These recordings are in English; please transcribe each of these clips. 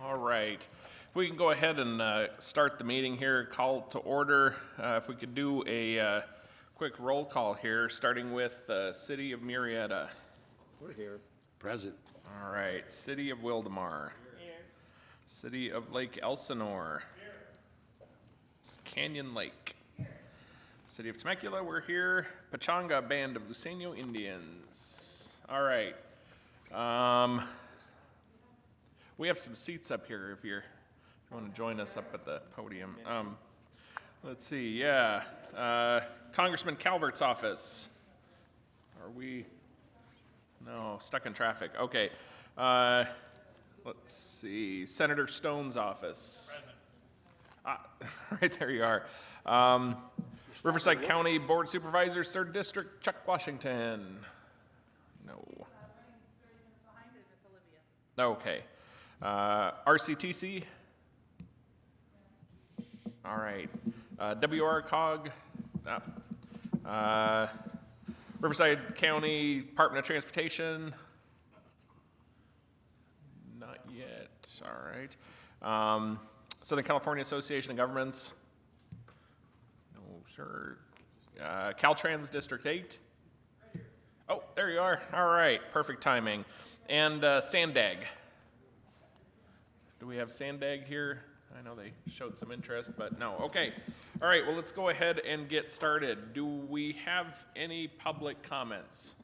All right. If we can go ahead and start the meeting here, call to order. If we could do a quick roll call here, starting with City of Murrieta. We're here. Present. All right. City of Wildemar. Here. City of Lake Elsinore. Here. Canyon Lake. Here. City of Temecula, we're here. Pechanga Band of Luiseño Indians. All right. We have some seats up here if you want to join us up at the podium. Let's see, yeah. Congressman Calvert's office. Are we? No, stuck in traffic. Okay. Let's see, Senator Stone's office. Present. Right there you are. Riverside County Board Supervisors, 3rd District, Chuck Washington. No. Okay. RCTC. All right. WRCOG. Riverside County Department of Transportation. Not yet. All right. Southern California Association of Governments. No, sir. Caltrans District 8. Oh, there you are. All right. Perfect timing. And Sandag. Do we have Sandag here? I know they showed some interest, but no. Okay. All right, well, let's go ahead and get started. Do we have any public comments?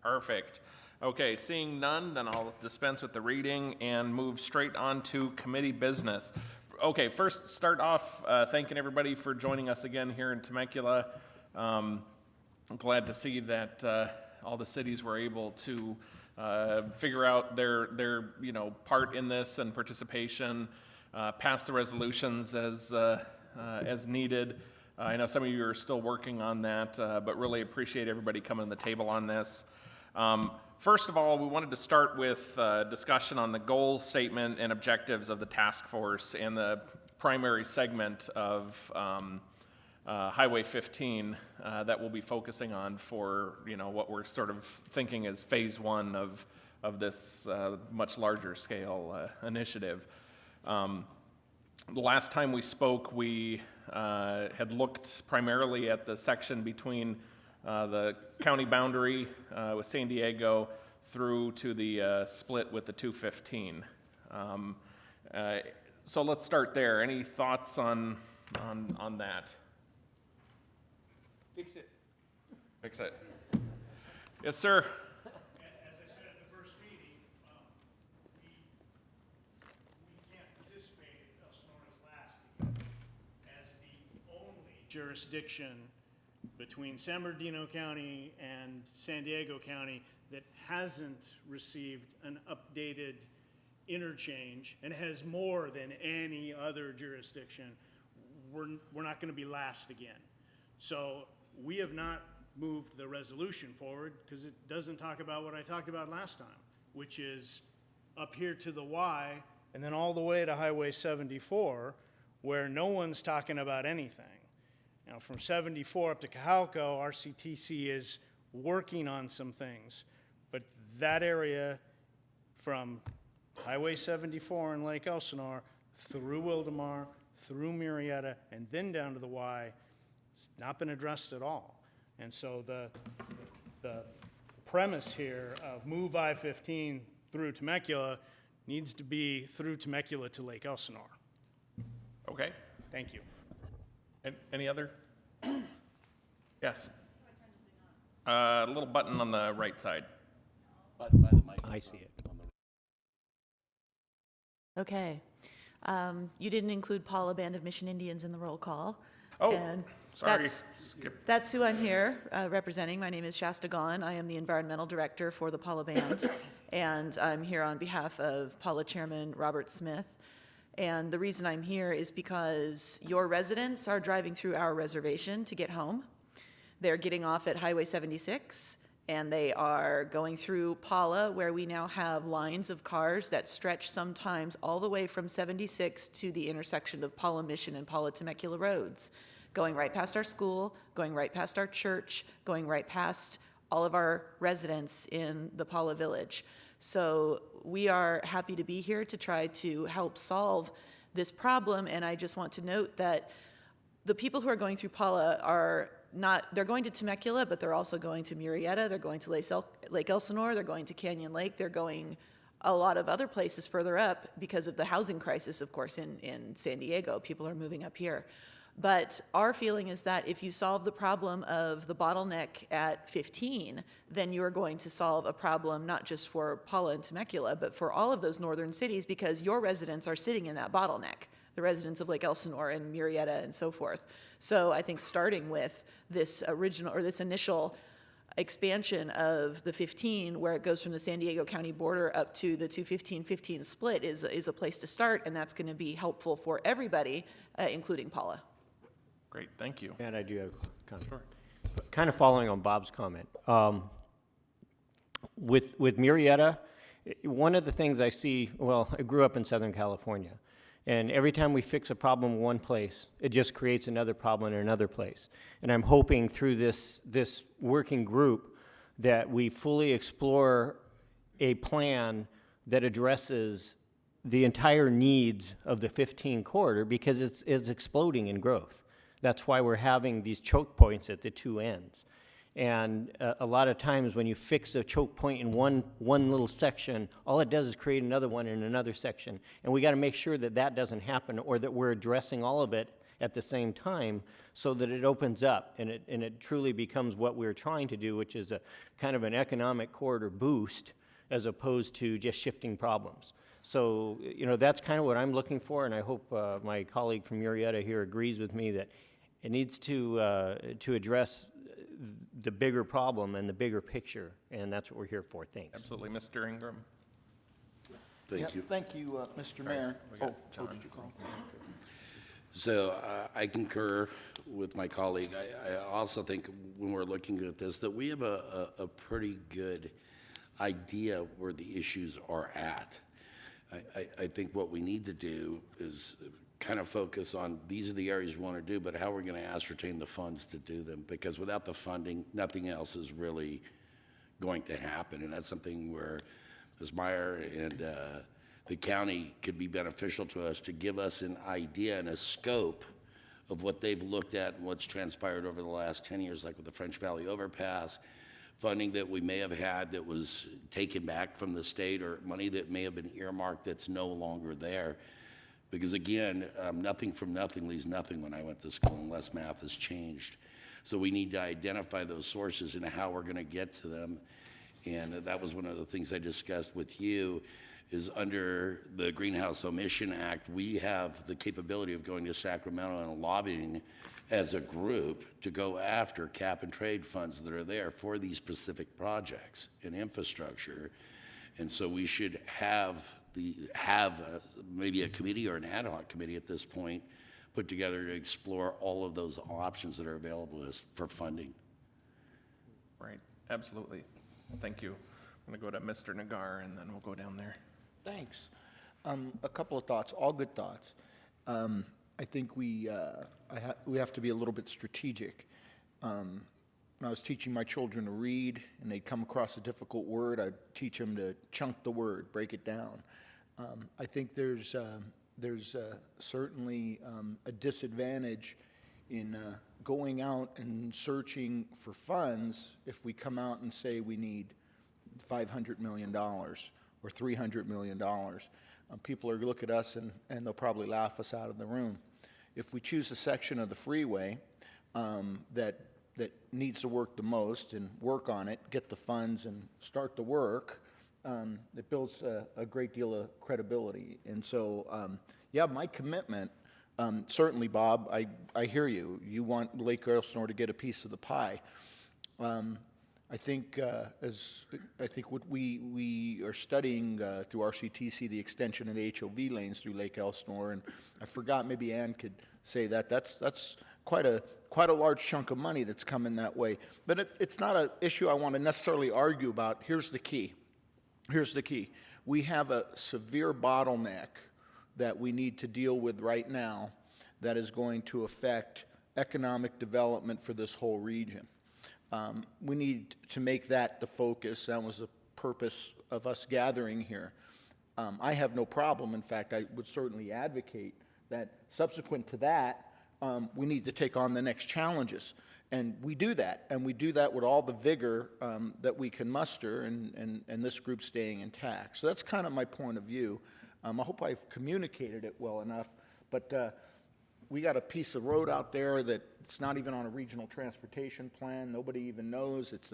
Perfect. Okay, seeing none, then I'll dispense with the reading and move straight on to committee business. Okay, first start off thanking everybody for joining us again here in Temecula. I'm glad to see that all the cities were able to figure out their part in this and participation, pass the resolutions as needed. I know some of you are still working on that, but really appreciate everybody coming to the table on this. First of all, we wanted to start with discussion on the goal statement and objectives of the task force and the primary segment of Highway 15 that we'll be focusing on for what we're sort of thinking is phase 1 of this much larger scale initiative. The last time we spoke, we had looked primarily at the section between the county boundary with San Diego through to the split with the 215. So let's start there. Any thoughts on that? Fix it. Fix it. Yes, sir. As I said at the first meeting, we can't participate in Elsinore's last as the only jurisdiction between San Bernardino County and San Diego County that hasn't received an updated interchange and has more than any other jurisdiction. We're not going to be last again. So we have not moved the resolution forward because it doesn't talk about what I talked about last time, which is up here to the Y and then all the way to Highway 74 where no one's talking about anything. Now from 74 up to Cajalco, RCTC is working on some things, but that area from Highway 74 in Lake Elsinore through Wildemar, through Murrieta, and then down to the Y, it's not been addressed at all. And so the premise here of move I-15 through Temecula needs to be through Temecula to Lake Elsinore. Okay. Thank you. Any other? Yes. A little button on the right side. Button by the mic. I see it. Okay. You didn't include Paula Band of Mission Indians in the roll call. Oh, and sorry. That's who I'm here representing. My name is Shasta Gaughan. I am the environmental director for the Paula Band, and I'm here on behalf of Paula Chairman Robert Smith. And the reason I'm here is because your residents are driving through our reservation to get home. They're getting off at Highway 76, and they are going through Paula, where we now have lines of cars that stretch sometimes all the way from 76 to the intersection of Paula Mission and Paula Temecula roads, going right past our school, going right past our church, going right past all of our residents in the Paula Village. So we are happy to be here to try to help solve this problem. And I just want to note that the people who are going through Paula are not, they're going to Temecula, but they're also going to Murrieta, they're going to Lake Elsinore, they're going to Canyon Lake, they're going a lot of other places further up because of the housing crisis, of course, in San Diego. People are moving up here. But our feeling is that if you solve the problem of the bottleneck at 15, then you are going to solve a problem not just for Paula and Temecula, but for all of those northern cities, because your residents are sitting in that bottleneck, the residents of Lake Elsinore and Murrieta and so forth. So I think starting with this original, or this initial expansion of the 15, where it goes from the San Diego County border up to the 215-15 split is a place to start, and that's going to be helpful for everybody, including Paula. Great, thank you. And I do have a comment. Sure. Kind of following on Bob's comment. With Murrieta, one of the things I see, well, I grew up in Southern California, and every time we fix a problem in one place, it just creates another problem in another place. And I'm hoping through this working group that we fully explore a plan that addresses the entire needs of the 15 corridor, because it's exploding in growth. That's why we're having these choke points at the two ends. And a lot of times when you fix a choke point in one little section, all it does is create another one in another section. And we got to make sure that that doesn't happen, or that we're addressing all of it at the same time, so that it opens up and it truly becomes what we're trying to do, which is a kind of an economic corridor boost as opposed to just shifting problems. So, you know, that's kind of what I'm looking for, and I hope my colleague from Murrieta here agrees with me that it needs to address the bigger problem and the bigger picture, and that's what we're here for. Thanks. Absolutely, Mr. Ingram. Thank you. Thank you, Mr. Mayor. we got Oh, John. did you call? So I concur with my colleague. I also think when we're looking at this, that we have a pretty good idea where the issues are at. I think what we need to do is kind of focus on, these are the areas we want to do, but how we're going to ascertain the funds to do them, because without the funding, nothing else is really going to happen. And that's something where Ms. Meyer and the county could be beneficial to us, to give us an idea and a scope of what they've looked at and what's transpired over the last 10 years, like with the French Valley Overpass, funding that we may have had that was taken back from the state, or money that may have been earmarked that's no longer there. Because again, nothing from nothing leaves nothing when I went to school, unless math has changed. So we need to identify those sources and how we're going to get to them. And that was one of the things I discussed with you, is under the Greenhouse Omission Act, we have the capability of going to Sacramento and lobbying as a group to go after cap and trade funds that are there for these specific projects and infrastructure. And so we should have maybe a committee or an ad hoc committee at this point put together to explore all of those options that are available for funding. Right, absolutely. Thank you. I'm going to go to Mr. Nagar, and then we'll go down there. Thanks. A couple of thoughts, all good thoughts. I think we have to be a little bit strategic. When I was teaching my children to read and they'd come across a difficult word, I'd teach them to chunk the word, break it down. I think there's certainly a disadvantage in going out and searching for funds if we come out and say we need $500 million or $300 million. People are going to look at us and they'll probably laugh us out of the room. If we choose a section of the freeway that needs to work the most and work on it, get the funds and start the work, it builds a great deal of credibility. And so, yeah, my commitment, certainly, Bob, I hear you. You want Lake Elsinore to get a piece of the pie. I think what we are studying through RCTC, the extension of the HOV lanes through Lake Elsinore, and I forgot, maybe Ann could say that. That's quite a large chunk of money that's coming that way. But it's not an issue I want to necessarily argue about. Here's the key. We have a severe bottleneck that we need to deal with right now that is going to affect economic development for this whole region. We need to make that the focus. That was a purpose of us gathering here. I have no problem. In fact, I would certainly advocate that subsequent to that, we need to take on the next challenges. And we do that, and we do that with all the vigor that we can muster, and this group staying intact. So that's kind of my point of view. I hope I've communicated it well enough, but we got a piece of road out there that it's not even on a regional transportation plan. Nobody even knows. It's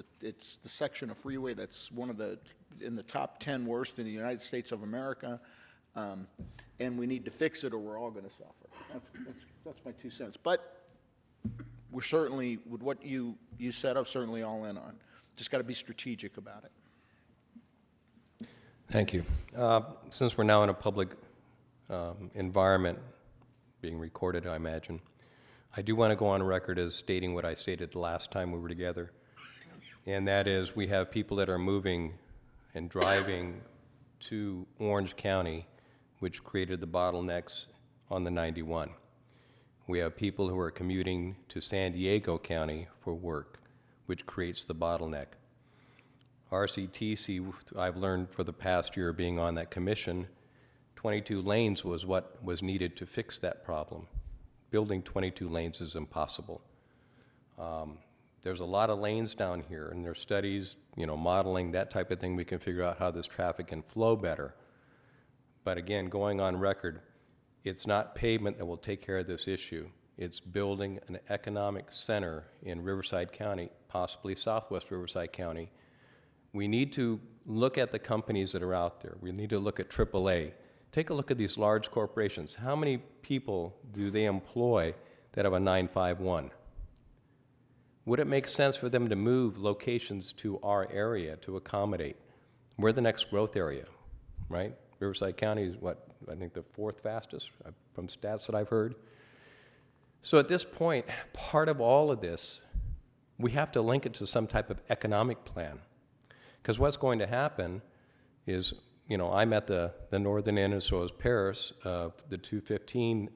the section of freeway that's in the top 10 worst in the United States of America, and we need to fix it or we're all going to suffer. That's my 2 cents. But we're certainly, with what you said, I'm certainly all in on. Just got to be strategic about it. Thank you. Since we're now in a public environment, being recorded, I imagine, I do want to go on record as stating what I stated the last time we were together, and that is we have people that are moving and driving to Orange County, which created the bottlenecks on the 91. We have people who are commuting to San Diego County for work, which creates the bottleneck. RCTC, I've learned for the past year being on that commission, 22 lanes was what was needed to fix that problem. Building 22 lanes is impossible. There's a lot of lanes down here, and there's studies, modeling, that type of thing. We can figure out how this traffic can flow better. But again, going on record, it's not pavement that will take care of this issue. It's building an economic center in Riverside County, possibly southwest Riverside County. We need to look at the companies that are out there. We need to look at AAA. Take a look at these large corporations. How many people do they employ that have a 951? Would it make sense for them to move locations to our area to accommodate? We're the next growth area, right? Riverside County is what, I think the 4th fastest from stats that I've heard. So at this point, part of all of this, we have to link it to some type of economic plan. Because what's going to happen is, I'm at the northern end, and so is Paris, the 215,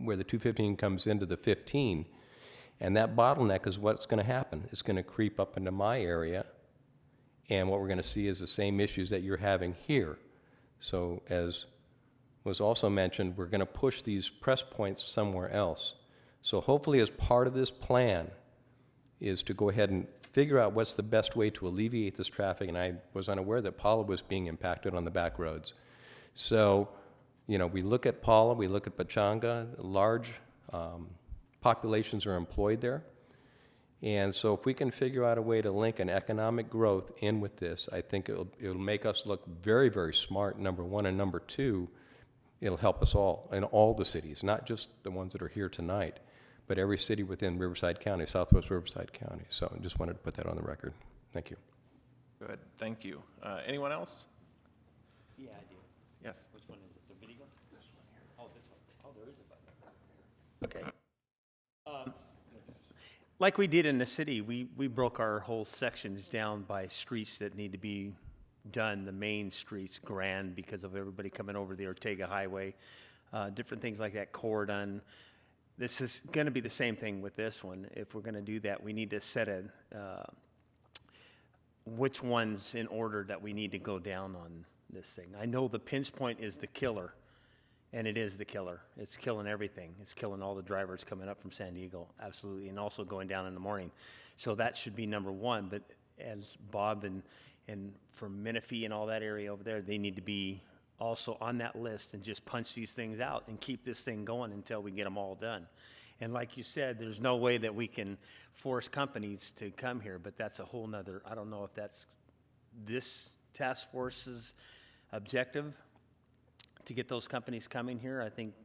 where the 215 comes into the 15. And that bottleneck is what's going to happen. It's going to creep up into my area, and what we're going to see is the same issues that you're having here. So as was also mentioned, we're going to push these press points somewhere else. So hopefully as part of this plan is to go ahead and figure out what's the best way to alleviate this traffic, and I was unaware that Paula was being impacted on the back roads. So, we look at Paula, we look at Pachanga, large populations are employed there. And so if we can figure out a way to link an economic growth in with this, I think it'll make us look very, very smart, number one, and number two, it'll help us all in all the cities, not just the ones that are here tonight, but every city within Riverside County, southwest Riverside County. So I just wanted to put that on the record. Thank you. Good, thank you. Anyone else? Yeah, I do. Yes. Which one is it? The video? This one here. Oh, this one. Oh, there is a button. Okay. Like we did in the city, we broke our whole sections down by streets that need to be done. The main streets, Grand, because of everybody coming over the Ortega Highway, different things like that, Cordon. This is going to be the same thing with this one. If we're going to do that, we need to set which ones in order that we need to go down on this thing. I know the pinch point is the killer, and it is the killer. It's killing everything. It's killing all the drivers coming up from San Diego, absolutely, and also going down in the morning. So that should be number one. But as Bob and from Menifee and all that area over there, they need to be also on that list and just punch these things out and keep this thing going until we get them all done. And like you said, there's no way that we can force companies to come here, but that's a whole nother, I don't know if that's this task force's objective to get those companies coming here. I think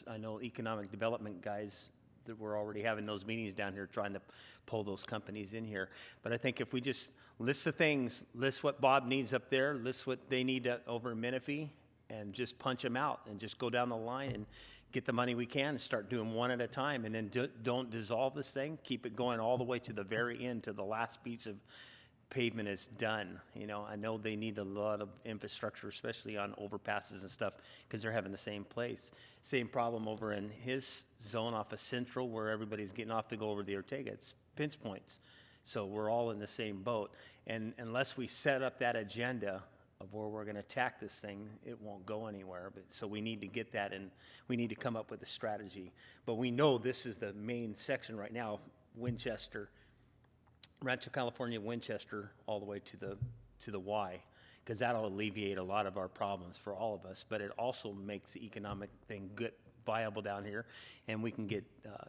I know economic development guys that we're already having those meetings down here trying to pull those companies in here. But I think if we just list the things, list what Bob needs up there, list what they need over in Menifee, and just punch them out and just go down the line and get the money we can and start doing one at a time, and then don't dissolve this thing. Keep it going all the way to the very end, to the last piece of pavement is done. I know they need a lot of infrastructure, especially on overpasses and stuff, because they're having the same problem over in his zone off of Central, where everybody's getting off to go over the Ortega. It's pinch points. So we're all in the same boat. And unless we set up that agenda of where we're going to attack this thing, it won't go anywhere. But so we need to get that, and we need to come up with a strategy. But we know this is the main section right now, Winchester, Rancho California, Winchester, all the way to the Y, because that'll alleviate a lot of our problems for all of us. But it also makes the economic thing good, viable down here, and we can get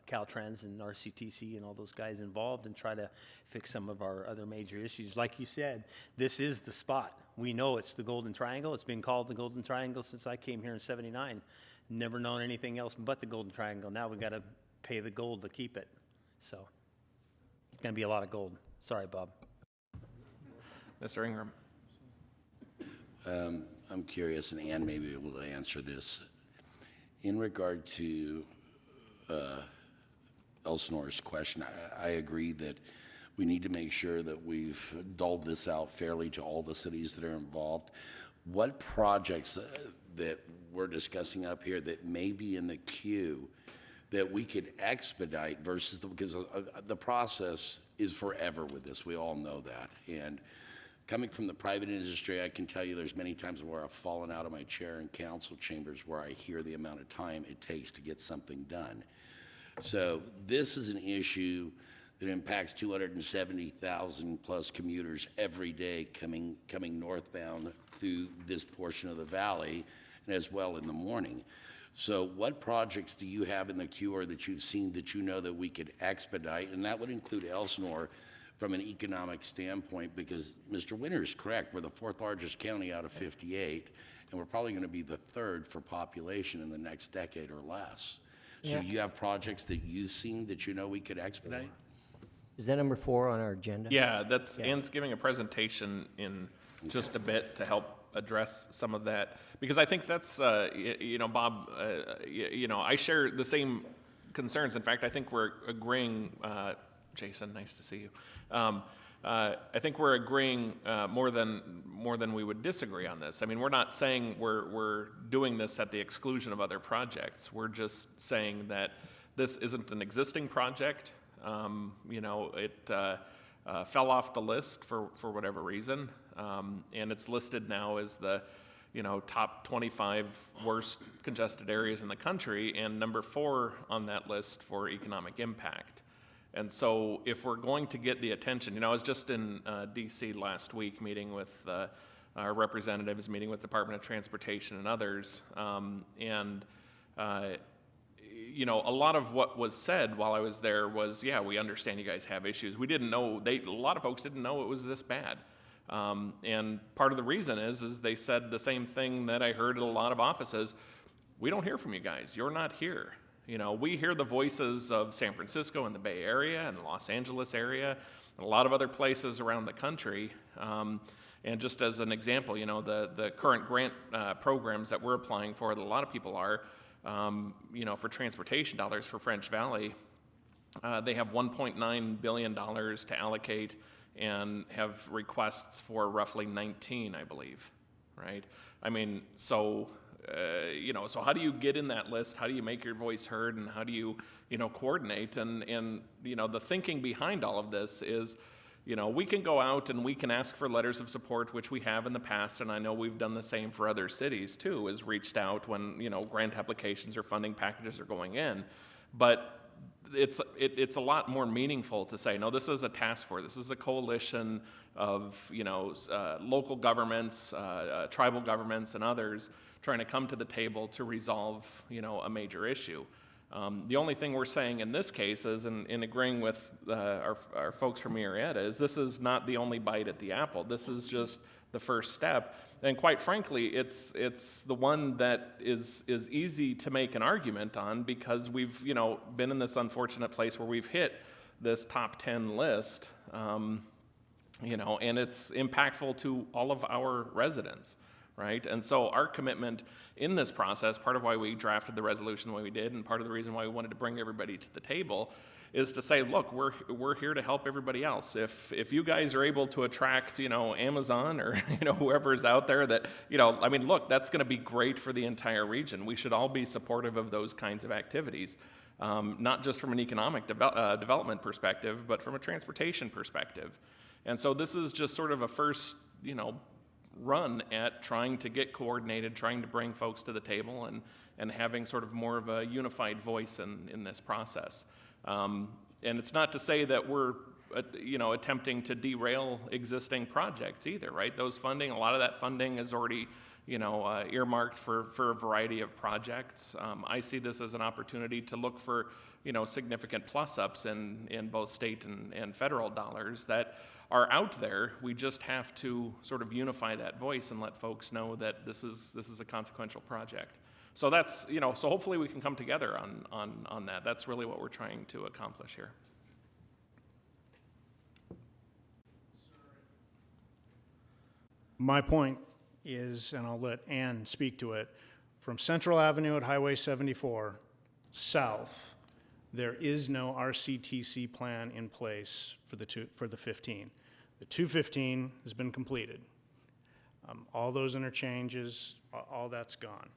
Caltrans and RCTC and all those guys involved and try to fix some of our other major issues. Like you said, this is the spot. We know it's the Golden Triangle. It's been called the Golden Triangle since I came here in '79. Never known anything else but the Golden Triangle. Now we got to pay the gold to keep it. So it's going to be a lot of gold. Sorry, Bob. Mr. Ingram. I'm curious, and Ann may be able to answer this. In regard to Elsinore's question, I agree that we need to make sure that we've doled this out fairly to all the cities that are involved. What projects that we're discussing up here that may be in the queue that we could expedite versus because the process is forever with this. We all know that. And coming from the private industry, I can tell you there's many times where I've fallen out of my chair in council chambers where I hear the amount of time it takes to get something done. So this is an issue that impacts 270,000 plus commuters every day coming northbound through this portion of the valley, and as well in the morning. So what projects do you have in the queue or that you've seen that you know that we could expedite? And that would include Elsinore from an economic standpoint, because Mr. Winter is correct. We're the 4th largest county out of 58, and we're probably going to be the 3rd for population in the next decade or less. So you have projects that you've seen that you know we could expedite? Is that number 4 on our agenda? Yeah, Ann's giving a presentation in just a bit to help address some of that, because I think that's, Bob, I share the same concerns. In fact, I think we're agreeing, Jason, nice to see you. I think we're agreeing more than we would disagree on this. I mean, we're not saying we're doing this at the exclusion of other projects. We're just saying that this isn't an existing project. It fell off the list for whatever reason, and it's listed now as the top 25 worst congested areas in the country, and number 4 on that list for economic impact. And so if we're going to get the attention, I was just in D.C. last week meeting with our representatives, meeting with the Department of Transportation and others, a lot of what was said while I was there was, yeah, we understand you guys have issues. We didn't know, a lot of folks didn't know it was this bad. And part of the reason is they said the same thing that I heard at a lot of offices. We don't hear from you guys. You're not here. We hear the voices of San Francisco and the Bay Area and the Los Angeles area and a lot of other places around the country. And just as an example, the current grant programs that we're applying for, that a lot of people are, for transportation dollars for French Valley, they have $1.9 billion to allocate and have requests for roughly 19, I believe, right? I mean, so how do you get in that list? How do you make your voice heard? And how do you, coordinate? And the thinking behind all of this is, we can go out and we can ask for letters of support, which we have in the past, and I know we've done the same for other cities too, is reached out when, grant applications or funding packages are going in. But it's a lot more meaningful to say, no, this is a task force. This is a coalition of, local governments, tribal governments, and others trying to come to the table to resolve, a major issue. The only thing we're saying in this case is, in agreeing with our folks from Marietta, is this is not the only bite at the apple. This is just the first step. And quite frankly, it's the one that is easy to make an argument on, because we've been in this unfortunate place where we've hit this top 10 list, and it's impactful to all of our residents. Right? And so our commitment in this process, part of why we drafted the resolution the way we did, and part of the reason why we wanted to bring everybody to the table, is to say, look, we're here to help everybody else. If you guys are able to attract, Amazon or, whoever's out there that, look, that's going to be great for the entire region. We should all be supportive of those kinds of activities. not just from an economic development perspective, but from a transportation perspective. And so this is just sort of a first, run at trying to get coordinated, trying to bring folks to the table and having sort of more of a unified voice in this process. And it's not to say that we're attempting to derail existing projects either, right? A lot of that funding is already, earmarked for a variety of projects. I see this as an opportunity to look for, significant plus-ups in both state and federal dollars that are out there. We just have to sort of unify that voice and let folks know that this is a consequential project. So that's, so hopefully we can come together on that. That's really what we're trying to accomplish here. My point is, and I'll let Ann speak to it, from Central Avenue at Highway 74 south, there is no RCTC plan in place for the 15. The 215 has been completed. All those interchanges, all that's gone.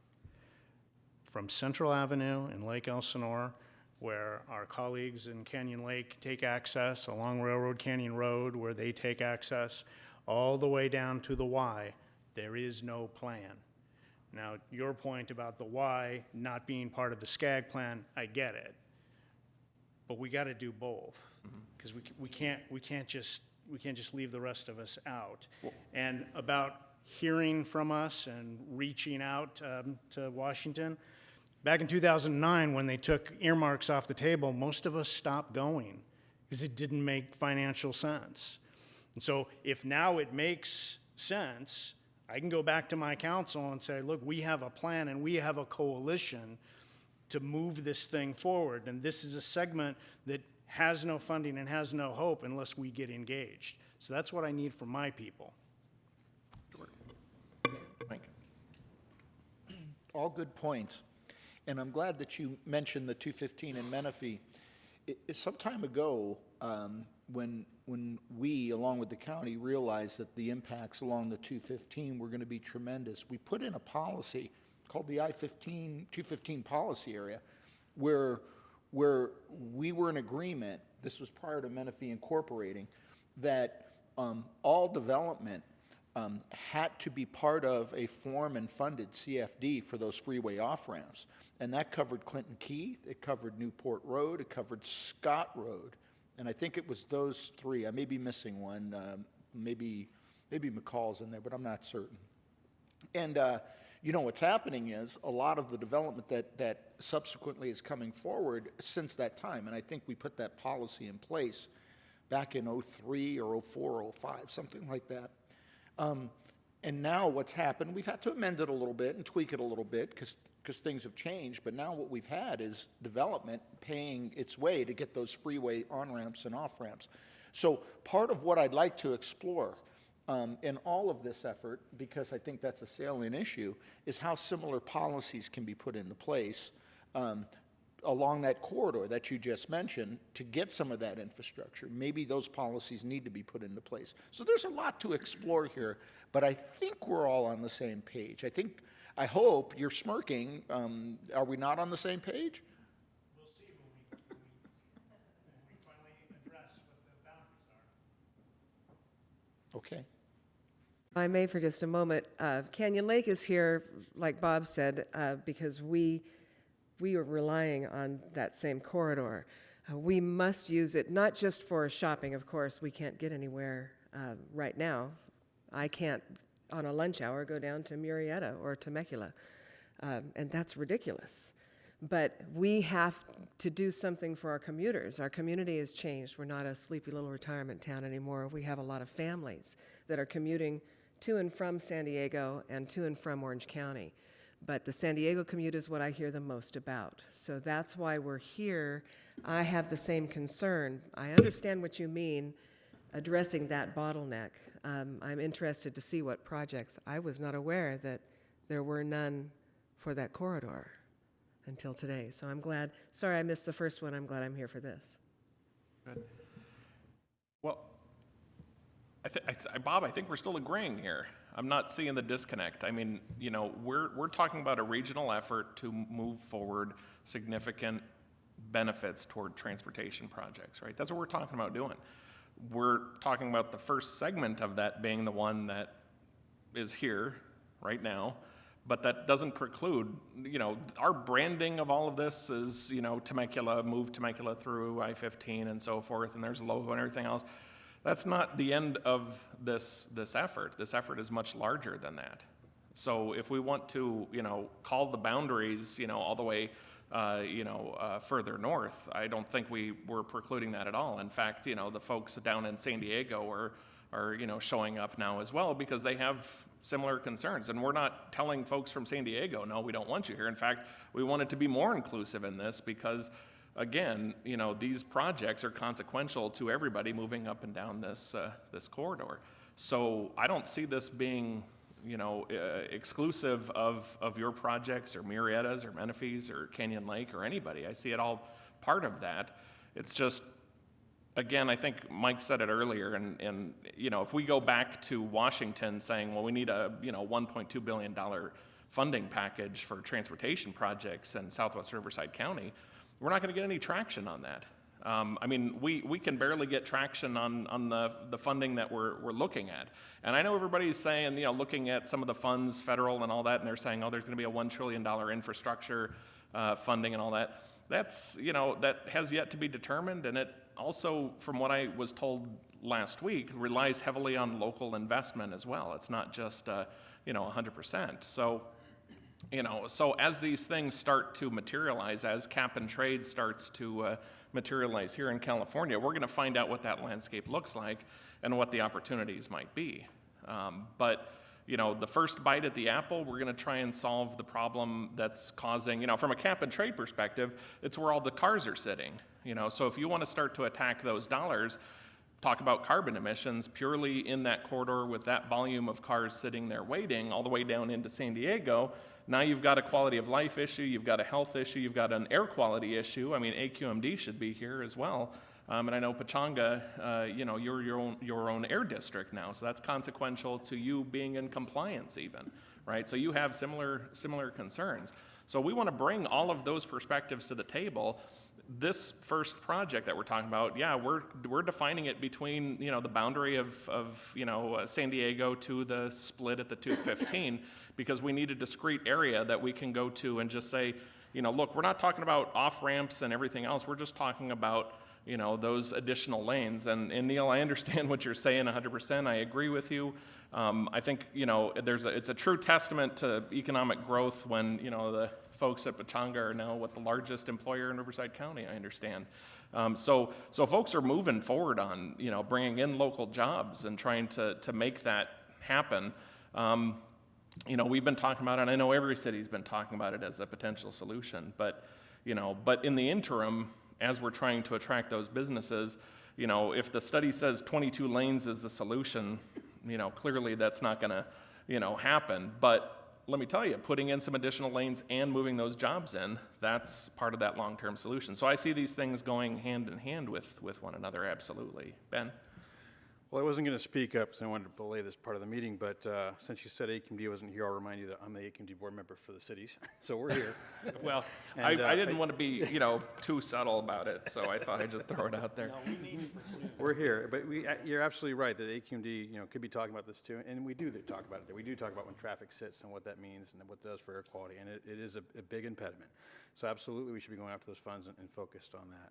From Central Avenue in Lake Elsinore, where our colleagues in Canyon Lake take access, along Railroad Canyon Road, where they take access, all the way down to the Y, there is no plan. Now, your point about the Y not being part of the SCAG plan, I get it. But we got to do both, because we can't just leave the rest of us out. And about hearing from us and reaching out to Washington, back in 2009, when they took earmarks off the table, most of us stopped going because it didn't make financial sense. And so if now it makes sense, I can go back to my council and say, look, we have a plan and we have a coalition to move this thing forward. And this is a segment that has no funding and has no hope unless we get engaged. So that's what I need from my people. Mike. All good points. And I'm glad that you mentioned the 215 in Menifee. Some time ago, when we, along with the county, realized that the impacts along the 215 were going to be tremendous, we put in a policy called the I-15, 215 policy area, where we were in agreement, this was prior to Menifee incorporating, that all development had to be part of a form and funded CFD for those freeway off-ramps. And that covered Clinton Keith, it covered Newport Road, it covered Scott Road. And I think it was those three. I may be missing one. Maybe McCall's in there, but I'm not certain. And what's happening is a lot of the development that subsequently is coming forward since that time, and I think we put that policy in place back in 03 or 04 or 05, something like that. And now what's happened, we've had to amend it a little bit and tweak it a little bit because things have changed, but now what we've had is development paying its way to get those freeway on-ramps and off-ramps. So part of what I'd like to explore in all of this effort, because I think that's a salient issue, is how similar policies can be put into place along that corridor that you just mentioned to get some of that infrastructure. Maybe those policies need to be put into place. So there's a lot to explore here, but I think we're all on the same page. I hope you're smirking. Are we not on the same page? We'll see when we finally address what the boundaries are. Okay. If I may for just a moment. Canyon Lake is here, like Bob said, because we are relying on that same corridor. We must use it, not just for shopping, of course. We can't get anywhere right now. I can't, on a lunch hour, go down to Murrieta or Temecula, and that's ridiculous. But we have to do something for our commuters. Our community has changed. We're not a sleepy little retirement town anymore. We have a lot of families that are commuting to and from San Diego and to and from Orange County. But the San Diego commute is what I hear the most about. So that's why we're here. I have the same concern. I understand what you mean, addressing that bottleneck. I'm interested to see what projects. I was not aware that there were none for that corridor until today. So I'm glad. Sorry I missed the first one. I'm glad I'm here for this. Good. Well, Bob, I think we're still agreeing here. I'm not seeing the disconnect. I mean, we're talking about a regional effort to move forward significant benefits toward transportation projects, right? That's what we're talking about doing. We're talking about the first segment of that being the one that is here right now, but that doesn't preclude, our branding of all of this is, Temecula, move Temecula through I-15 and so forth, and there's a logo and everything else. That's not the end of this effort. This effort is much larger than that. So if we want to, call the boundaries, all the way, further north, I don't think we're precluding that at all. In fact, the folks down in San Diego are showing up now as well because they have similar concerns. And we're not telling folks from San Diego, no, we don't want you here. In fact, we want it to be more inclusive in this because, again, these projects are consequential to everybody moving up and down this corridor. So I don't see this being, exclusive of your projects or Murrieta's or Menifee's or Canyon Lake or anybody. I see it all part of that. It's just, again, I think Mike said it earlier, and if we go back to Washington saying, well, we need a $1.2 billion funding package for transportation projects in Southwest Riverside County, we're not going to get any traction on that. We can barely get traction on the funding that we're looking at. And I know everybody's saying, looking at some of the funds, federal and all that, and they're saying, oh, there's going to be a $1 trillion infrastructure funding and all that. That's, that has yet to be determined, and it also, from what I was told last week, relies heavily on local investment as well. It's not just, 100%. So as these things start to materialize, as cap and trade starts to materialize here in California, we're going to find out what that landscape looks like and what the opportunities might be. But the first bite at the apple, we're going to try and solve the problem that's causing, from a cap and trade perspective, it's where all the cars are sitting. So if you want to start to attack those dollars, talk about carbon emissions purely in that corridor with that volume of cars sitting there waiting all the way down into San Diego. Now you've got a quality of life issue, you've got a health issue, you've got an air quality issue. AQMD should be here as well. And I know Pechanga, you're your own air district now, so that's consequential to you being in compliance even, right? So you have similar concerns. So we want to bring all of those perspectives to the table. This first project that we're talking about, yeah, we're defining it between, the boundary of San Diego to the split at the 215 because we need a discrete area that we can go to and just say, look, we're not talking about off-ramps and everything else. We're just talking about, those additional lanes. And Neil, I understand what you're saying 100%. I agree with you. I think, it's a true testament to economic growth when, the folks at Pechanga are now the largest employer in Riverside County, I understand. So folks are moving forward on, bringing in local jobs and trying to make that happen. We've been talking about it, and I know every city's been talking about it as a potential solution, but in the interim, as we're trying to attract those businesses, if the study says 22 lanes is the solution, clearly that's not gonna, happen. But let me tell you, putting in some additional lanes and moving those jobs in, that's part of that long-term solution. So I see these things going hand in hand with one another, absolutely. Ben? Well, I wasn't going to speak up because I wanted to belay this part of the meeting, but since you said AQMD wasn't here, I'll remind you that I'm the AQMD board member for the cities, so we're here. Well, And, I didn't want to be, too subtle about it, so I thought I'd just throw it out there. We're here, but you're absolutely right that AQMD, could be talking about this too, and we do talk about it. We do talk about when traffic sits and what that means and what it does for air quality, and it is a big impediment. So absolutely, we should be going after those funds and focused on that.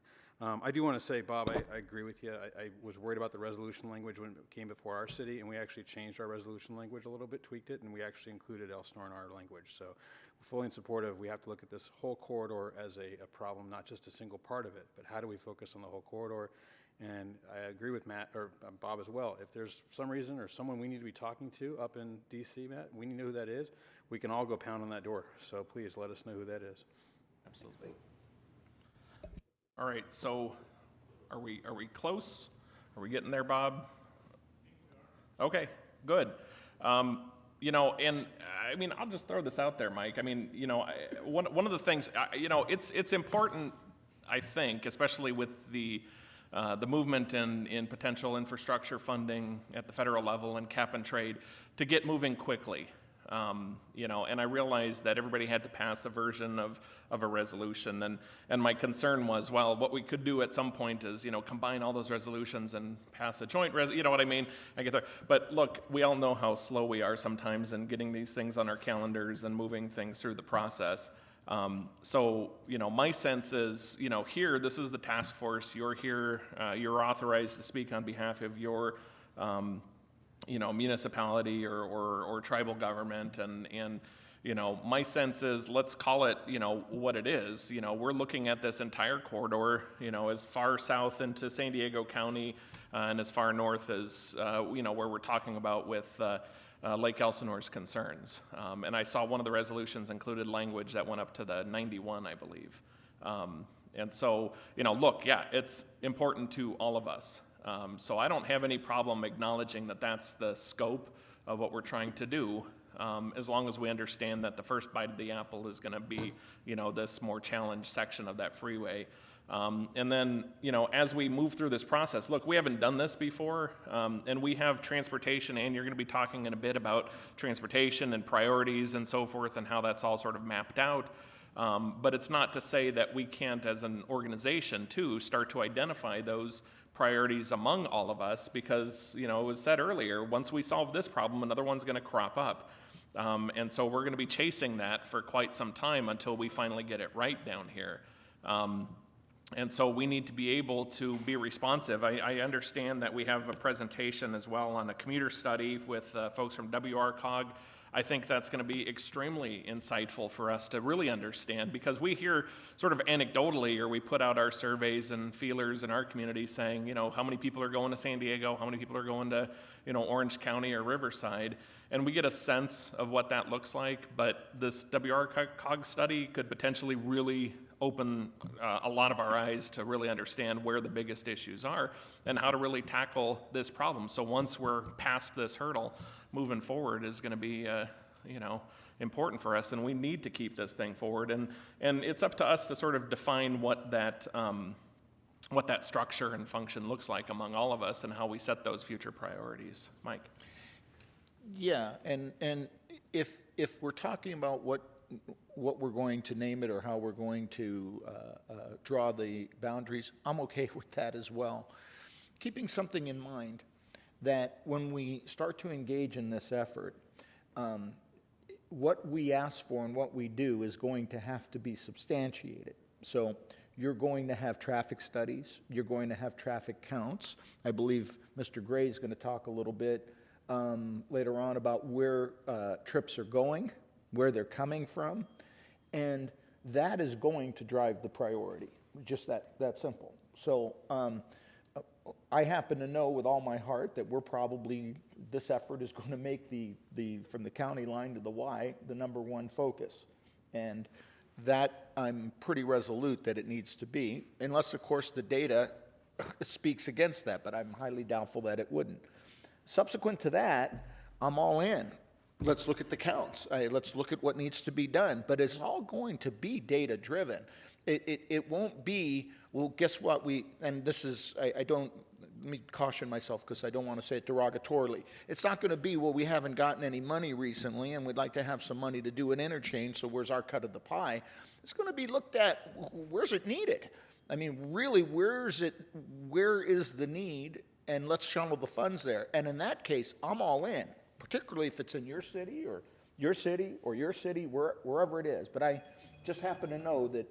I do want to say, Bob, I agree with you. I was worried about the resolution language when it came before our city, and we actually changed our resolution language a little bit, tweaked it, and we actually included Elsinore in our language. So we're fully in support of, we have to look at this whole corridor as a problem, not just a single part of it, but how do we focus on the whole corridor? And I agree with Matt, or Bob as well. If there's some reason or someone we need to be talking to up in DC, Matt, we need to know who that is, we can all go pound on that door. So please let us know who that is. Absolutely. All right, so are we close? Are we getting there, Bob? Okay, good. And I'll just throw this out there, Mike. One of the things, it's important, I think, especially with the movement in potential infrastructure funding at the federal level and cap and trade, to get moving quickly. You know, and I realized that everybody had to pass a version of a resolution, and my concern was, well, what we could do at some point is, you know, combine all those resolutions and pass a joint you know what I mean? I get there. But look, we all know how slow we are sometimes in getting these things on our calendars and moving things through the process. So, you know, my sense is, you know, here, this is the task force, you're here, you're authorized to speak on behalf of your, you know, municipality or tribal government, and, you know, my sense is, let's call it, you know, what it is. You know, we're looking at this entire corridor, you know, as far south into San Diego County, and as far north as, you know, where we're talking about with, Lake Elsinore's concerns. And I saw one of the resolutions included language that went up to the 91, I believe. And so, you know, look, yeah, it's important to all of us. So I don't have any problem acknowledging that that's the scope of what we're trying to do, as long as we understand that the first bite of the apple is going to be, you know, this more challenged section of that freeway. And then, you know, as we move through this process, look, we haven't done this before, and we have transportation, and you're going to be talking in a bit about transportation and priorities and so forth and how that's all sort of mapped out. But it's not to say that we can't, as an organization, too, start to identify those priorities among all of us, because, you know, it was said earlier, once we solve this problem, another one's going to crop up. And so we're going to be chasing that for quite some time until we finally get it right down here. And so we need to be able to be responsive. I understand that we have a presentation as well on a commuter study with folks from WRCOG. I think that's going to be extremely insightful for us to really understand, because we hear sort of anecdotally, or we put out our surveys and feelers in our community saying, you know, how many people are going to San Diego, how many people are going to, you know, Orange County or Riverside, and we get a sense of what that looks like. But this WRCOG study could potentially really open a lot of our eyes to really understand where the biggest issues are and how to really tackle this problem. So once we're past this hurdle, moving forward is going to be, you know, important for us, and we need to keep this thing forward. And it's up to us to sort of define what that structure and function looks like among all of us, and how we set those future priorities. Mike? Yeah, and if we're talking about what we're going to name it or how we're going to draw the boundaries, I'm okay with that as well. Keeping something in mind, that when we start to engage in this effort, what we ask for and what we do is going to have to be substantiated. So you're going to have traffic studies, you're going to have traffic counts. I believe Mr. Gray is going to talk a little bit later on about where trips are going, where they're coming from, and that is going to drive the priority, just that simple. So I happen to know with all my heart that we're probably, this effort is going to make the from the county line to the Y, the #1 focus. And that, I'm pretty resolute that it needs to be, unless, of course, the data speaks against that, but I'm highly doubtful that it wouldn't. Subsequent to that, I'm all in. Let's look at the counts. Let's look at what needs to be done. But it's all going to be data-driven. It won't be, well, guess what, and this is, let me caution myself because I don't want to say it derogatorily. It's not going to be, well, we haven't gotten any money recently and we'd like to have some money to do an interchange, so where's our cut of the pie? It's going to be looked at, where's it needed? I mean, really, where is the need, and let's channel the funds there. And in that case, I'm all in, particularly if it's in your city or your city, wherever it is. But I just happen to know that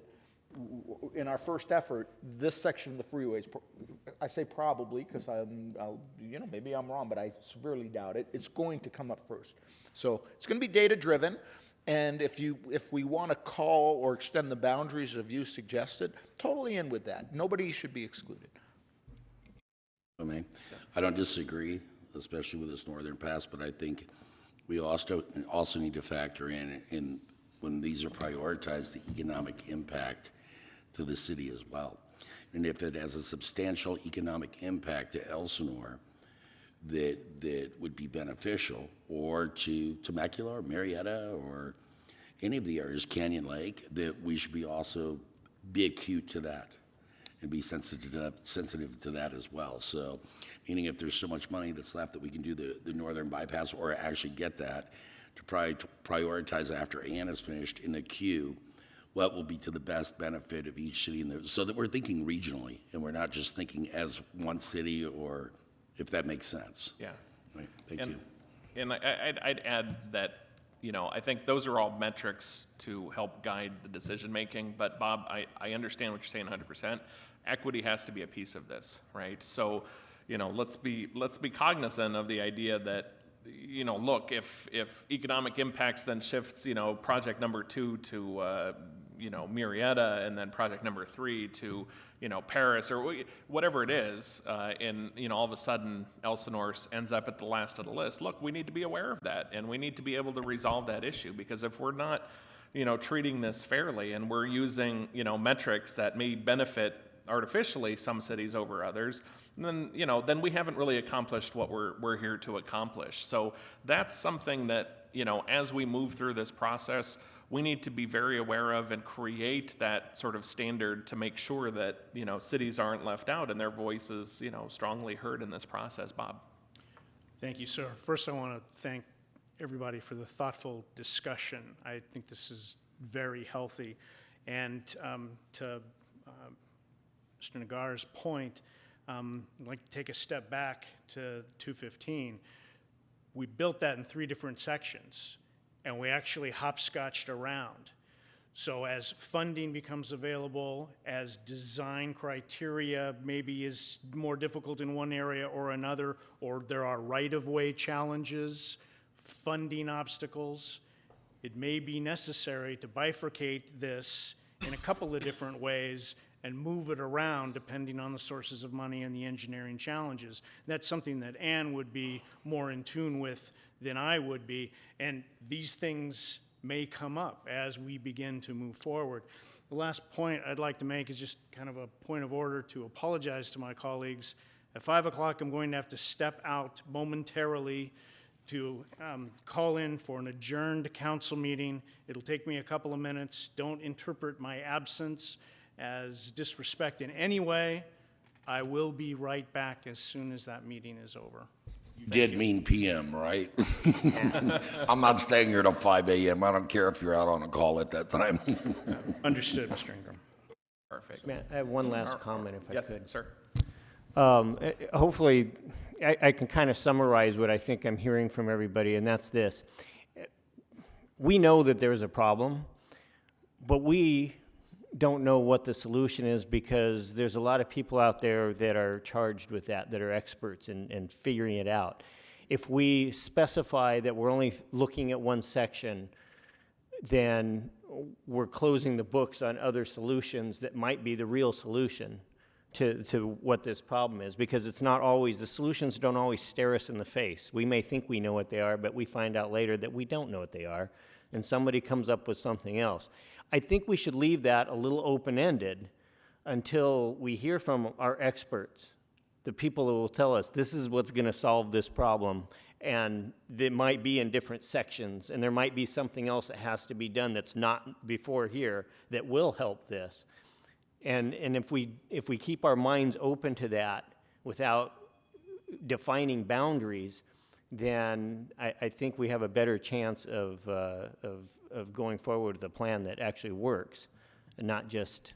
in our first effort, this section of the freeways, I say probably because maybe I'm wrong, but I severely doubt it. It's going to come up first. So it's going to be data driven. And if we want to call or extend the boundaries of you suggested, totally in with that. Nobody should be excluded. I don't disagree, especially with this northern pass, but I think we also need to factor in when these are prioritized, the economic impact to the city as well. And if it has a substantial economic impact to Elsinore that would be beneficial, or to Temecula or Marietta or any of the areas, Canyon Lake, that we should be acute to that and be sensitive to that as well. So, meaning if there's so much money that's left that we can do the northern bypass, or actually get that to prioritize after Ann is finished in a queue, what will be to the best benefit of each city in there, so that we're thinking regionally, and we're not just thinking as one city, or if that makes sense. Yeah. Right, thank you. And I'd add that, I think those are all metrics to help guide the decision-making, but Bob, I understand what you're saying 100%. Equity has to be a piece of this, right? So, let's be cognizant of the idea that, look, if economic impacts then shifts, project number 2 to, Murrieta, and then project number 3 to, Paris, or whatever it is, and, all of a sudden Elsinore ends up at the last of the list. Look, we need to be aware of that, and we need to be able to resolve that issue, because if we're not, treating this fairly, and we're using, metrics that may benefit artificially some cities over others, then then we haven't really accomplished what we're here to accomplish. So that's something that as we move through this process, we need to be very aware of and create that sort of standard to make sure that cities aren't left out and their voices strongly heard in this process. Bob. Thank you, sir. First, I want to thank everybody for the thoughtful discussion. I think this is very healthy. And to Mr. Nagar's point, I'd like to take a step back to 215. We built that in 3 different sections, and we actually hopscotched around. So as funding becomes available, as design criteria maybe is more difficult in one area or another, or there are right-of-way challenges, funding obstacles, it may be necessary to bifurcate this in a couple of different ways and move it around depending on the sources of money and the engineering challenges. That's something that Ann would be more in tune with than I would be, and these things may come up as we begin to move forward. The last point I'd like to make is just kind of a point of order to apologize to my colleagues. At 5 o'clock, I'm going to have to step out momentarily to call in for an adjourned council meeting. It'll take me a couple of minutes. Don't interpret my absence as disrespect in any way. I will be right back as soon as that meeting is over. You did mean PM, right? I'm not staying here till 5 a.m. I don't care if you're out on a call at that time. Understood, Mr. Ingram. Perfect. Matt, I have one last comment, if I Yes, could. sir. Hopefully, I can kind of summarize what I think I'm hearing from everybody, and that's this. We know that there's a problem, but we don't know what the solution is, because there's a lot of people out there that are charged with that are experts in figuring it out. If we specify that we're only looking at one section, then we're closing the books on other solutions that might be the real solution to what this problem is, because it's not always, the solutions don't always stare us in the face. We may think we know what they are, but we find out later that we don't know what they are, and somebody comes up with something else. I think we should leave that a little open-ended until we hear from our experts, the people who will tell us this is what's going to solve this problem, and it might be in different sections, and there might be something else that has to be done that's not before here that will help this. And if we keep our minds open to that without defining boundaries, then I think we have a better chance of going forward with a plan that actually works, and not just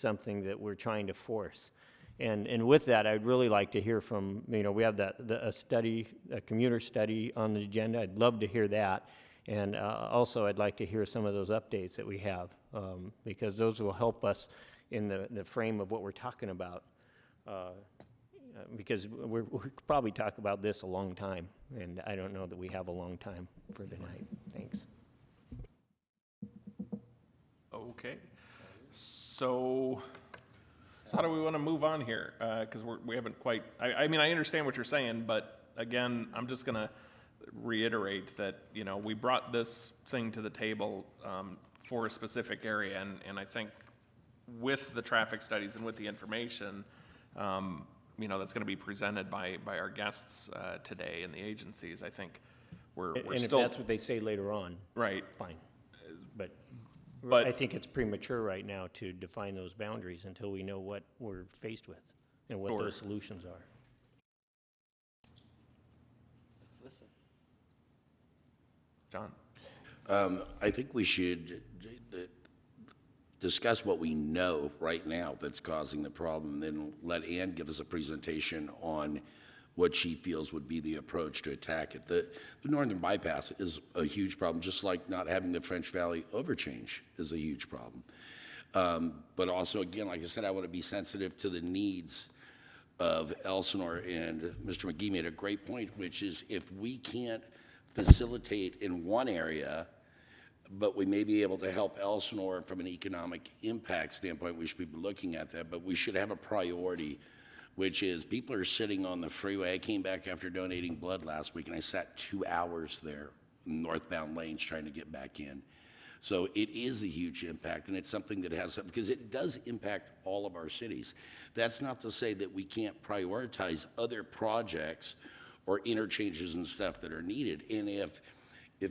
something that we're trying to force. And with that, I'd really like to hear from, we have a commuter study on the agenda. I'd love to hear that. And also, I'd like to hear some of those updates that we have, because those will help us in the frame of what we're talking about. Because we could probably talk about this a long time, and I don't know that we have a long time for tonight. Thanks. Okay. So how do we want to move on here? Because we haven't quite, I mean, I understand what you're saying, but again, I'm just going to reiterate that, we brought this thing to the table for a specific area, and I think with the traffic studies and with the information, that's going to be presented by our guests today and the agencies, I think we're And still... if that's what they say later on, Right. fine. But But- I think it's premature right now to define those boundaries until we know what we're faced with and what Sure. those solutions are. John? I think we should discuss what we know right now that's causing the problem, then let Ann give us a presentation on what she feels would be the approach to attack it. The northern bypass is a huge problem, just like not having the French Valley overchange is a huge problem. But also, again, like I said, I want to be sensitive to the needs of Elsinore, and Mr. McGee made a great point, which is if we can't facilitate in one area, but we may be able to help Elsinore from an economic impact standpoint, we should be looking at that, but we should have a priority, which is people are sitting on the freeway. I came back after donating blood last week, and I sat 2 hours there in northbound lanes trying to get back in. So it is a huge impact, and it's something that has, because it does impact all of our cities. That's not to say that we can't prioritize other projects or interchanges and stuff that are needed. And if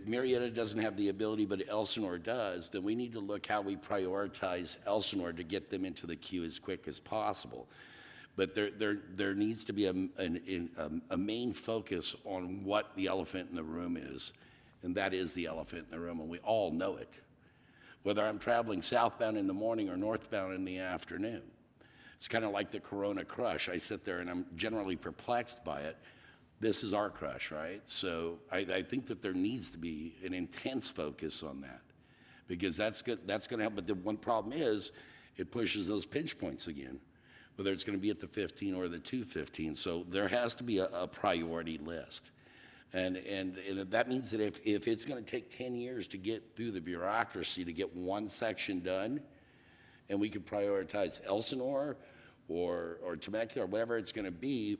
Marietta doesn't have the ability, but Elsinore does, then we need to look how we prioritize Elsinore to get them into the queue as quick as possible. But there needs to be a main focus on what the elephant in the room is, and that is the elephant in the room, and we all know it. Whether I'm traveling southbound in the morning or northbound in the afternoon. It's kind of like the Corona crush. I sit there and I'm generally perplexed by it. This is our crush, right? So I think that there needs to be an intense focus on that, because that's going to help. But the one problem is it pushes those pinch points again, whether it's going to be at the 15 or the 215. So there has to be a priority list. And that means that if it's going to take 10 years to get through the bureaucracy to get one section done, and we could prioritize Elsinore or Temecula or whatever it's going to be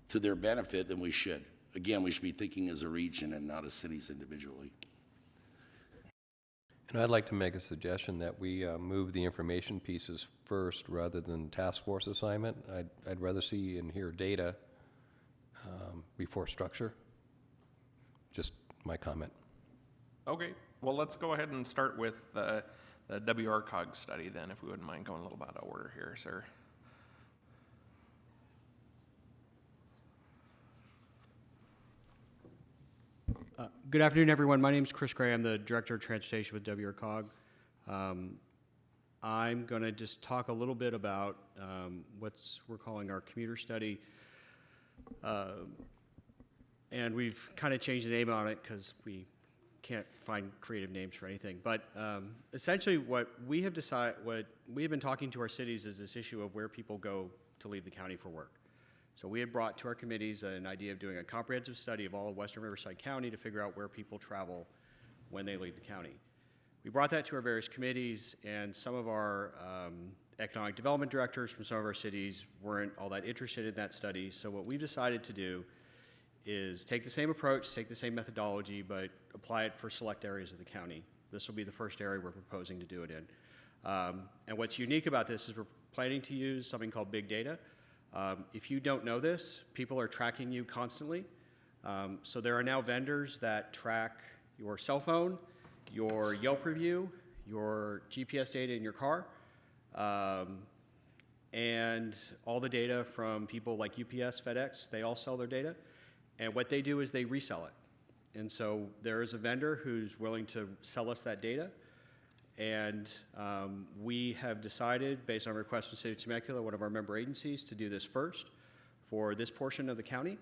to their benefit, then we should. Again, we should be thinking as a region and not as cities individually. And I'd like to make a suggestion that we move the information pieces first rather than task force assignment. I'd rather see and hear data before structure. Just my comment. Okay, well, let's go ahead and start with the WRCOG study then, if we wouldn't mind going a little bit out of order here, sir. Good afternoon, everyone. My name is Chris Gray. I'm the Director of Transportation with WRCOG. I'm going to just talk a little bit about we're calling our commuter study. And we've kind of changed the name on it because we can't find creative names for anything. But essentially what we have been talking to our cities is this issue of where people go to leave the county for work. So we had brought to our committees an idea of doing a comprehensive study of all of western Riverside County to figure out where people travel when they leave the county. We brought that to our various committees, and some of our economic development directors from some of our cities weren't all that interested in that study. So what we've decided to do is take the same approach, take the same methodology, but apply it for select areas of the county. This will be the first area we're proposing to do it in. And what's unique about this is we're planning to use something called big data. If you don't know this, people are tracking you constantly. So there are now vendors that track your cell phone, your Yelp review, your GPS data in your car, and all the data from people like UPS, FedEx. They all sell their data. And what they do is they resell it. And so there is a vendor who's willing to sell us that data. And we have decided, based on a request from the City of Temecula, one of our member agencies, to do this first for this portion of the county.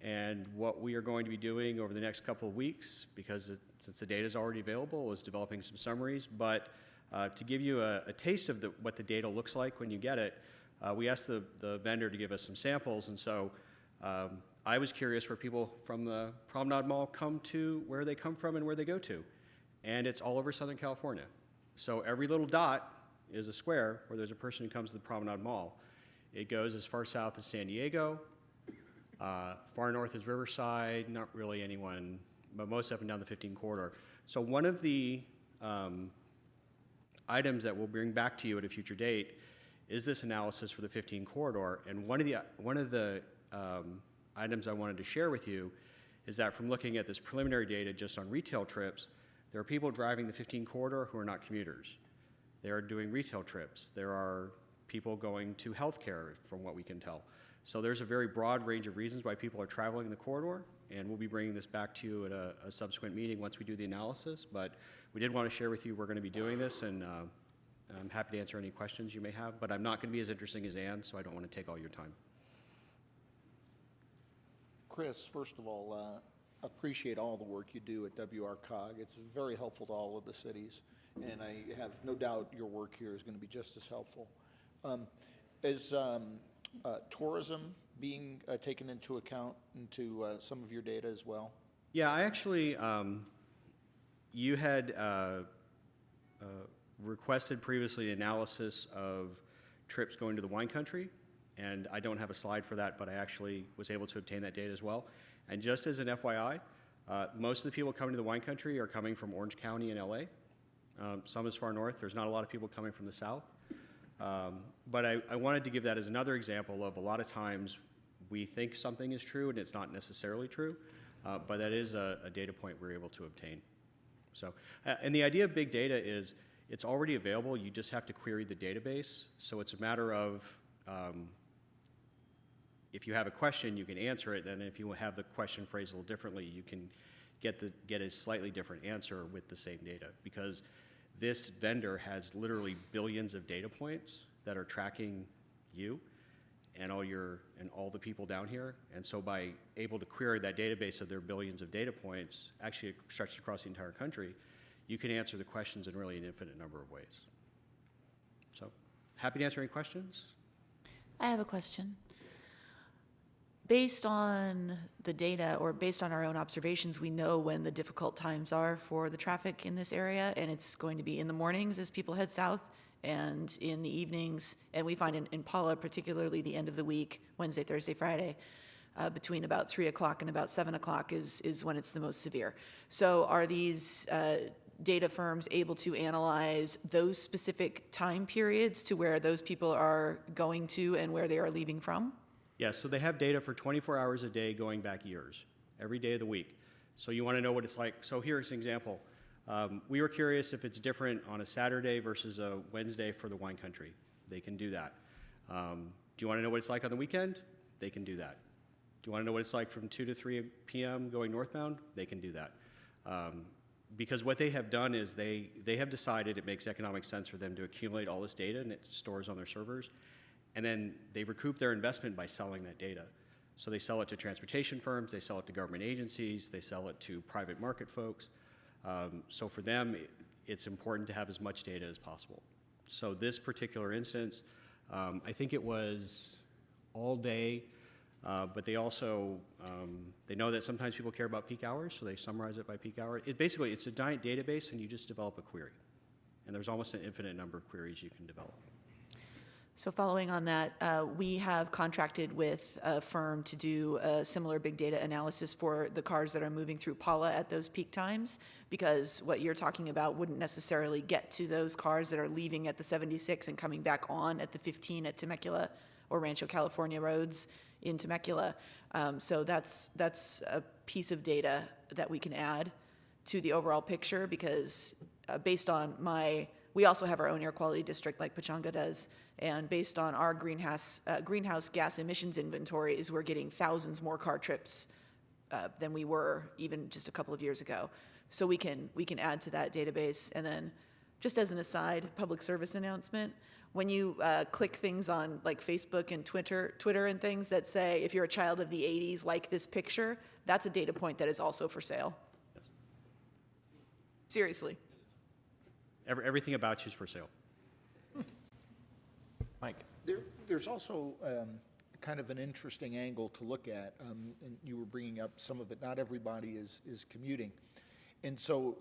And what we are going to be doing over the next couple of weeks, because since the data is already available, is developing some summaries. But to give you a taste of what the data looks like when you get it, we asked the vendor to give us some samples. And so I was curious where people from the Promenade Mall come to, where they come from and where they go to. And it's all over Southern California. So every little dot is a square where there's a person who comes to the Promenade Mall. It goes as far south as San Diego, far north is Riverside, not really anyone, but most up and down the 15 corridor. So one of the items that we'll bring back to you at a future date is this analysis for the 15 corridor. And one of the items I wanted to share with you is that from looking at this preliminary data just on retail trips, there are people driving the 15 corridor who are not commuters. They are doing retail trips. There are people going to healthcare, from what we can tell. So there's a very broad range of reasons why people are traveling the corridor, and we'll be bringing this back to you at a subsequent meeting once we do the analysis. But we did want to share with you we're going to be doing this, and I'm happy to answer any questions you may have, but I'm not going to be as interesting as Ann, so I don't want to take all your time. Chris, first of all, appreciate all the work you do at WRCOG. It's very helpful to all of the cities, and I have no doubt your work here is going to be just as helpful. Is tourism being taken into account into some of your data as well? Yeah, I actually, you had requested previously an analysis of trips going to the wine country, and I don't have a slide for that, but I actually was able to obtain that data as well. And just as an FYI, most of the people coming to the wine country are coming from Orange County and LA. Some as far north. There's not a lot of people coming from the south. But I wanted to give that as another example of a lot of times we think something is true and it's not necessarily true, but that is a data point we're able to obtain. So, and the idea of big data is it's already available, you just have to query the database. So it's a matter of, if you have a question, you can answer it, and if you have the question phrased a little differently, you can get a slightly different answer with the same data, because this vendor has literally billions of data points that are tracking you and all the people down here. And so by able to query that database of their billions of data points, actually stretched across the entire country, you can answer the questions in really an infinite number of ways. So happy to answer any questions. I have a question. Based on the data or based on our own observations, we know when the difficult times are for the traffic in this area, and it's going to be in the mornings as people head south and in the evenings. And we find in Paula, particularly the end of the week, Wednesday, Thursday, Friday, between about 3 o'clock and about 7 o'clock is when it's the most severe. So are these data firms able to analyze those specific time periods to where those people are going to and where they are leaving from? Yes, so they have data for 24 hours a day going back years, every day of the week. So you want to know what it's like. So here's an example. We were curious if it's different on a Saturday versus a Wednesday for the wine country. They can do that. Do you want to know what it's like on the weekend? They can do that. Do you want to know what it's like from 2 to 3 p.m. going northbound? They can do that. Because what they have done is they have decided it makes economic sense for them to accumulate all this data, and it stores on their servers. And then they recoup their investment by selling that data. So they sell it to transportation firms, they sell it to government agencies, they sell it to private market folks. So for them, it's important to have as much data as possible. So this particular instance, I think it was all day, but they also, they know that sometimes people care about peak hours, so they summarize it by peak hour. Basically, it's a giant database, and you just develop a query. And there's almost an infinite number of queries you can develop. So following on that, we have contracted with a firm to do a similar big data analysis for the cars that are moving through Paula at those peak times, because what you're talking about wouldn't necessarily get to those cars that are leaving at the 76 and coming back on at the 15 at Temecula or Rancho California roads in Temecula. So that's a piece of data that we can add to the overall picture, because based on we also have our own air quality district like Pechanga does, and based on our greenhouse gas emissions inventories, we're getting thousands more car trips than we were even just a couple of years ago. So we can add to that database. And then, just as an aside, public service announcement, when you click things on like Facebook and Twitter and things that say, if you're a child of the 80s, like this picture, that's a data point that is also for sale. Yes. Seriously. Everything about you is for sale. Mike. There's also kind of an interesting angle to look at, and you were bringing up some of it. Not everybody is commuting, and so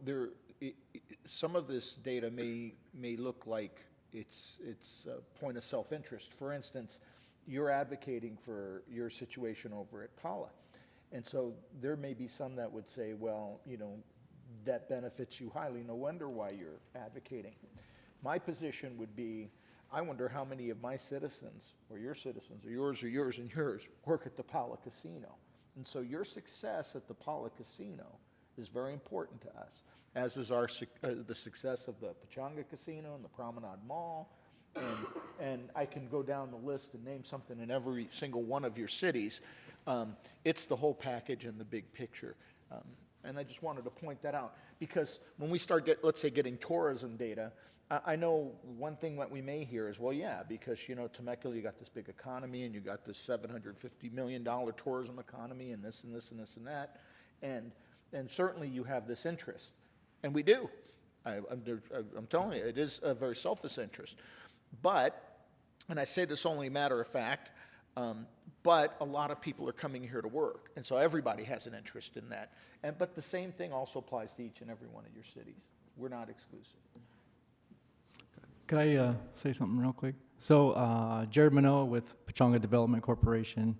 some of this data may look like it's a point of self-interest. For instance, you're advocating for your situation over at Paula, and so there may be some that would say, well, that benefits you highly. No wonder why you're advocating. My position would be, I wonder how many of my citizens, or your citizens, or yours, and yours, work at the Paula Casino. And so your success at the Paula Casino is very important to us, as is the success of the Pechanga Casino and the Promenade Mall. And I can go down the list and name something in every single one of your cities. It's the whole package and the big picture. And I just wanted to point that out, because when we start let's say getting tourism data, I know one thing that we may hear is, well, yeah, because, Temecula, you got this big economy, and you got this $750 million tourism economy, and this and this and this and that, and certainly you have this interest, and we do. I'm telling you, it is a very selfish interest. But, and I say this only matter of fact, but a lot of people are coming here to work, and so everybody has an interest in that. But the same thing also applies to each and every one of your cities. We're not exclusive. Could I say something real quick? So Jared Manoa with Pechanga Development Corporation.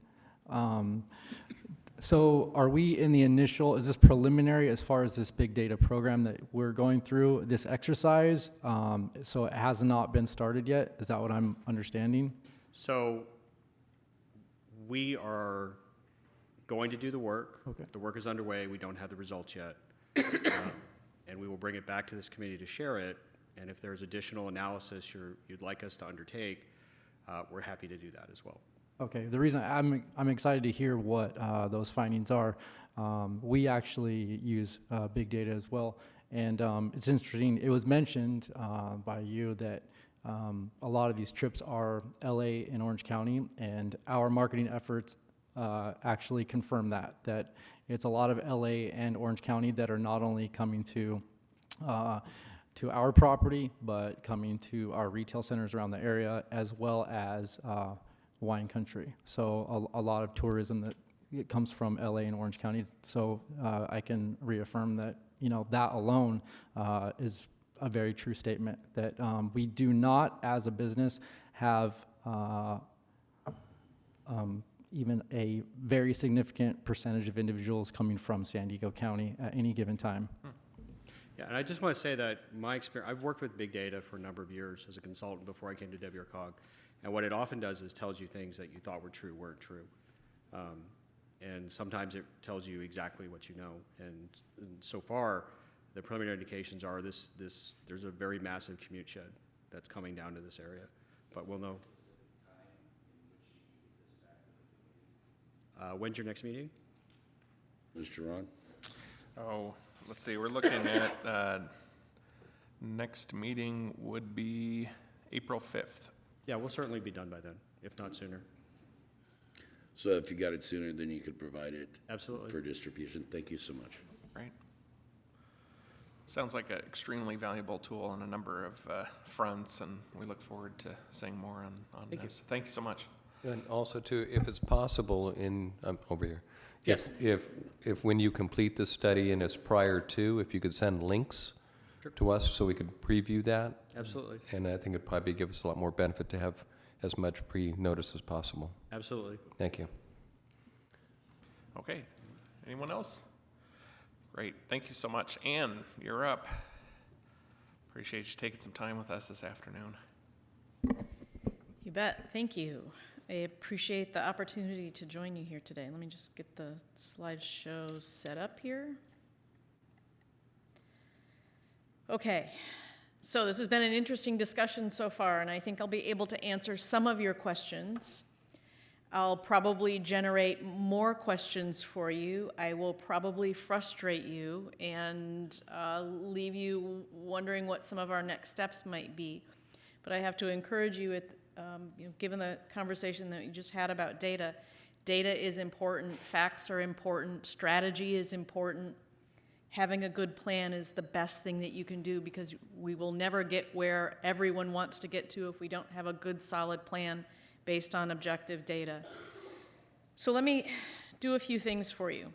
So are we in the initial, is this preliminary as far as this big data program that we're going through, this exercise? So it has not been started yet? Is that what I'm understanding? So we are going to do the work. Okay. The work is underway. We don't have the results yet. And we will bring it back to this committee to share it. And if there's additional analysis you'd like us to undertake, we're happy to do that as well. Okay, the reason I'm excited to hear what those findings are. We actually use big data as well, and it's interesting. It was mentioned by you that a lot of these trips are LA and Orange County, and our marketing efforts actually confirm that it's a lot of LA and Orange County that are not only coming to our property, but coming to our retail centers around the area, as well as wine country. So a lot of tourism that it comes from LA and Orange County. So I can reaffirm that, that alone is a very true statement, that we do not, as a business, have even a very significant percentage of individuals coming from San Diego County at any given time. Yeah, and I just want to say that my experience, I've worked with big data for a number of years as a consultant before I came to WRCOG, and what it often does is tells you things that you thought were true weren't true. And sometimes it tells you exactly what you know. And so far, the preliminary indications are there's a very massive commute shed that's coming down to this area, but we'll know. When's your next meeting? Mr. Ron? Oh, let's see, we're looking at, next meeting would be April 5th. Yeah, we'll certainly be done by then, if not sooner. So if you got it sooner, then you could provide it. Absolutely. For distribution. Thank you so much. Right. Sounds like an extremely valuable tool on a number of fronts, and we look forward to saying more on this. Thank you so much. And also too, if it's possible over here. Yes. If when you complete the study and it's prior to, if you could send links to us so we could preview that. Absolutely. And I think it'd probably give us a lot more benefit to have as much pre-notice as possible. Absolutely. Thank you. Okay, anyone else? Great, thank you so much. Ann, you're up. Appreciate you taking some time with us this afternoon. You bet, thank you. I appreciate the opportunity to join you here today. Let me just get the slideshow set up here. Okay, so this has been an interesting discussion so far, and I think I'll be able to answer some of your questions. I'll probably generate more questions for you. I will probably frustrate you and leave you wondering what some of our next steps might be. But I have to encourage you, given the conversation that you just had about data, data is important, facts are important, strategy is important. Having a good plan is the best thing that you can do, because we will never get where everyone wants to get to if we don't have a good, solid plan based on objective data. So let me do a few things for you.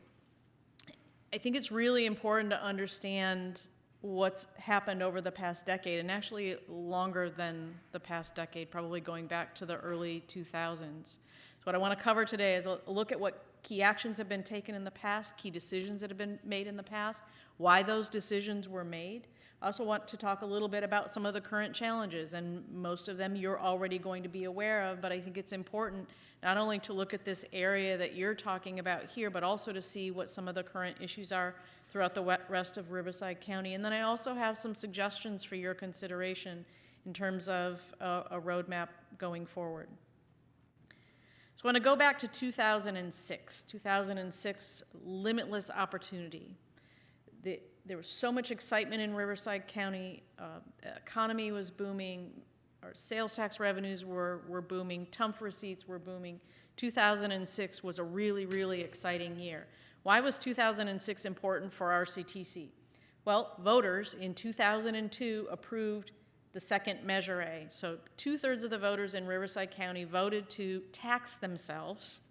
I think it's really important to understand what's happened over the past decade, and actually longer than the past decade, probably going back to the early 2000s. So what I want to cover today is a look at what key actions have been taken in the past, key decisions that have been made in the past, why those decisions were made. I also want to talk a little bit about some of the current challenges, and most of them you're already going to be aware of, but I think it's important not only to look at this area that you're talking about here, but also to see what some of the current issues are throughout the rest of Riverside County. And then I also have some suggestions for your consideration in terms of a roadmap going forward. So So I want to go back to 2006. 2006, limitless opportunity. There was so much excitement in Riverside County. Economy was booming. Our sales tax revenues were booming. TUMF receipts were booming. 2006 was a really, really exciting year. Why was 2006 important for RCTC? Well, voters in 2002 approved the second Measure A. So 2/3 of the voters in Riverside County voted to tax themselves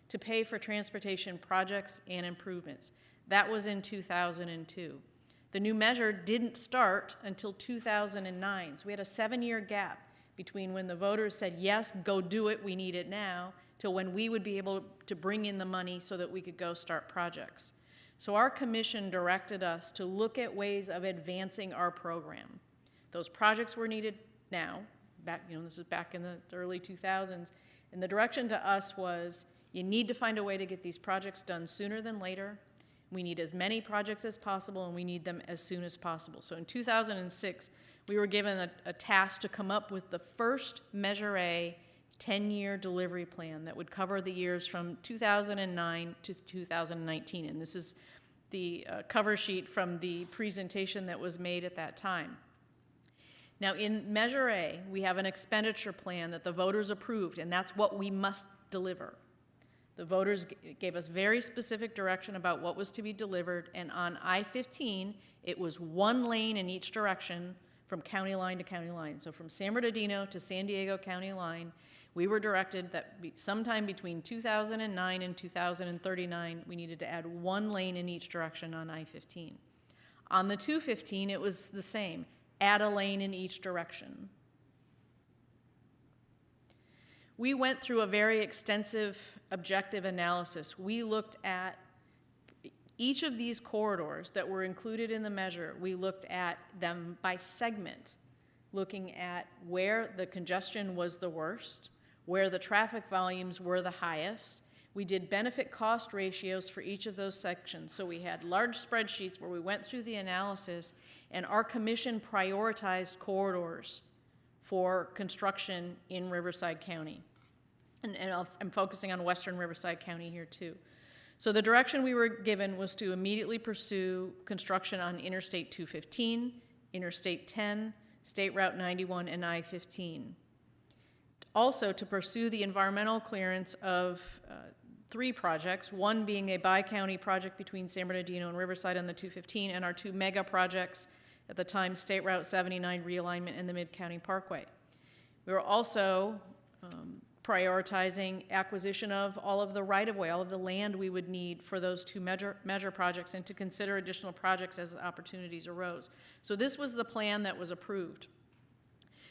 to pay for transportation projects and improvements. That was in 2002. The new measure didn't start until 2009. So we had a 7-year gap between when the voters said, yes, go do it, we need it now, till when we would be able to bring in the money so that we could go start projects. So our commission directed us to look at ways of advancing our program. Those projects were needed now, this is back in the early 2000s, and the direction to us was, you need to find a way to get these projects done sooner than later. We need as many projects as possible, and we need them as soon as possible. So in 2006, we were given a task to come up with the first Measure A 10-year delivery plan that would cover the years from 2009 to 2019. And this is the cover sheet from the presentation that was made at that time. Now, in Measure A, we have an expenditure plan that the voters approved, and that's what we must deliver. The voters gave us very specific direction about what was to be delivered, and on I-15, it was 1 lane in each direction from county line to county line. So from San Bernardino to San Diego County line, we were directed that sometime between 2009 and 2039, we needed to add 1 lane in each direction on I-15. On the 215, it was the same, add a lane in each direction. We went through a very extensive objective analysis. We looked at each of these corridors that were included in the measure. We looked at them by segment, looking at where the congestion was the worst, where the traffic volumes were the highest. We did benefit cost ratios for each of those sections. So we had large spreadsheets where we went through the analysis, and our commission prioritized corridors for construction in Riverside County. And I'm focusing on western Riverside County here too. So the direction we were given was to immediately pursue construction on Interstate 215, Interstate 10, State Route 91, and I-15. Also to pursue the environmental clearance of 3 projects, one being a bi-county project between San Bernardino and Riverside on the 215, and our 2 mega projects at the time, State Route 79 realignment and the Mid-County Parkway. We were also prioritizing acquisition of all of the right-of-way, all of the land we would need for those 2 measure projects, and to consider additional projects as opportunities arose. So this was the plan that was approved.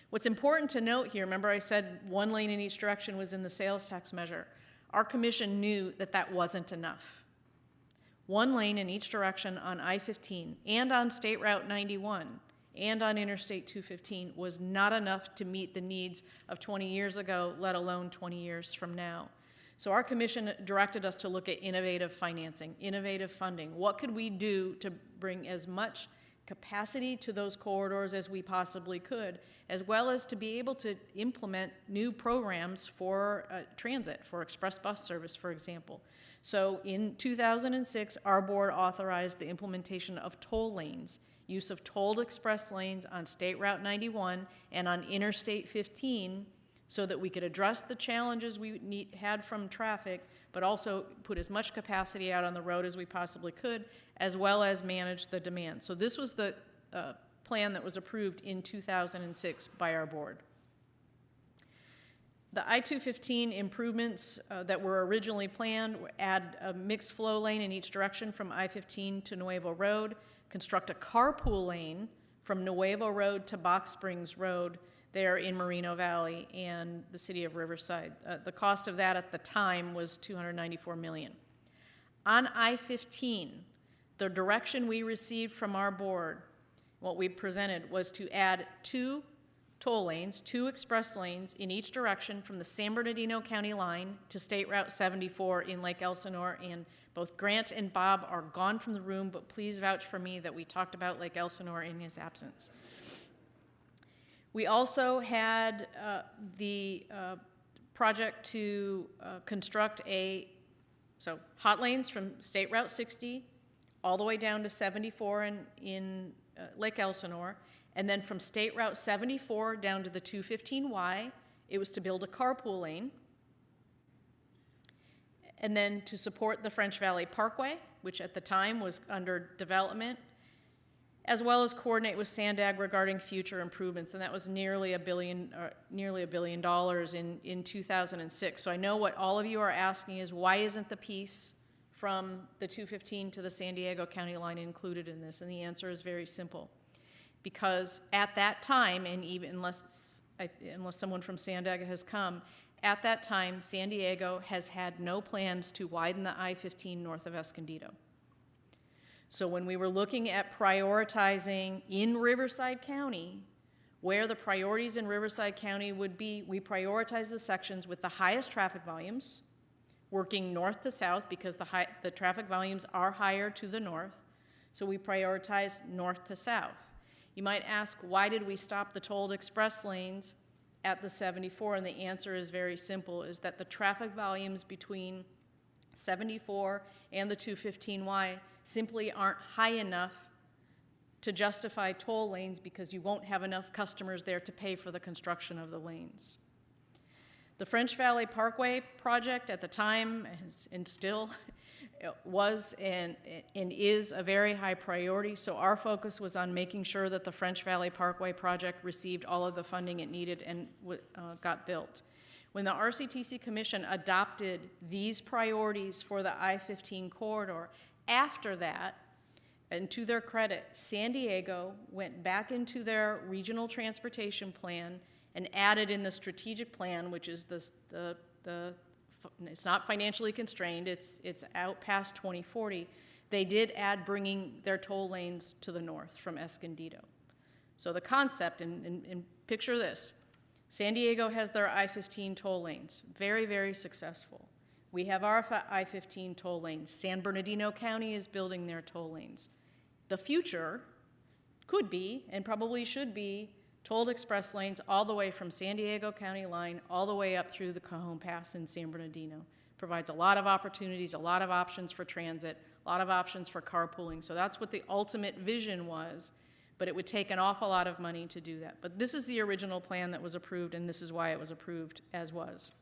What's important to note here, remember I said 1 lane in each direction was in the sales tax measure. Our commission knew that that wasn't enough. 1 lane in each direction on I-15 and on State Route 91 and on Interstate 215 was not enough to meet the needs of 20 years ago, let alone 20 years from now. So our commission directed us to look at innovative financing, innovative funding. What could we do to bring as much capacity to those corridors as we possibly could, as well as to be able to implement new programs for transit, for express bus service, for example. So in 2006, our board authorized the implementation of toll lanes, use of tolled express lanes on State Route 91 and on Interstate 15, so that we could address the challenges we had from traffic, but also put as much capacity out on the road as we possibly could, as well as manage the demand. So this was the plan that was approved in 2006 by our board. The I-215 improvements that were originally planned add a mixed flow lane in each direction from I-15 to Nuevo Road, construct a carpool lane from Nuevo Road to Box Springs Road there in Moreno Valley and the city of Riverside. The cost of that at the time was $294 million. On I-15, the direction we received from our board, what we presented, was to add 2 toll lanes, 2 express lanes in each direction from the San Bernardino County line to State Route 74 in Lake Elsinore. And both Grant and Bob are gone from the room, but please vouch for me that we talked about Lake Elsinore in his absence. We also had the project to construct so Hov Lanes from State Route 60 all the way down to 74 in Lake Elsinore, and then from State Route 74 down to the 215Y, it was to build a carpool lane, and then to support the French Valley Parkway, which at the time was under development, as well as coordinate with Sandag regarding future improvements, and that was nearly $1 billion in 2006. So I know what all of you are asking is, why isn't the piece from the 215 to the San Diego County line included in this? And the answer is very simple. Because at that time, and even unless someone from Sandag has come, at that time, San Diego has had no plans to widen the I-15 north of Escondido. So when we were looking at prioritizing in Riverside County, where the priorities in Riverside County would be, we prioritized the sections with the highest traffic volumes, working north to south because the traffic volumes are higher to the north. So we prioritized north to south. You might ask, why did we stop the tolled express lanes at the 74? And the answer is very simple, is that the traffic volumes between 74 and the 215Y simply aren't high enough to justify toll lanes because you won't have enough customers there to pay for the construction of the lanes. The French Valley Parkway project at the time, and still, was and is a very high priority, so our focus was on making sure that the French Valley Parkway project received all of the funding it needed and got built. When the RCTC Commission adopted these priorities for the I-15 corridor, after that, and to their credit, San Diego went back into their regional transportation plan and added in the strategic plan, which is it's not financially constrained, it's out past 2040. They did add bringing their toll lanes to the north from Escondido. So the concept, and picture this, San Diego has their I-15 toll lanes, very, very successful. We have our I-15 toll lanes. San Bernardino County is building their toll lanes. The future could be, and probably should be, tolled express lanes all the way from San Diego County line all the way up through the Cajon Pass in San Bernardino. Provides a lot of opportunities, a lot of options for transit, a lot of options for carpooling. So that's what the ultimate vision was, but it would take an awful lot of money to do that. But this is the original plan that was approved, and this is why it was approved as was.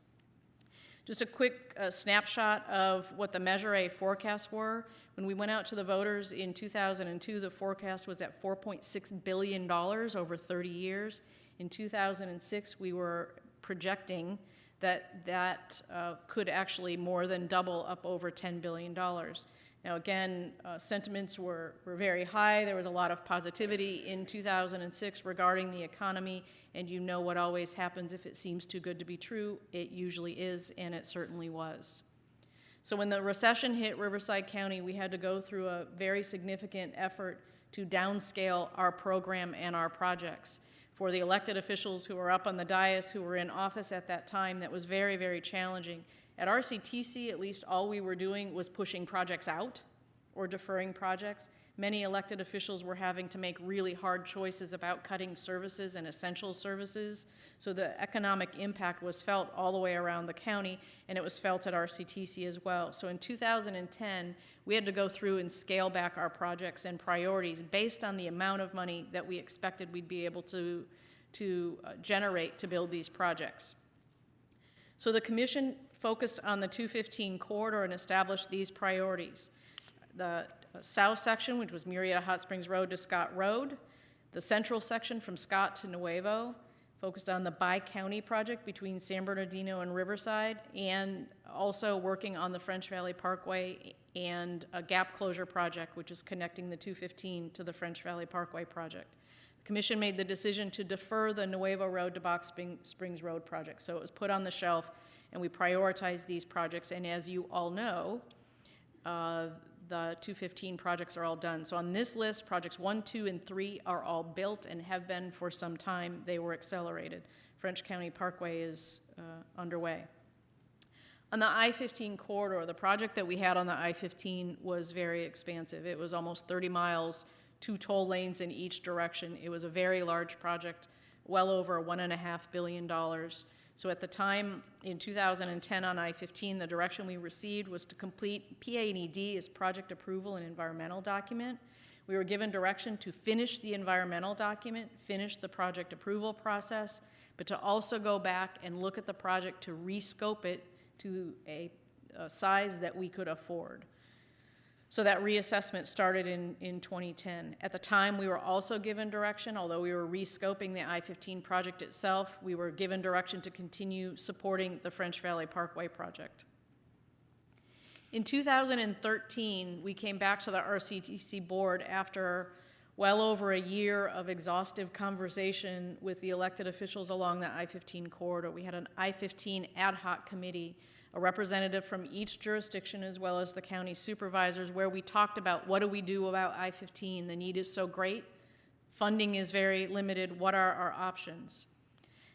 Just a quick snapshot of what the Measure A forecasts were. When we went out to the voters in 2002, the forecast was at $4.6 billion over 30 years. In 2006, we were projecting that could actually more than double, up over $10 billion. Now again, sentiments were very high. There was a lot of positivity in 2006 regarding the economy, and you know what always happens if it seems too good to be true. It usually is, and it certainly was. So when the recession hit Riverside County, we had to go through a very significant effort to downscale our program and our projects. For the elected officials who were up on the dais, who were in office at that time, that was very, very challenging. At RCTC, at least, all we were doing was pushing projects out or deferring projects. Many elected officials were having to make really hard choices about cutting services and essential services. So the economic impact was felt all the way around the county, and it was felt at RCTC as well. So in 2010, we had to go through and scale back our projects and priorities based on the amount of money that we expected we'd be able to generate to build these projects. So the commission focused on the 215 corridor and established these priorities. The south section, which was Murrieta Hot Springs Road to Scott Road. The central section from Scott to Nuevo focused on the bi-county project between San Bernardino and Riverside, and also working on the French Valley Parkway and a gap closure project, which is connecting the 215 to the French Valley Parkway project. The commission made the decision to defer the Nuevo Road to Box Springs Road project, so it was put on the shelf, and we prioritized these projects, and as you all know, the 215 projects are all done. So on this list, projects 1, 2, and 3 are all built and have been for some time. They were accelerated. French County Parkway is underway. On the I-15 corridor, the project that we had on the I-15 was very expansive. It was almost 30 miles, 2 toll lanes in each direction. It was a very large project, well over $1.5 billion. So at the time, in 2010 on I-15, the direction we received was to complete PA&ED as project approval and environmental document. We were given direction to finish the environmental document, finish the project approval process, but to also go back and look at the project to rescope it to a size that we could afford. So that reassessment started in 2010. At the time, we were also given direction, although we were rescoping the I-15 project itself, we were given direction to continue supporting the French Valley Parkway project. In 2013, we came back to the RCTC board after well over a year of exhaustive conversation with the elected officials along the I-15 corridor. We had an I-15 ad hoc committee, a representative from each jurisdiction as well as the county supervisors, where we talked about what do we do about I-15. The need is so great, funding is very limited, what are our options?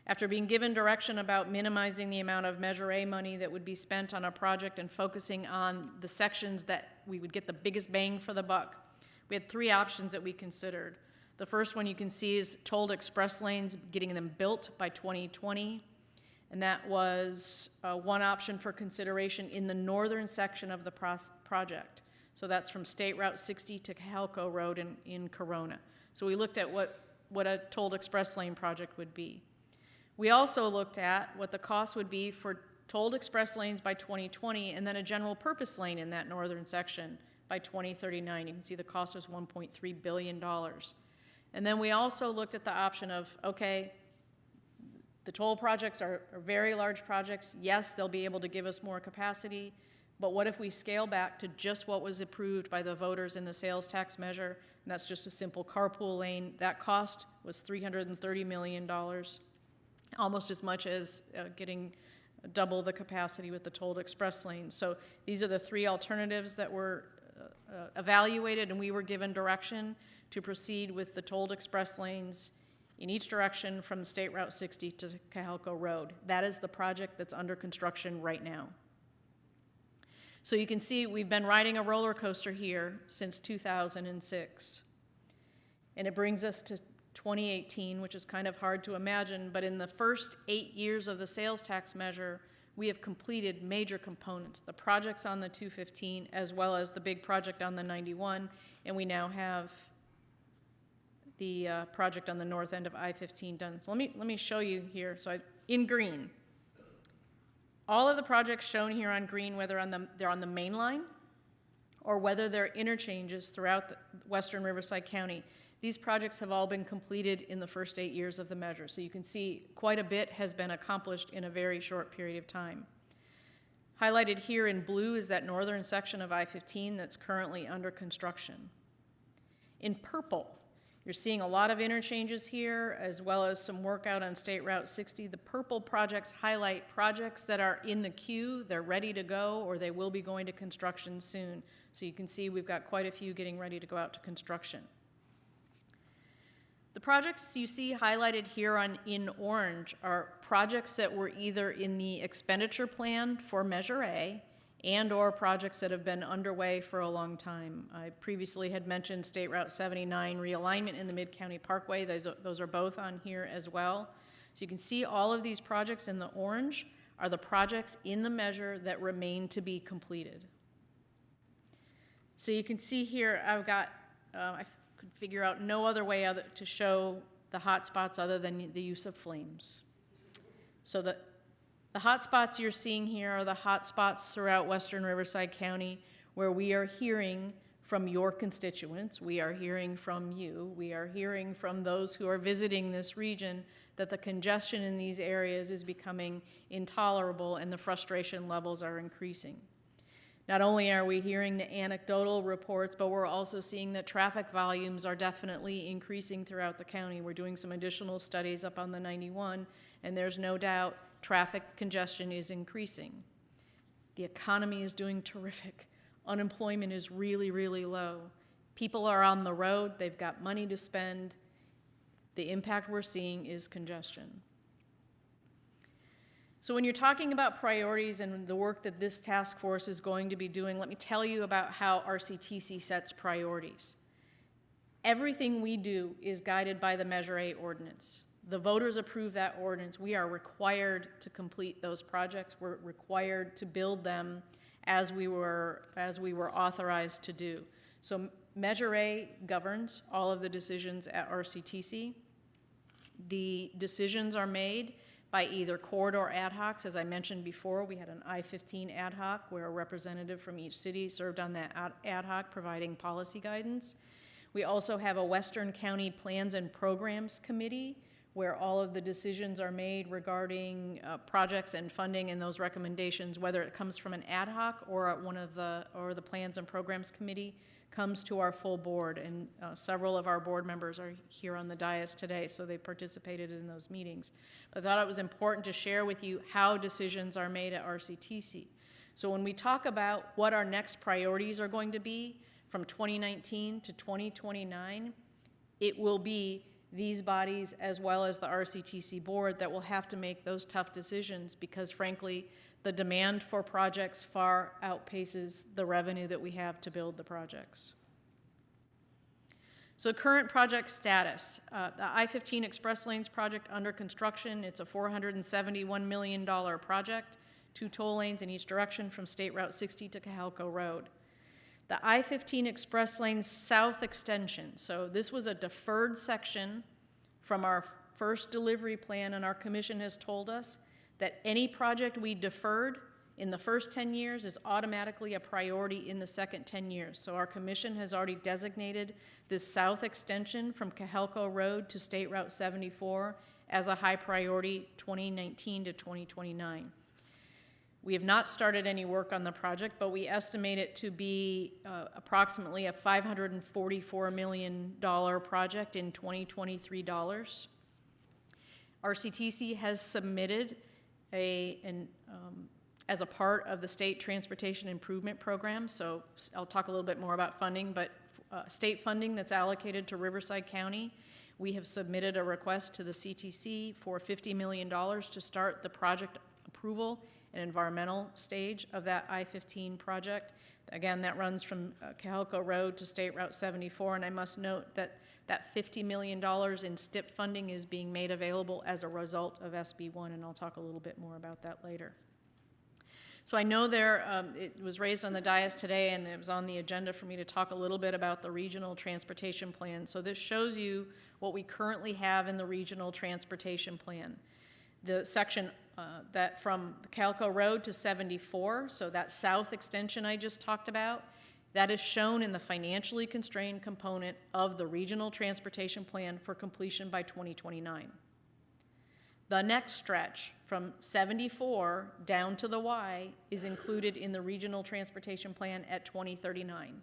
After being given direction about minimizing the amount of Measure A money that would be spent on a project and focusing on the sections that we would get the biggest bang for the buck, we had three options that we considered. The first one you can see is tolled express lanes, getting them built by 2020. And that was one option for consideration in the northern section of the project. So that's from State Route 60 to Cajalco Road in Corona. So we looked at what a tolled express lane project would be. We also looked at what the cost would be for tolled express lanes by 2020 and then a general purpose lane in that northern section by 2039. You can see the cost was $1.3 billion. And then we also looked at the option of, okay, the toll projects are very large projects. Yes, they'll be able to give us more capacity, but what if we scale back to just what was approved by the voters in the sales tax measure, and that's just a simple carpool lane. That cost was $330 million, almost as much as getting double the capacity with the tolled express lane. So these are the three alternatives that were evaluated, and we were given direction to proceed with the tolled express lanes in each direction from State Route 60 to Cajalco Road. That is the project that's under construction right now. So you can see we've been riding a roller coaster here since 2006. And it brings us to 2018, which is kind of hard to imagine, but in the first 8 years of the sales tax measure, we have completed major components, the projects on the 215 as well as the big project on the 91, and we now have the project on the north end of I-15 done. So let me show you here. So in green, all of the projects shown here on green, whether they're on the main line or whether they're interchanges throughout the western Riverside County, these projects have all been completed in the first 8 years of the measure. So you can see quite a bit has been accomplished in a very short period of time. Highlighted here in blue is that northern section of I-15 that's currently under construction. In purple, you're seeing a lot of interchanges here, as well as some work out on State Route 60. The purple projects highlight projects that are in the queue, they're ready to go, or they will be going to construction soon. So you can see we've got quite a few getting ready to go out to construction. The projects you see highlighted here in orange are projects that were either in the expenditure plan for Measure A and or projects that have been underway for a long time. I previously had mentioned State Route 79 realignment in the Mid-County Parkway. Those are both on here as well. So you can see all of these projects in the orange are the projects in the measure that remain to be completed. So you can see here I've got, I could figure out no other way to show the hot spots other than the use of flames. So the hot spots you're seeing here are the hot spots throughout western Riverside County where we are hearing from your constituents, we are hearing from you, we are hearing from those who are visiting this region that the congestion in these areas is becoming intolerable and the frustration levels are increasing. Not only are we hearing the anecdotal reports, but we're also seeing that traffic volumes are definitely increasing throughout the county. We're doing some additional studies up on the 91, and there's no doubt traffic congestion is increasing. The economy is doing terrific. Unemployment is really, really low. People are on the road, they've got money to spend. The impact we're seeing is congestion. So when you're talking about priorities and the work that this task force is going to be doing, let me tell you about how RCTC sets priorities. Everything we do is guided by the Measure A ordinance. The voters approved that ordinance. We are required to complete those projects. We're required to build them as we were authorized to do. So Measure A governs all of the decisions at RCTC. The decisions are made by either corridor ad hocs. As I mentioned before, we had an I-15 ad hoc where a representative from each city served on that ad hoc providing policy guidance. We also have a Western County Plans and Programs Committee where all of the decisions are made regarding projects and funding and those recommendations, whether it comes from an ad hoc or the Plans and Programs Committee comes to our full board, and several of our board members are here on the dais today, so they participated in those meetings. I thought it was important to share with you how decisions are made at RCTC. So when we talk about what our next priorities are going to be from 2019 to 2029, it will be these bodies as well as the RCTC board that will have to make those tough decisions because, frankly, the demand for projects far outpaces the revenue that we have to build the projects. So current project status, the I-15 Express Lanes project under construction. It's a $471 million project, 2 toll lanes in each direction from State Route 60 to Cajalco Road. The I-15 Express Lanes South Extension, so this was a deferred section from our first delivery plan, and our commission has told us that any project we deferred in the first 10 years is automatically a priority in the second 10 years. So our commission has already designated this south extension from Cajalco Road to State Route 74 as a high priority 2019 to 2029. We have not started any work on the project, but we estimate it to be approximately a $544 million project in 2023 dollars. RCTC has submitted as a part of the State Transportation Improvement Program, so I'll talk a little bit more about funding, but state funding that's allocated to Riverside County, we have submitted a request to the CTC for $50 million to start the project approval and environmental stage of that I-15 project. Again, that runs from Cajalco Road to State Route 74, and I must note that that $50 million in STIP funding is being made available as a result of SB1, and I'll talk a little bit more about that later. So I know it was raised on the dais today, and it was on the agenda for me to talk a little bit about the regional transportation plan. So this shows you what we currently have in the regional transportation plan. The section that from Cajalco Road to 74, so that south extension I just talked about, that is shown in the financially constrained component of the regional transportation plan for completion by 2029. The next stretch from 74 down to the Y is included in the regional transportation plan at 2039.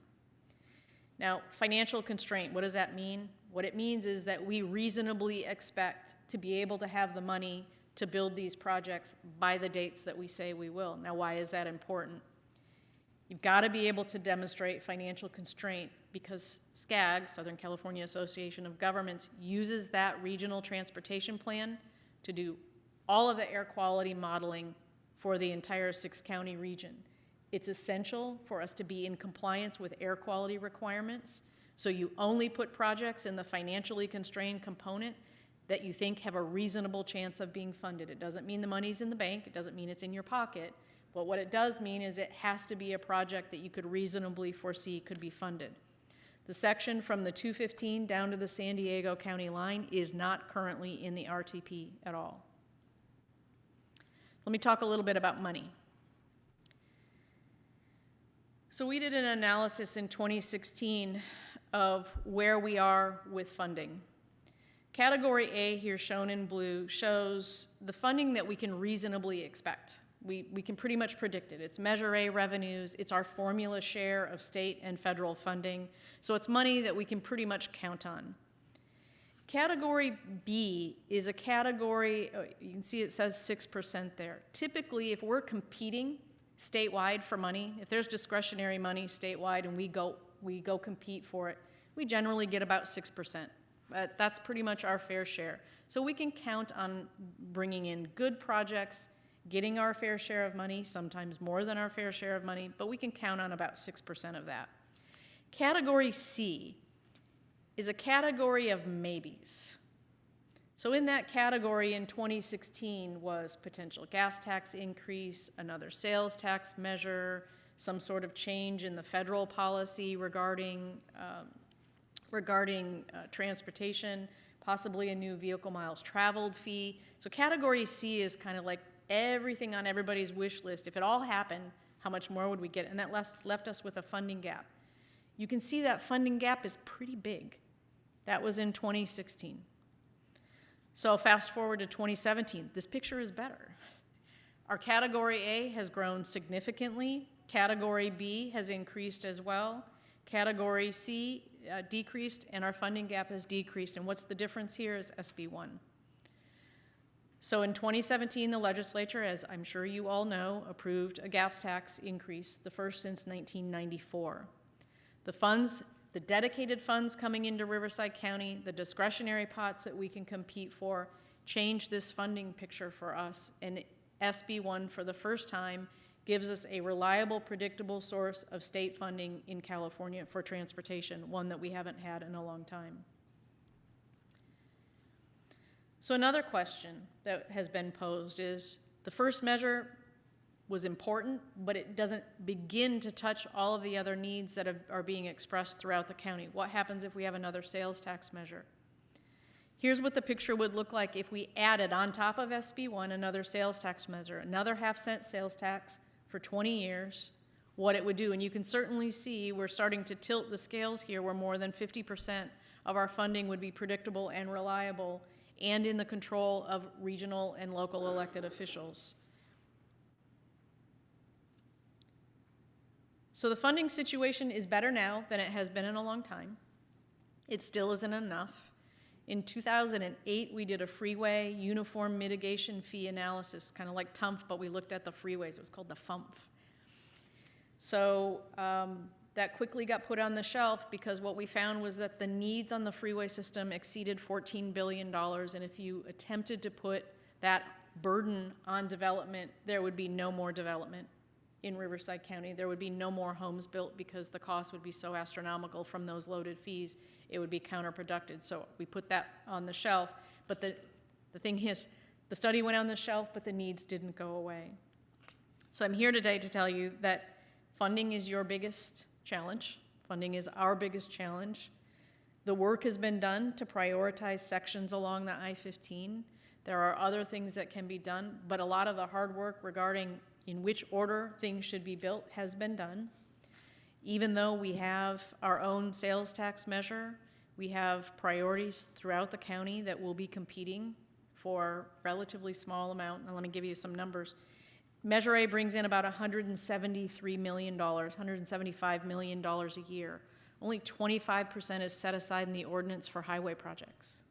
Now, financial constraint, what does that mean? What it means is that we reasonably expect to be able to have the money to build these projects by the dates that we say we will. Now, why is that important? You've got to be able to demonstrate financial constraint because SCAG, Southern California Association of Governments, uses that regional transportation plan to do all of the air quality modeling for the entire 6-county region. It's essential for us to be in compliance with air quality requirements, so you only put projects in the financially constrained component that you think have a reasonable chance of being funded. It doesn't mean the money's in the bank, it doesn't mean it's in your pocket, but what it does mean is it has to be a project that you could reasonably foresee could be funded. The section from the 215 down to the San Diego County line is not currently in the RTP at all. Let me talk a little bit about money. So we did an analysis in 2016 of where we are with funding. Category A here shown in blue shows the funding that we can reasonably expect. We can pretty much predict it. It's Measure A revenues, it's our formula share of state and federal funding, so it's money that we can pretty much count on. Category B is a category, you can see it says 6% there. Typically, if we're competing statewide for money, if there's discretionary money statewide and we go compete for it, we generally get about 6%. That's pretty much our fair share. So we can count on bringing in good projects, getting our fair share of money, sometimes more than our fair share of money, but we can count on about 6% of that. Category C is a category of maybes. So in that category in 2016 was potential gas tax increase, another sales tax measure, some sort of change in the federal policy regarding transportation, possibly a new vehicle miles traveled fee. So category C is kind of like everything on everybody's wish list. If it all happened, how much more would we get? And that left us with a funding gap. You can see that funding gap is pretty big. That was in 2016. So fast forward to 2017, this picture is better. Our category A has grown significantly. Category B has increased as well. Category C decreased, and our funding gap has decreased. And what's the difference here is SB1. So in 2017, the legislature, as I'm sure you all know, approved a gas tax increase, the first since 1994. The funds, the dedicated funds coming into Riverside County, the discretionary pots that we can compete for, change this funding picture for us. And SB1, for the first time, gives us a reliable, predictable source of state funding in California for transportation, one that we haven't had in a long time. So another question that has been posed is, the first measure was important, but it doesn't begin to touch all of the other needs that are being expressed throughout the county. What happens if we have another sales tax measure? Here's what the picture would look like if we added on top of SB1 another sales tax measure, another half-cent sales tax for 20 years, what it would do. And you can certainly see we're starting to tilt the scales here where more than 50% of our funding would be predictable and reliable and in the control of regional and local elected officials. So the funding situation is better now than it has been in a long time. It still isn't enough. In 2008, we did a freeway uniform mitigation fee analysis, kind of like TUMF, but we looked at the freeways. It was called the FUMF. So that quickly got put on the shelf because what we found was that the needs on the freeway system exceeded $14 billion, and if you attempted to put that burden on development, there would be no more development in Riverside County. There would be no more homes built because the cost would be so astronomical from those loaded fees, it would be counterproductive. So we put that on the shelf, but the thing is, the study went on the shelf, but the needs didn't go away. So I'm here today to tell you that funding is your biggest challenge. Funding is our biggest challenge. The work has been done to prioritize sections along the I-15. There are other things that can be done, but a lot of the hard work regarding in which order things should be built has been done. Even though we have our own sales tax measure, we have priorities throughout the county that will be competing for relatively small amount. And let me give you some numbers. Measure A brings in about $173 million, $175 million a year. Only 25% is set aside in the ordinance for highway projects.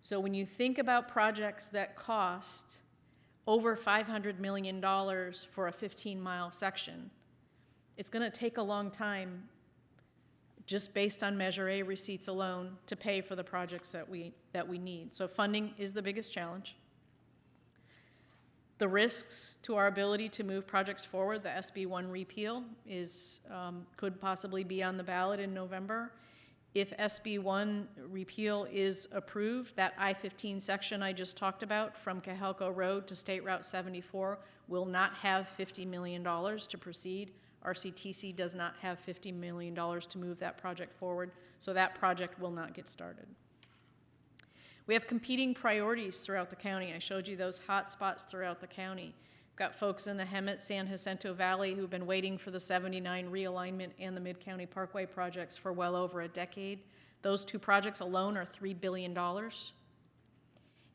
So when you think about projects that cost over $500 million for a 15-mile section, it's going to take a long time, just based on Measure A receipts alone, to pay for the projects that we need. So funding is the biggest challenge. The risks to our ability to move projects forward, the SB1 repeal could possibly be on the ballot in November. If SB1 repeal is approved, that I-15 section I just talked about from Cahelco Road to State Route 74 will not have $50 million to proceed. RCTC does not have $50 million to move that project forward, so that project will not get started. We have competing priorities throughout the county. I showed you those hot spots throughout the county. We've got folks in the Hemet, San Jacinto Valley who've been waiting for the 79 realignment and the Mid-County Parkway projects for well over a decade. Those two projects alone are $3 billion,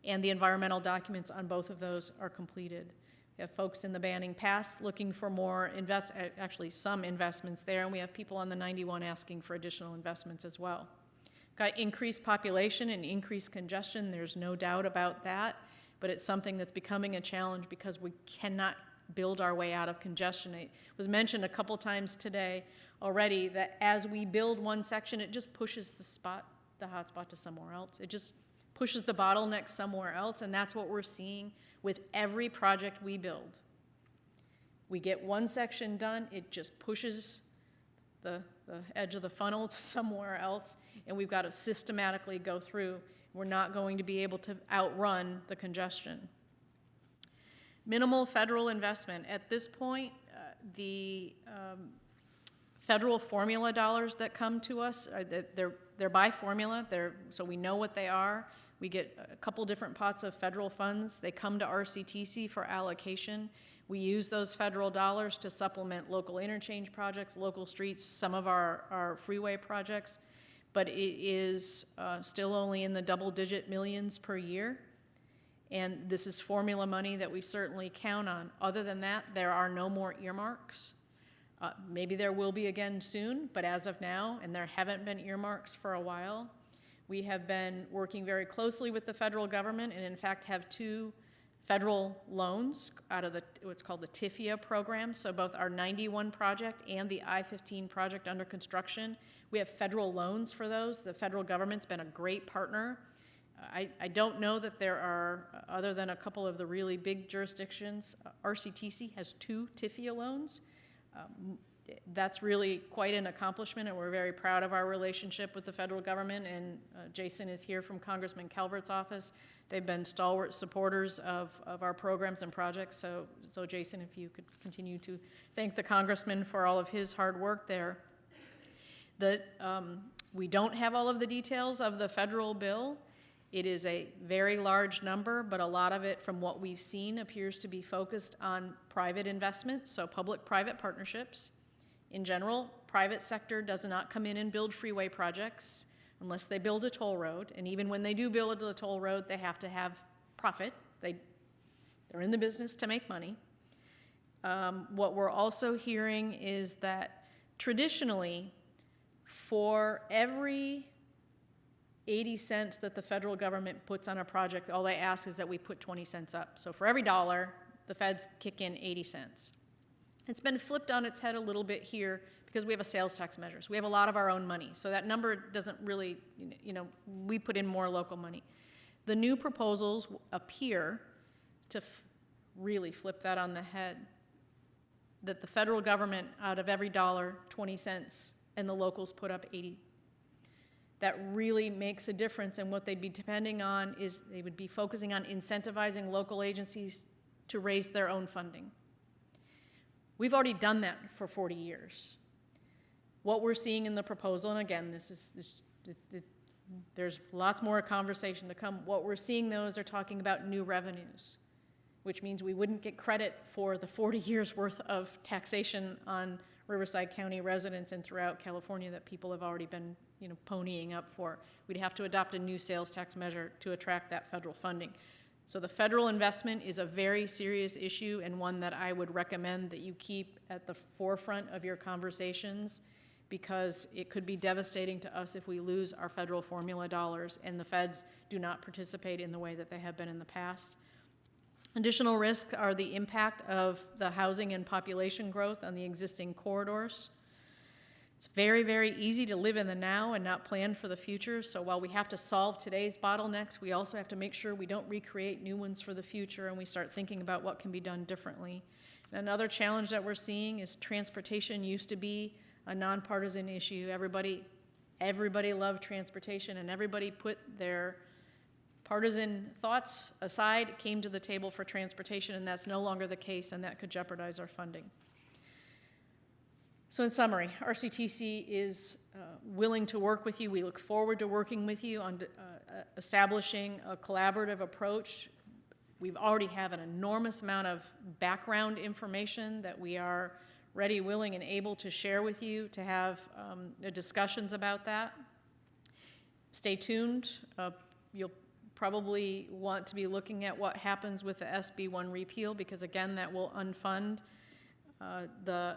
and the environmental documents on both of those are completed. We have folks in the Banning Pass looking for more actually some investments there, and we have people on the 91 asking for additional investments as well. Got increased population and increased congestion, there's no doubt about that, but it's something that's becoming a challenge because we cannot build our way out of congestion. It was mentioned a couple times today already that as we build one section, it just pushes the hot spot to somewhere else. It just pushes the bottleneck somewhere else, and that's what we're seeing with every project we build. We get one section done, it just pushes the edge of the funnel to somewhere else, and we've got to systematically go through We're not going to be able to outrun the congestion. Minimal federal investment. At this point, the federal formula dollars that come to us, they're by formula, so we know what they are. We get a couple different pots of federal funds. They come to RCTC for allocation. We use those federal dollars to supplement local interchange projects, local streets, some of our freeway projects, but it is still only in the double-digit millions per year. And this is formula money that we certainly count on. Other than that, there are no more earmarks. Maybe there will be again soon, but as of now, and there haven't been earmarks for a while, we have been working very closely with the federal government and in fact have 2 federal loans out of what's called the TIFIA program. So both our 91 project and the I-15 project under construction, we have federal loans for those. The federal government's been a great partner. I don't know that there are, other than a couple of the really big jurisdictions, RCTC has 2 TIFIA loans. That's really quite an accomplishment, and we're very proud of our relationship with the federal government, and Jason is here from Congressman Calvert's office. They've been stalwart supporters of our programs and projects, so Jason, if you could continue to thank the congressman for all of his hard work there. We don't have all of the details of the federal bill. It is a very large number, but a lot of it, from what we've seen, appears to be focused on private investment, so public-private partnerships. In general, private sector does not come in and build freeway projects unless they build a toll road, and even when they do build a toll road, they have to have profit. They're in the business to make money. What we're also hearing is that traditionally, for every 80 cents that the federal government puts on a project, all they ask is that we put 20 cents up. So for every dollar, the feds kick in 80 cents. It's been flipped on its head a little bit here because we have a sales tax measure. So we have a lot of our own money. So that number doesn't really, we put in more local money. The new proposals appear to really flip that on the head, that the federal government, out of every dollar, 20 cents, and the locals put up 80. That really makes a difference, and what they'd be depending on is they would be focusing on incentivizing local agencies to raise their own funding. We've already done that for 40 years. What we're seeing in the proposal, and again, there's lots more conversation to come. What we're seeing, though, is they're talking about new revenues, which means we wouldn't get credit for the 40 years worth of taxation on Riverside County residents and throughout California that people have already been ponying up for. We'd have to adopt a new sales tax measure to attract that federal funding. So the federal investment is a very serious issue, and one that I would recommend that you keep at the forefront of your conversations, because it could be devastating to us if we lose our federal formula dollars and the feds do not participate in the way that they have been in the past. Additional risks are the impact of the housing and population growth on the existing corridors. It's very, very easy to live in the now and not plan for the future. So while we have to solve today's bottlenecks, we also have to make sure we don't recreate new ones for the future, and we start thinking about what can be done differently. And another challenge that we're seeing is transportation used to be a nonpartisan issue. Everybody loved transportation, and everybody put their partisan thoughts aside, came to the table for transportation, and that's no longer the case, and that could jeopardize our funding. So in summary, RCTC is willing to work with you. We look forward to working with you on establishing a collaborative approach. We already have an enormous amount of background information that we are ready, willing, and able to share with you to have discussions about that. Stay tuned. You'll probably want to be looking at what happens with the SB1 repeal, because again, that will unfund the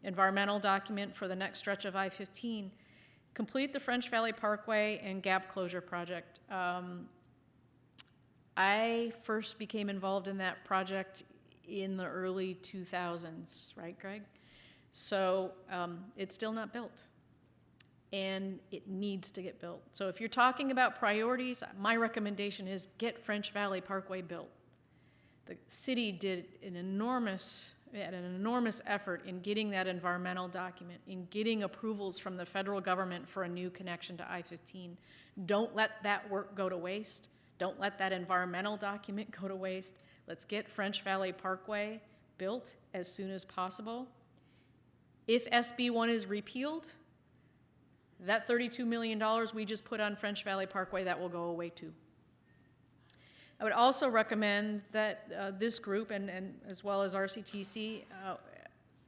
environmental document for the next stretch of I-15. Complete the French Valley Parkway and gap closure project. I first became involved in that project in the early 2000s, right, Greg? So it's still not built, and it needs to get built. So if you're talking about priorities, my recommendation is get French Valley Parkway built. The city did an enormous had an enormous effort in getting that environmental document, in getting approvals from the federal government for a new connection to I-15. Don't let that work go to waste. Don't let that environmental document go to waste. Let's get French Valley Parkway built as soon as possible. If SB 1 is repealed, that $32 million we just put on French Valley Parkway, that will go away too. I would also recommend that this group, and as well as RCTC,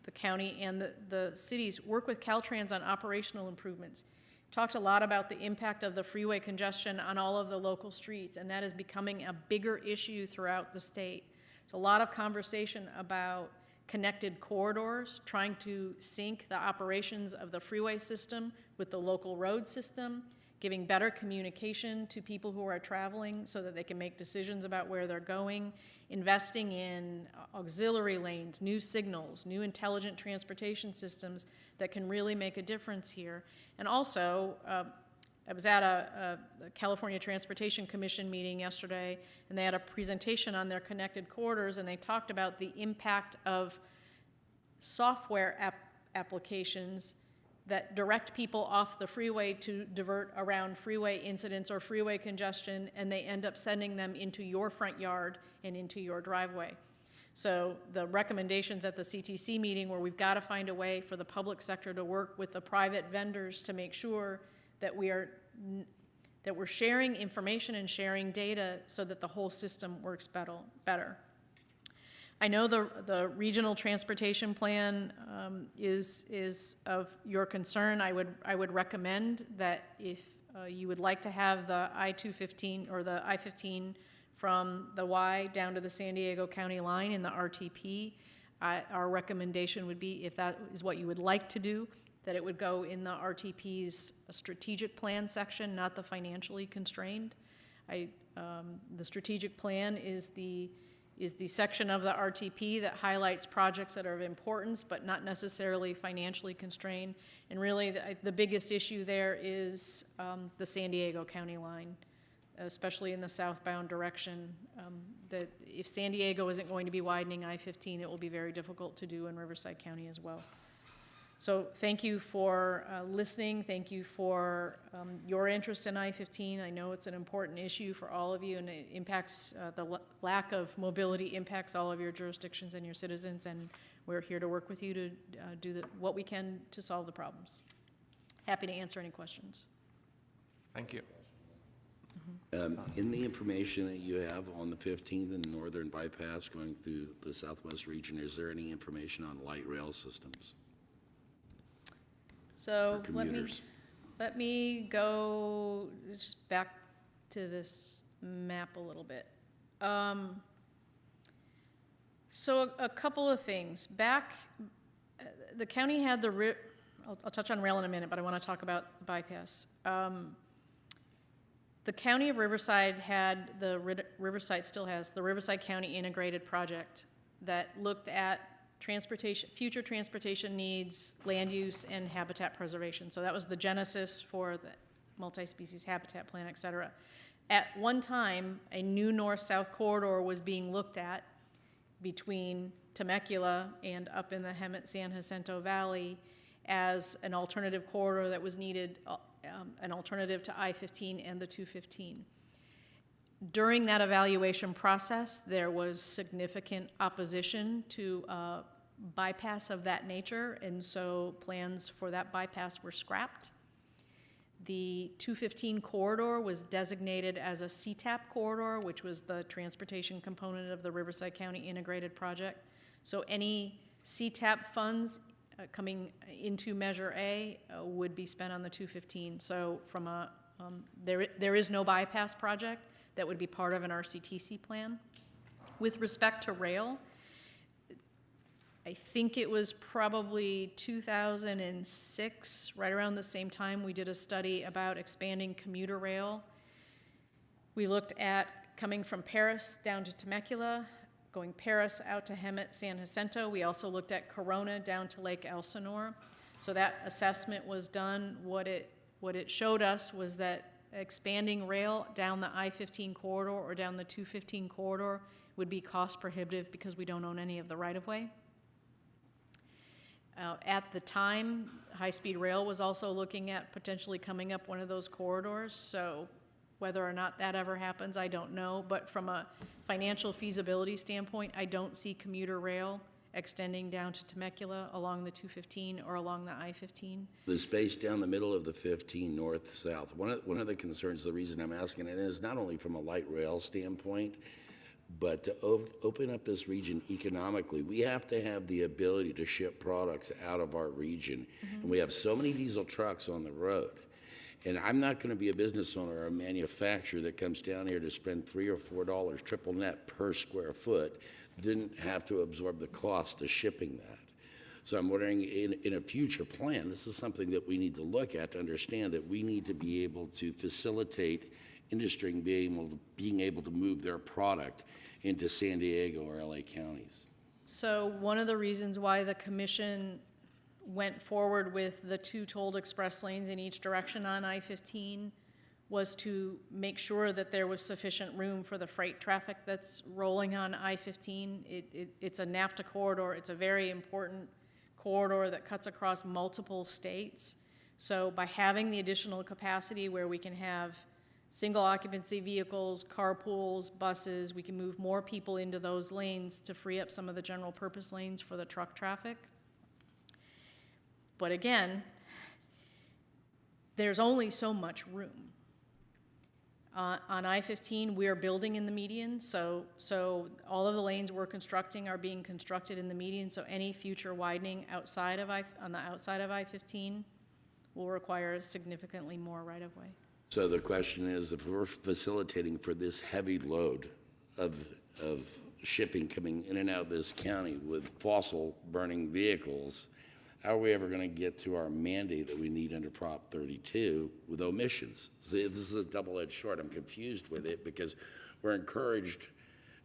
the county and the cities, work with Caltrans on operational improvements. Talked a lot about the impact of the freeway congestion on all of the local streets, and that is becoming a bigger issue throughout the state. There's a lot of conversation about connected corridors, trying to sync the operations of the freeway system with the local road system, giving better communication to people who are traveling so that they can make decisions about where they're going, investing in auxiliary lanes, new signals, new intelligent transportation systems that can really make a difference here. And also, I was at a California Transportation Commission meeting yesterday, and they had a presentation on their connected corridors, and they talked about the impact of software applications that direct people off the freeway to divert around freeway incidents or freeway congestion, and they end up sending them into your front yard and into your driveway. So the recommendations at the CTC meeting were we've got to find a way for the public sector to work with the private vendors to make sure that we're sharing information and sharing data so that the whole system works better. I know the regional transportation plan is of your concern. I would recommend that if you would like to have the I-215 or the I-15 from the Y down to the San Diego County line in the RTP, our recommendation would be, if that is what you would like to do, that it would go in the RTP's strategic plan section, not the financially constrained. The strategic plan is the section of the RTP that highlights projects that are of importance but not necessarily financially constrained. And really the biggest issue there is the San Diego County line, especially in the southbound direction. That if San Diego isn't going to be widening I-15, it will be very difficult to do in Riverside County as well. So thank you for listening. Thank you for your interest in I-15. I know it's an important issue for all of you, and it impacts, the lack of mobility impacts all of your jurisdictions and your citizens, and we're here to work with you to do what we can to solve the problems. Happy to answer any questions. Thank you. In the information that you have on the 15th and Northern Bypass going through the Southwest region, is there any information on light rail systems? So For commuters. let me go just back to this map a little bit. So a couple of things. The county had I'll touch on rail in a minute, but I want to talk about the bypass. The county of Riverside had Riverside still has the Riverside County Integrated Project that looked at future transportation needs, land use, and habitat preservation. So that was the genesis for the multi-species habitat plan, et cetera. At one time, a new north-south corridor was being looked at between Temecula and up in the Hemet-San Jacinto Valley as an alternative corridor that was needed, an alternative to I-15 and the 215. During that evaluation process, there was significant opposition to a bypass of that nature, and so plans for that bypass were scrapped. The 215 corridor was designated as a CTAP corridor, which was the transportation component of the Riverside County Integrated Project. So any CTAP funds coming into Measure A would be spent on the 215. So from there is no bypass project that would be part of an RCTC plan. With respect to rail, I think it was probably 2006, right around the same time, we did a study about expanding commuter rail. We looked at coming from Paris down to Temecula, going Paris out to Hemet, San Jacinto. We also looked at Corona down to Lake Elsinore. So that assessment was done. What it showed us was that expanding rail down the I-15 corridor or down the 215 corridor would be cost prohibitive because we don't own any of the right-of-way. At the time, High Speed Rail was also looking at potentially coming up one of those corridors, so whether or not that ever happens, I don't know. But from a financial feasibility standpoint, I don't see commuter rail extending down to Temecula along the 215 or along the I-15. The space down the middle of the 15 north-south, one of the concerns, the reason I'm asking it is not only from a light rail standpoint, but to open up this region economically, we have to have the ability to ship products out of our region. And we have so many diesel trucks on the road. And I'm not going to be a business owner or a manufacturer that comes down here to spend $3 or $4 triple net per square foot, then have to absorb the cost of shipping that. So I'm wondering, in a future plan, this is something that we need to look at to understand that we need to be able to facilitate industry and being able to move their product into San Diego or LA counties. So one of the reasons why the commission went forward with the 2 tolled express lanes in each direction on I-15 was to make sure that there was sufficient room for the freight traffic that's rolling on I-15. It's a NAFTA corridor. It's a very important corridor that cuts across multiple states. So by having the additional capacity where we can have single occupancy vehicles, carpools, buses, we can move more people into those lanes to free up some of the general purpose lanes for the truck traffic. But again, there's only so much room. On I-15, we are building in the median, so all of the lanes we're constructing are being constructed in the median, so any future widening on the outside of I-15 will require significantly more right-of-way. So the question is, if we're facilitating for this heavy load of shipping coming in and out of this county with fossil burning vehicles, how are we ever going to get to our mandate that we need under Prop 32 with omissions? See, this is a double-edged sword. I'm confused with it because we're encouraged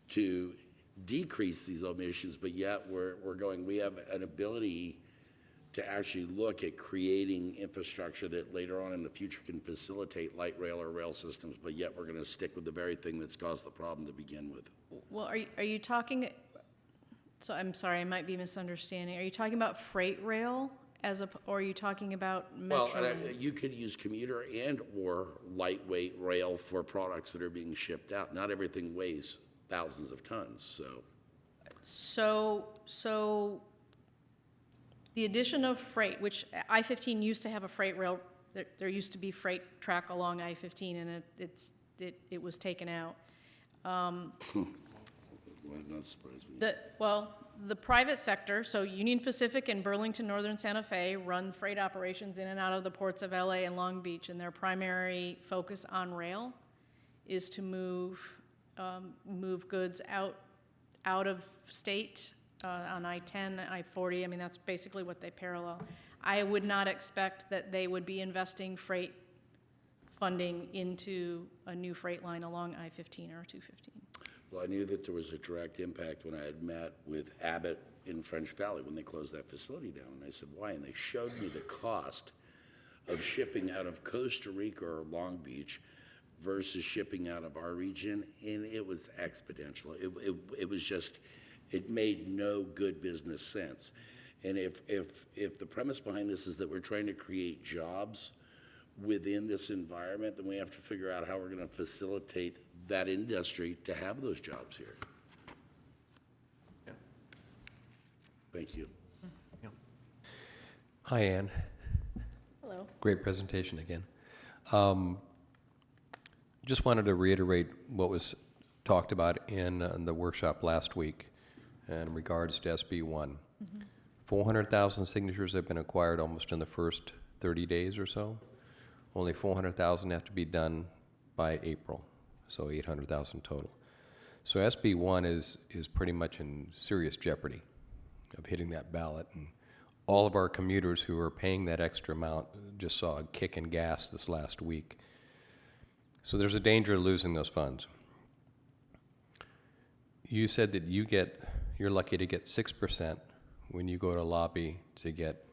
to decrease these omissions, but yet we have an ability to actually look at creating infrastructure that later on in the future can facilitate light rail or rail systems, but yet we're going to stick with the very thing that's caused the problem to begin with. Well, are you talking, so I'm sorry, I might be misunderstanding. Are you talking about freight rail or are you talking about metro? Well, you could use commuter and or lightweight rail for products that are being shipped out. Not everything weighs thousands of tons, so. So the addition of freight, which I-15 used to have a freight rail, there used to be freight track along I-15, and it was taken out. Would not surprise me. The private sector, so Union Pacific and Burlington Northern Santa Fe run freight operations in and out of the ports of LA and Long Beach, and their primary focus on rail is to move goods out of state on I-10, I-40. I mean, that's basically what they parallel. I would not expect that they would be investing freight funding into a new freight line along I-15 or 215. Well, I knew that there was a direct impact when I had met with Abbott in French Valley when they closed that facility down. And I said, why? And they showed me the cost of shipping out of Costa Rica or Long Beach versus shipping out of our region, and it was exponential. It was just, it made no good business sense. And if the premise behind this is that we're trying to create jobs within this environment, then we have to figure out how we're going to facilitate that industry to have those jobs here. Yeah. Thank you. Yeah. Hi, Ann. Hello. Great presentation again. Just wanted to reiterate what was talked about in the workshop last week in regards to SB 1. 400,000 signatures have been acquired almost in the first 30 days or so. Only 400,000 have to be done by April, so 800,000 total. So SB 1 is pretty much in serious jeopardy of hitting that ballot, and all of our commuters who are paying that extra amount just saw a kick in gas this last week. So there's a danger of losing those funds. You said that you're lucky to get 6% when you go to lobby to get.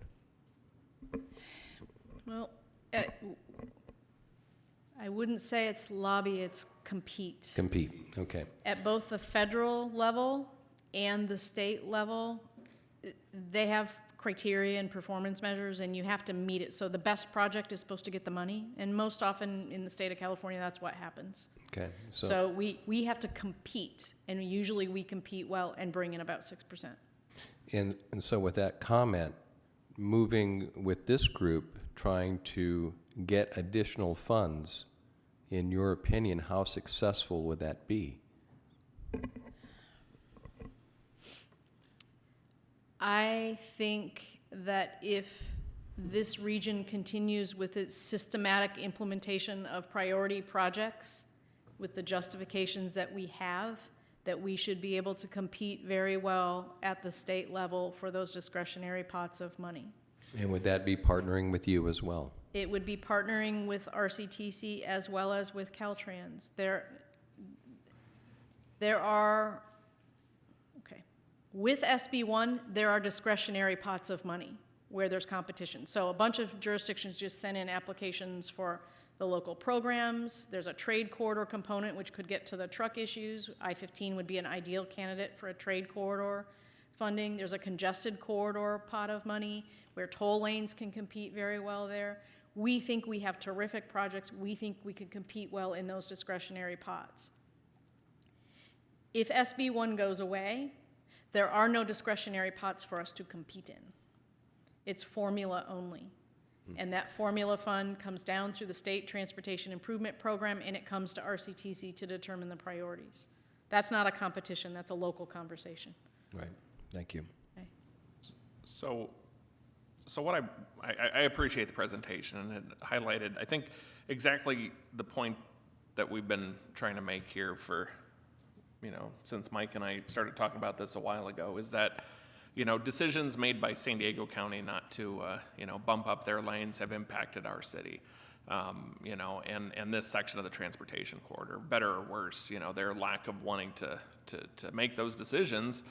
Well, I wouldn't say it's lobby, it's compete. Compete, okay. At both the federal level and the state level, they have criteria and performance measures, and you have to meet it. So the best project is supposed to get the money, and most often in the state of California, that's what happens. Okay, So we have to compete, and usually we compete well and bring in about 6%. And so with that comment, moving with this group, trying to get additional funds, in your opinion, how successful would that be? I think that if this region continues with its systematic implementation of priority projects with the justifications that we have, that we should be able to compete very well at the state level for those discretionary pots of money. And would that be partnering with you as well? It would be partnering with RCTC as well as with Caltrans. There are, okay, with SB1, there are discretionary pots of money where there's competition. So a bunch of jurisdictions just sent in applications for the local programs. There's a trade corridor component which could get to the truck issues. I-15 would be an ideal candidate for a trade corridor funding. There's a congested corridor pot of money where toll lanes can compete very well there. We think we have terrific projects. We think we could compete well in those discretionary pots. If SB1 goes away, there are no discretionary pots for us to compete in. It's formula only. And that formula fund comes down through the State Transportation Improvement Program, and it comes to RCTC to determine the priorities. That's not a competition, that's a local conversation. Right, thank you. Okay. So what I appreciate the presentation, and it highlighted, I think, exactly the point that we've been trying to make here for, since Mike and I started talking about this a while ago, is that, decisions made by San Diego County not to, bump up their lanes have impacted our city. And this section of the transportation corridor, better or worse, their lack of wanting to make those decisions,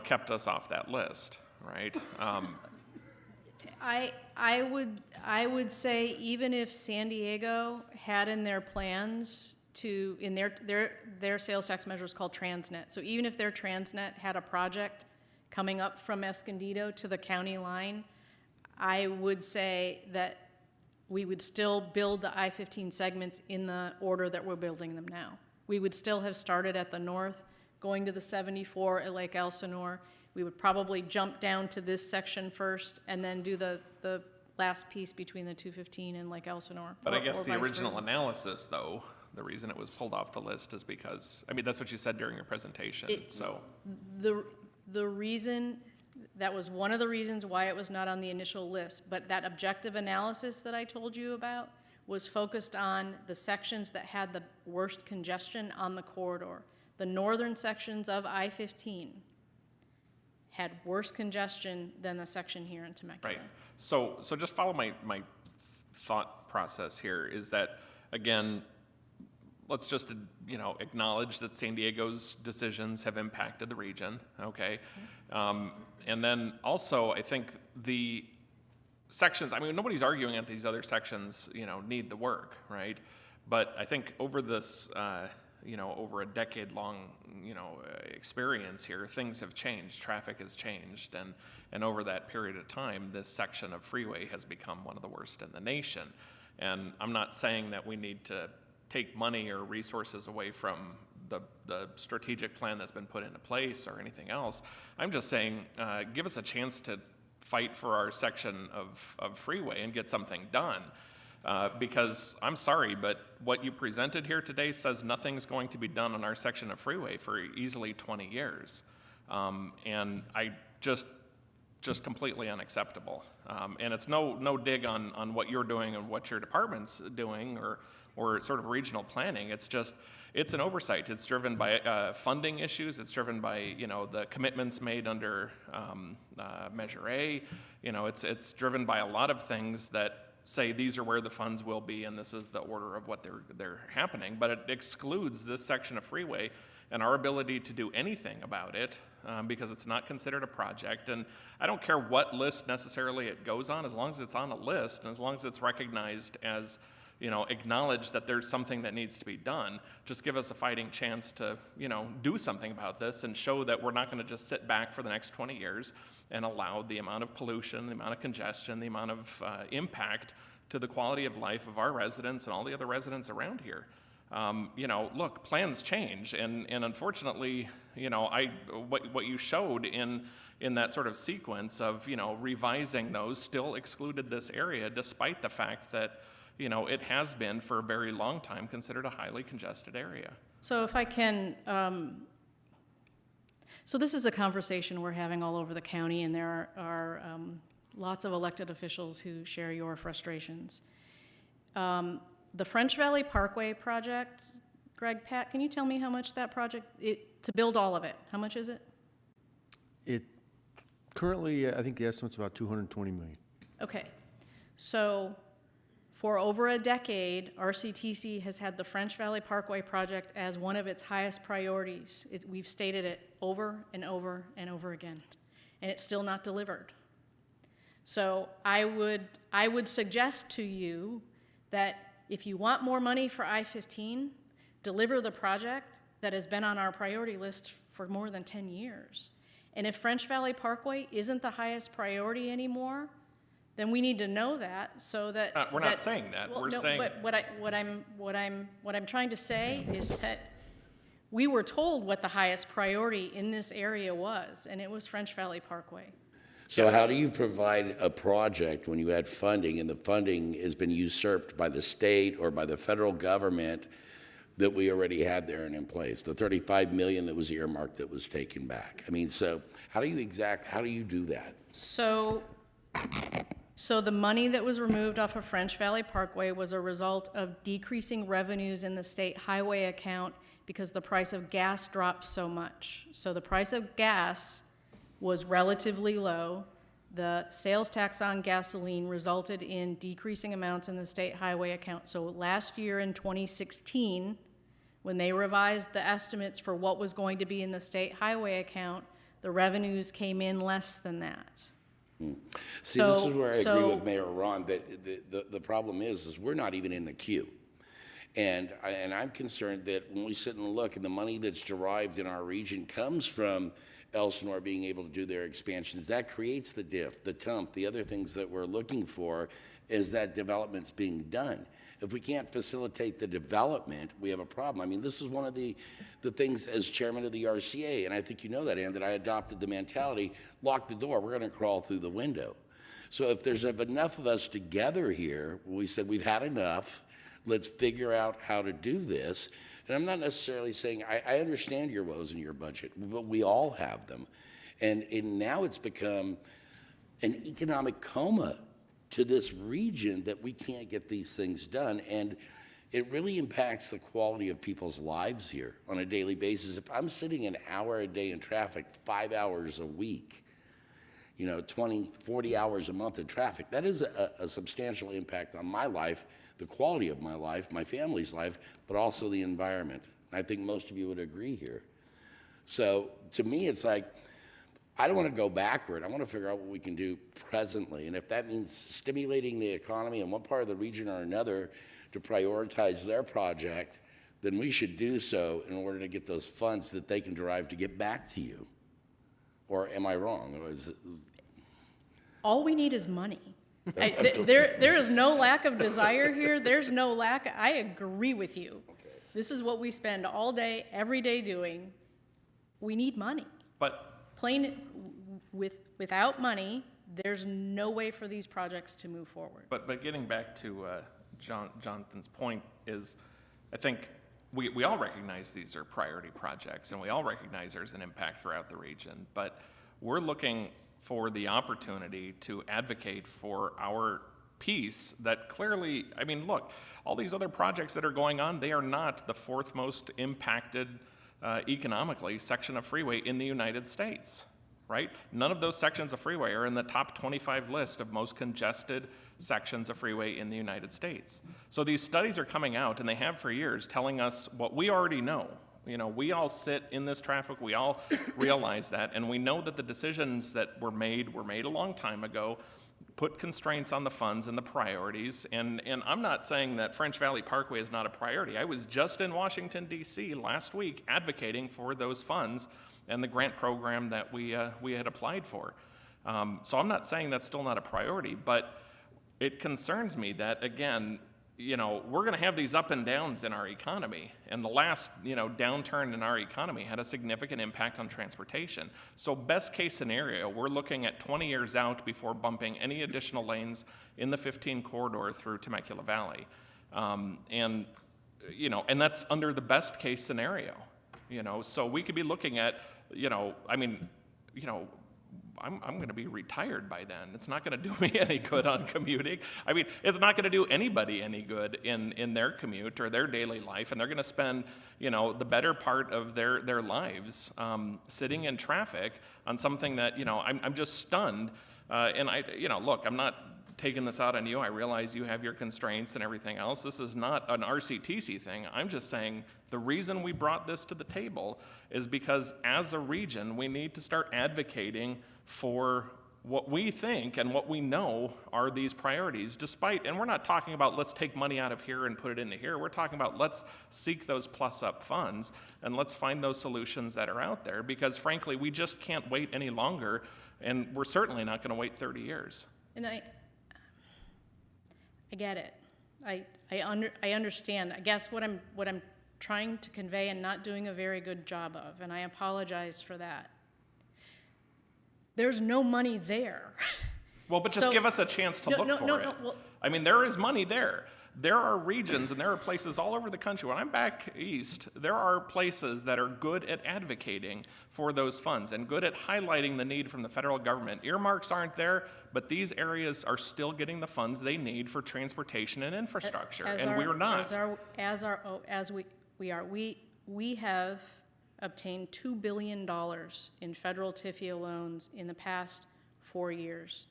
kept us off that list, right? I would say even if San Diego had in their plans to, in their sales tax measure is called Transnet. So even if their Transnet had a project coming up from Escondido to the county line, I would say that we would still build the I-15 segments in the order that we're building them now. We would still have started at the north, going to the 74 at Lake Elsinore. We would probably jump down to this section first and then do the last piece between the 215 and Lake Elsinore. But I guess or the vice original versa. analysis, though, the reason it was pulled off the list is because, that's what you said during your presentation, so. The reason, that was one of the reasons why it was not on the initial list, but that objective analysis that I told you about was focused on the sections that had the worst congestion on the corridor. The northern sections of I-15 had worse congestion than the section here in Temecula. Right. So just follow my thought process here is that, again, let's just, acknowledge that San Diego's decisions have impacted the region, okay? And then also, I think the sections, nobody's arguing that these other sections, need the work, right? But I think over this, over a decade-long, experience here, things have changed, traffic has changed, and over that period of time, this section of Freeway has become one of the worst in the nation. And I'm not saying that we need to take money or resources away from the strategic plan that's been put into place or anything else. I'm just saying, give us a chance to fight for our section of Freeway and get something done. Because I'm sorry, but what you presented here today says nothing's going to be done on our section of Freeway for easily 20 years. And I just completely unacceptable. And it's no dig on what you're doing and what your department's doing or sort of regional planning. It's an oversight. It's driven by funding issues. It's driven by, the commitments made under Measure A. It's driven by a lot of things that say these are where the funds will be and this is the order of what they're happening. But it excludes this section of Freeway and our ability to do anything about it because it's not considered a project. And I don't care what list necessarily it goes on, as long as it's on a list and as long as it's recognized as acknowledge that there's something that needs to be done. Just give us a fighting chance to, do something about this and show that we're not going to just sit back for the next 20 years and allow the amount of pollution, the amount of congestion, the amount of impact to the quality of life of our residents and all the other residents around here. Look, plans change, and unfortunately, what you showed in that sort of sequence of, revising those still excluded this area, despite the fact that, it has been for a very long time considered a highly congested area. So if I can, so this is a conversation we're having all over the county, and there are lots of elected officials who share your frustrations. The French Valley Parkway project, Greg, Pat, can you tell me how much that project, to build all of it, how much is it? Currently, I think the estimate's about 220 million. Okay, so for over a decade, RCTC has had the French Valley Parkway project as one of its highest priorities. We've stated it over and over and over again, and it's still not delivered. So I would suggest to you that if you want more money for I-15, deliver the project that has been on our priority list for more than 10 years. And if French Valley Parkway isn't the highest priority anymore, then we need to know that so that we're not saying that. Well, we're no, saying. But what I'm trying to say is that we were told what the highest priority in this area was, and it was French Valley Parkway. So how do you provide a project when you had funding and the funding has been usurped by the state or by the federal government that we already had there and in place? The 35 million that was earmarked that was taken back. I mean, so how do you do that? So the money that was removed off of French Valley Parkway was a result of decreasing revenues in the state highway account because the price of gas dropped so much. So the price of gas was relatively low. The sales tax on gasoline resulted in decreasing amounts in the state highway account. So last year in 2016, when they revised the estimates for what was going to be in the state highway account, the revenues came in less than that. See, this is where I agree with Mayor Ron, that the problem is we're not even in the queue. And I'm concerned that when we sit and look, and the money that's derived in our region comes from Elsinore being able to do their expansions, that creates the diff, the TUMP, the other things that we're looking for is that development's being done. If we can't facilitate the development, we have a problem. I mean, this is one of the things as chairman of the RCA, and I think you know that, Ann, that I adopted the mentality, lock the door, we're gonna crawl through the window. So if there's enough of us together here, we said we've had enough, let's figure out how to do this. And I'm not necessarily saying, I understand your woes in your budget, but we all have them. And now it's become an economic coma to this region that we can't get these things done. And it really impacts the quality of people's lives here on a daily basis. If I'm sitting an hour a day in traffic, 5 hours a week, 20, 40 hours a month in traffic, that is a substantial impact on my life, the quality of my life, my family's life, but also the environment. I think most of you would agree here. So to me, it's like, I don't want to go backward. I want to figure out what we can do presently. And if that means stimulating the economy in one part of the region or another to prioritize their project, then we should do so in order to get those funds that they can derive to get back to you. Or am I wrong? All we need is money. There is no lack of desire here. There's no lack. I agree with you. Okay. This is what we spend all day, every day doing. We need money. But without money, there's no way for these projects to move forward. But getting back to Jonathan's point is, I think we all recognize these are priority projects, and we all recognize there's an impact throughout the region, but we're looking for the opportunity to advocate for our piece that clearly, I mean, look, all these other projects that are going on, they are not the fourth most impacted economically section of freeway in the United States, right? None of those sections of freeway are in the top 25 list of most congested sections of freeway in the United States. So these studies are coming out, and they have for years, telling us what we already know. We all sit in this traffic, we all realize that, and we know that the decisions that were made a long time ago, put constraints on the funds and the priorities. And I'm not saying that French Valley Parkway is not a priority. I was just in Washington, D.C. last week advocating for those funds and the grant program that we had applied for. So I'm not saying that's still not a priority, but it concerns me that, again, we're going to have these up and downs in our economy, and the last, downturn in our economy had a significant impact on transportation. So best case scenario, we're looking at 20 years out before bumping any additional lanes in the 15 corridor through Temecula Valley. And that's under the best case scenario, so we could be looking at, I'm going to be retired by then. It's not going to do me any good on commuting. I mean, it's not going to do anybody any good in their commute or their daily life, and they're going to spend, the better part of their lives sitting in traffic on something that, I'm just stunned. And look, I'm not taking this out on you. I realize you have your constraints and everything else. This is not an RCTC thing. I'm just saying the reason we brought this to the table is because as a region, we need to start advocating for what we think and what we know are these priorities, and we're not talking about let's take money out of here and put it into here. We're talking about let's seek those plus-up funds and let's find those solutions that are out there, because frankly, we just can't wait any longer, and we're certainly not going to wait 30 years. And I get it. I understand. I guess what I'm trying to convey and not doing a very good job of, and I apologize for that. There's no money there. Well, but just give us a chance to look for it. Well, I mean, there is money there. There are regions and there are places all over the country. When I'm back east, there are places that are good at advocating for those funds and good at highlighting the need from the federal government. Earmarks aren't there, but these areas are still getting the funds they need for transportation and infrastructure, and we're not. We have obtained $2 billion in federal TIFIA loans in the past 4 years.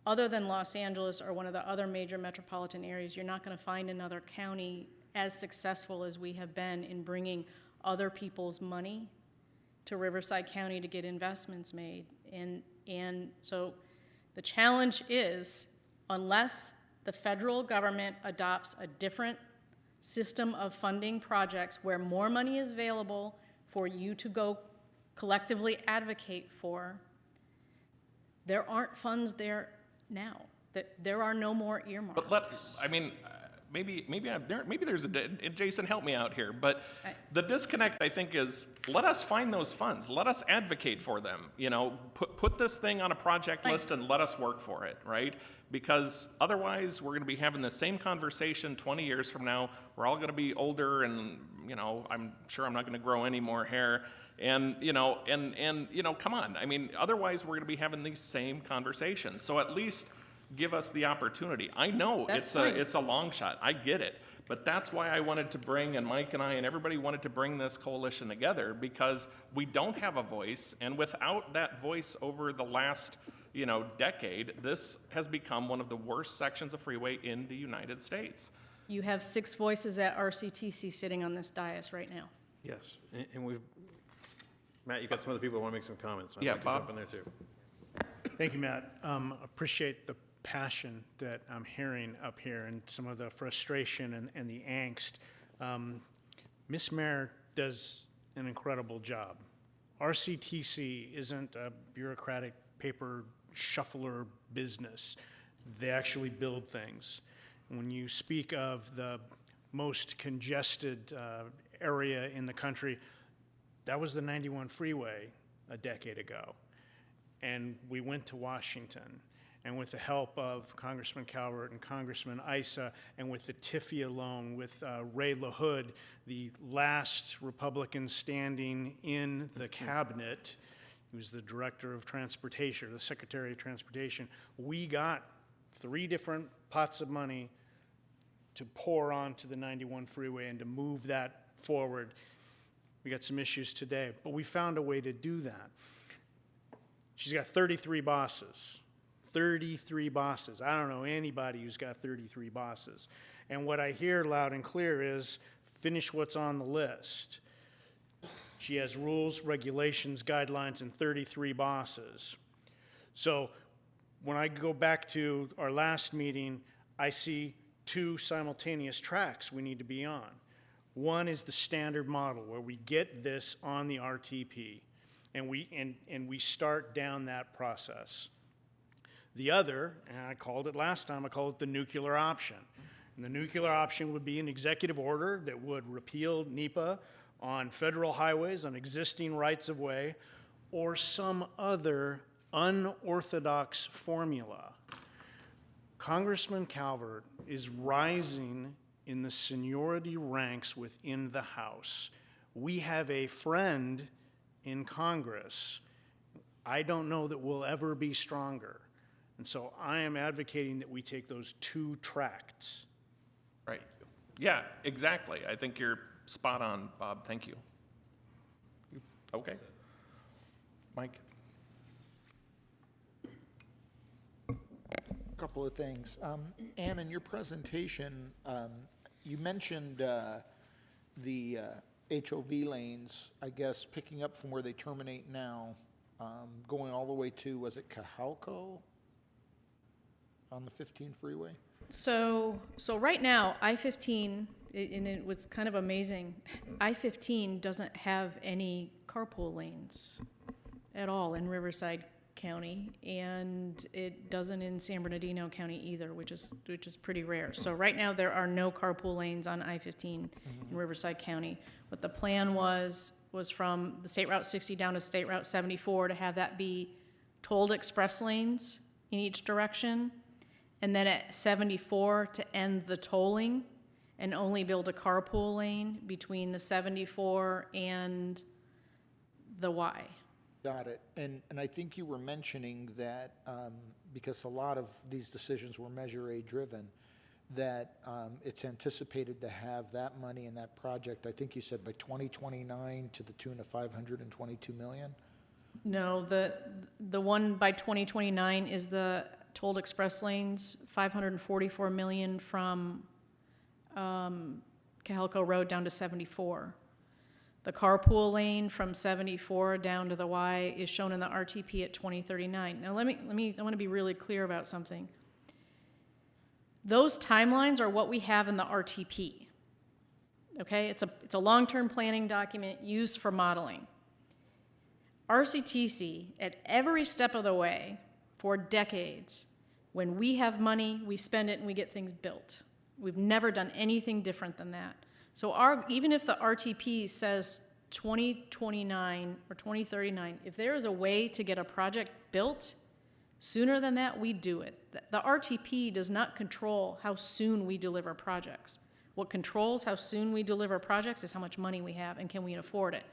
Other than Los Angeles or one of the other major metropolitan areas, you're not going to find another county as successful as we have been in bringing other people's money to Riverside County to get investments made. And so the challenge is, unless the federal government adopts a different system of funding projects where more money is available for you to go collectively advocate for, there aren't funds there now. There are no more earmarks. But maybe there's Jason, help me out here. But the disconnect, I think, is let us find those funds. Let us advocate for them. Put this thing on a project list and let us work for it, right? Because otherwise, we're going to be having the same conversation 20 years from now. We're all going to be older, and I'm sure I'm not going to grow any more hair. And come on. I mean, otherwise, we're going to be having these same conversations. So at least give us the opportunity. I know it's a long shot. I get it. But that's why I wanted to bring, and Mike and I and everybody wanted to bring this coalition together, because we don't have a voice, and without that voice over the last decade, this has become one of the worst sections of freeway in the United States. You have 6 voices at RCTC sitting on this dais right now. Yes, and Matt, you got some other people who want to make some comments. I'd Yeah, like to Bob? jump in there too. Thank you, Matt. Appreciate the passion that I'm hearing up here and some of the frustration and the angst. Ms. Mayor does an incredible job. RCTC isn't a bureaucratic paper shuffler business. They actually build things. When you speak of the most congested area in the country, that was the 91 freeway a decade ago. And we went to Washington, and with the help of Congressman Calvert and Congressman Issa, and with the TIFIA loan with Ray LaHood, the last Republican standing in the cabinet, he was the director of transportation, the secretary of transportation, we got 3 different pots of money to pour onto the 91 freeway and to move that forward. We got some issues today, but we found a way to do that. She's got 33 bosses. 33 bosses. I don't know anybody who's got 33 bosses. And what I hear loud and clear is finish what's on the list. She has rules, regulations, guidelines, and 33 bosses. So when I go back to our last meeting, I see two simultaneous tracks we need to be on. One is the standard model where we get this on the RTP and we start down that process. The other, and I called it last time, I called it the nuclear option. And the nuclear option would be an executive order that would repeal NEPA on federal highways, on existing rights-of-way, or some other unorthodox formula. Congressman Calvert is rising in the seniority ranks within the House. We have a friend in Congress. I don't know that we'll ever be stronger. And so I am advocating that we take those two tracts. Right. Yeah, exactly. I think you're spot on, Bob. Thank you. Okay. Mike? Couple of things. Ann, in your presentation, you mentioned the HOV lanes, I guess, picking up from where they terminate now, going all the way to, was it Cajalco on the 15 freeway? So right now, I-15, and it was kind of amazing, I-15 doesn't have any carpool lanes at all in Riverside County, and it doesn't in San Bernardino County either, which is pretty rare. So right now, there are no carpool lanes on I-15 in Riverside County. What the plan was from the State Route 60 down to State Route 74 to have that be tolled express lanes in each direction, and then at 74 to end the tolling and only build a carpool lane between the 74 and the Y. Got it. And I think you were mentioning that, because a lot of these decisions were Measure A driven, that it's anticipated to have that money in that project, I think you said by 2029 to the tune of $522 million? No, the one by 2029 is the tolled express lanes, $544 million from Cajalco Road down to 74. The carpool lane from 74 down to the Y is shown in the RTP at 2039. Now I want to be really clear about something. Those timelines are what we have in the RTP. Okay, it's a long-term planning document used for modeling. RCTC, at every step of the way, for decades, when we have money, we spend it and we get things built. We've never done anything different than that. So even if the RTP says 2029 or 2039, if there is a way to get a project built sooner than that, we do it. The RTP does not control how soon we deliver projects. What controls how soon we deliver projects is how much money we have and can we afford it.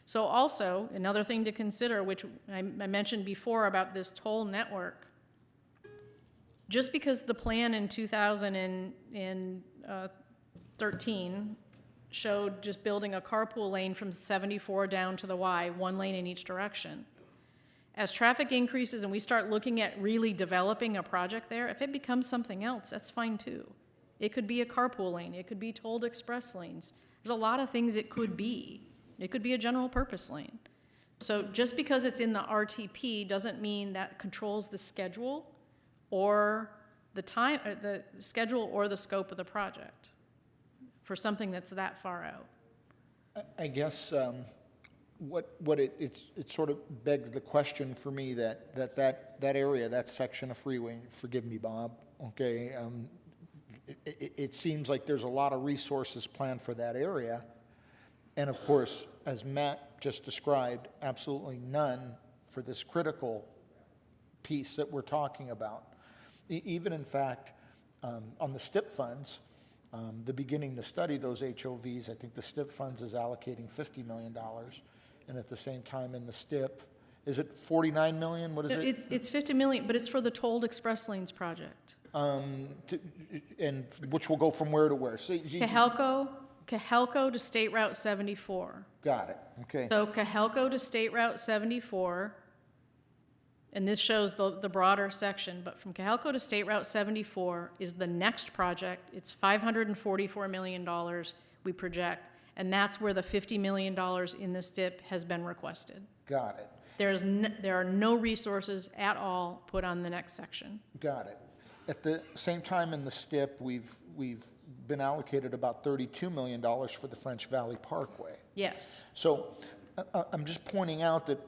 So also, another thing to consider, which I mentioned before about this toll network, just because the plan in 2013 showed just building a carpool lane from 74 down to the Y, one lane in each direction. As traffic increases and we start looking at really developing a project there, if it becomes something else, that's fine too. It could be a carpool lane, it could be tolled express lanes. There's a lot of things it could be. It could be a general purpose lane. So just because it's in the RTP doesn't mean that controls the schedule or the time, or the schedule or the scope of the project for something that's that far out. I guess it sort of begs the question for me that area, that section of freeway, forgive me, Bob, okay, it seems like there's a lot of resources planned for that area. And of course, as Matt just described, absolutely none for this critical piece that we're talking about. Even in fact, on the STIP funds, the beginning to study those HOVs, I think the STIP funds is allocating $50 million. And at the same time in the STIP, is it 49 million? What is it? It's 50 million, but it's for the tolled express lanes project. And which will go from where to where? So Cajalco to State Route 74. Got it, okay. So Cajalco to State Route 74, and this shows the broader section, but from Cajalco to State Route 74 is the next project. It's $544 million we project, and that's where the $50 million in the STIP has been requested. Got it. There are no resources at all put on the next section. Got it. At the same time, in the STIP, we've been allocated about $32 million for the French Valley Parkway. Yes. So I'm just pointing out that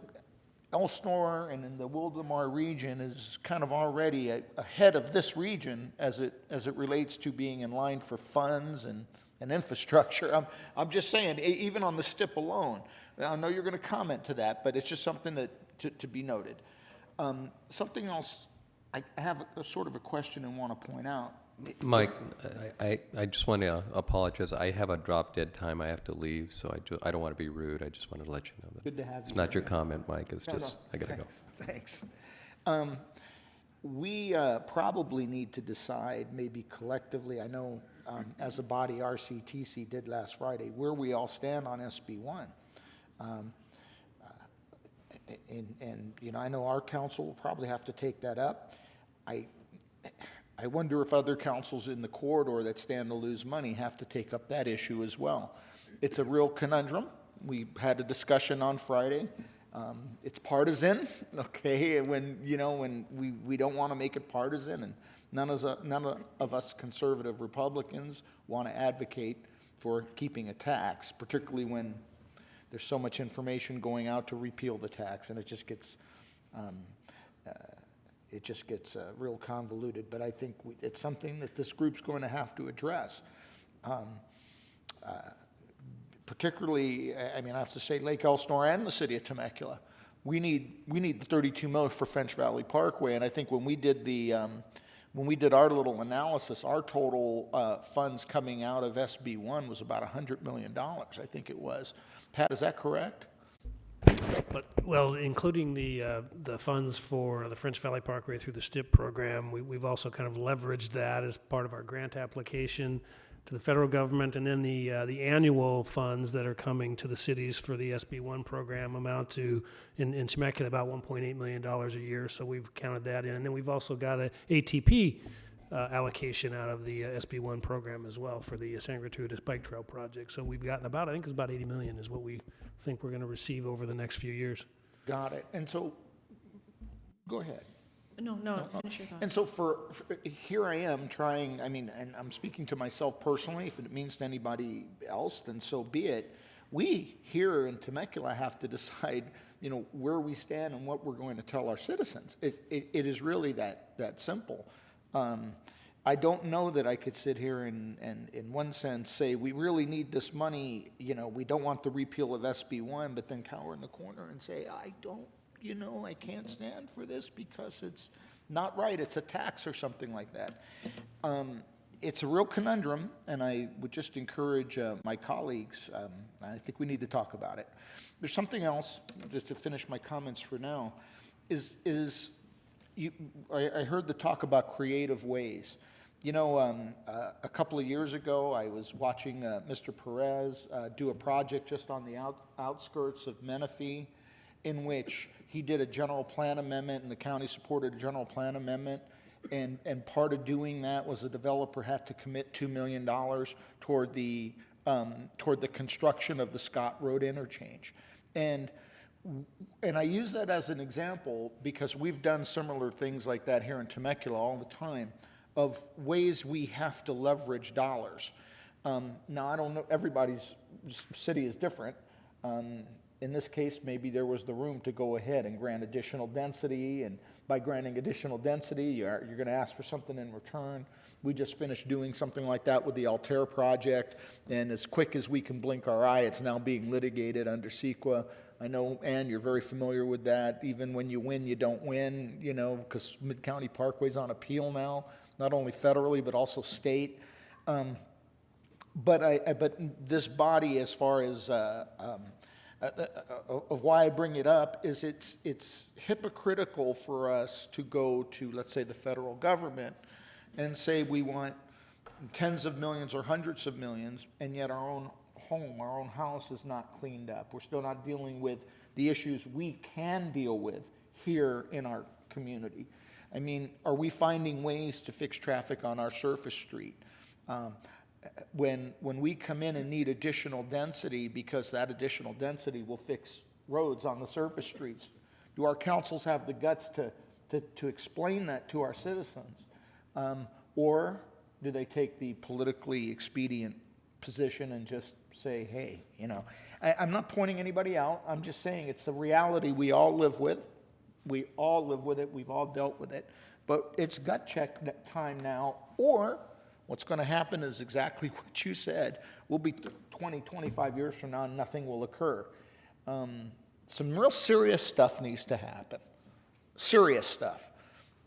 Elsinore and in the Wildomar region is kind of already ahead of this region as it relates to being in line for funds and infrastructure. I'm just saying, even on the STIP alone, I know you're going to comment to that, but it's just something to be noted. Something else, I have a sort of a question and want to point out. Mike, I just want to apologize. I have a drop dead time. I have to leave, so I don't want to be rude. I just wanted to let you know that. Good to have It's you not here. your comment, Mike. It's just, I got to go. Thanks. We probably need to decide, maybe collectively, I know as a body, RCTC did last Friday, where we all stand on SB1. And you know, I know our council will probably have to take that up. I wonder if other councils in the corridor that stand to lose money have to take up that issue as well. It's a real conundrum. We had a discussion on Friday. It's partisan, okay, and when we don't want to make it partisan, and none of us conservative Republicans want to advocate for keeping a tax, particularly when there's so much information going out to repeal the tax, and it just gets real convoluted. But I think it's something that this group's going to have to address. Particularly, I mean, I have to say Lake Elsinore and the city of Temecula. We need the 32 million for French Valley Parkway, and I think when we did our little analysis, our total funds coming out of SB1 was about $100 million, I think it was. Pat, is that correct? But, well, including the funds for the French Valley Parkway through the STIP program, we've also kind of leveraged that as part of our grant application to the federal government, and then the annual funds that are coming to the cities for the SB1 program amount to, in Temecula, about $1.8 million a year, so we've counted that in. And then we've also got a ATP allocation out of the SB1 program as well for the San Gratuitous Bike Trail project. So we've gotten about, I think it's about 80 million is what we think we're going to receive over the next few years. Got it. And so, go ahead. No, finish your thought. And so for here I am trying, I mean, and I'm speaking to myself personally, if it means to anybody else, then so be it. We here in Temecula have to decide, where we stand and what we're going to tell our citizens. It is really that simple. I don't know that I could sit here and in one sense say we really need this money, we don't want the repeal of SB1, but then cower in the corner and say, I can't stand for this because it's not right, it's a tax or something like that. It's a real conundrum, and I would just encourage my colleagues, I think we need to talk about it. There's something else, just to finish my comments for now, I heard the talk about creative ways. A couple of years ago, I was watching Mr. Perez do a project just on the outskirts of Menifee, in which he did a general plan amendment, and the county supported a general plan amendment. And part of doing that was the developer had to commit $2 million toward the construction of the Scott Road interchange. And I use that as an example because we've done similar things like that here in Temecula all the time, of ways we have to leverage dollars. Now, I don't know, everybody's city is different. In this case, maybe there was the room to go ahead and grant additional density, and by granting additional density, you're going to ask for something in return. We just finished doing something like that with the Altair project, and as quick as we can blink our eye, it's now being litigated under CEQA. I know, Ann, you're very familiar with that. Even when you win, you don't win, because Mid-County Parkway's on appeal now, not only federally, but also state. But this body, as far as of why I bring it up, is it's hypocritical for us to go to, let's say, the federal government and say we want tens of millions or hundreds of millions, and yet our own home, our own house is not cleaned up. We're still not dealing with the issues we can deal with here in our community. I mean, are we finding ways to fix traffic on our surface street? When we come in and need additional density, because that additional density will fix roads on the surface streets, Do our councils have the guts to explain that to our citizens? Or do they take the politically expedient position and just say, hey, I'm not pointing anybody out. I'm just saying it's a reality we all live with. We all live with it. We've all dealt with it. But it's gut check time now, or what's going to happen is exactly what you said. We'll be 20, 25 years from now and nothing will occur. Some real serious stuff needs to happen. Serious stuff.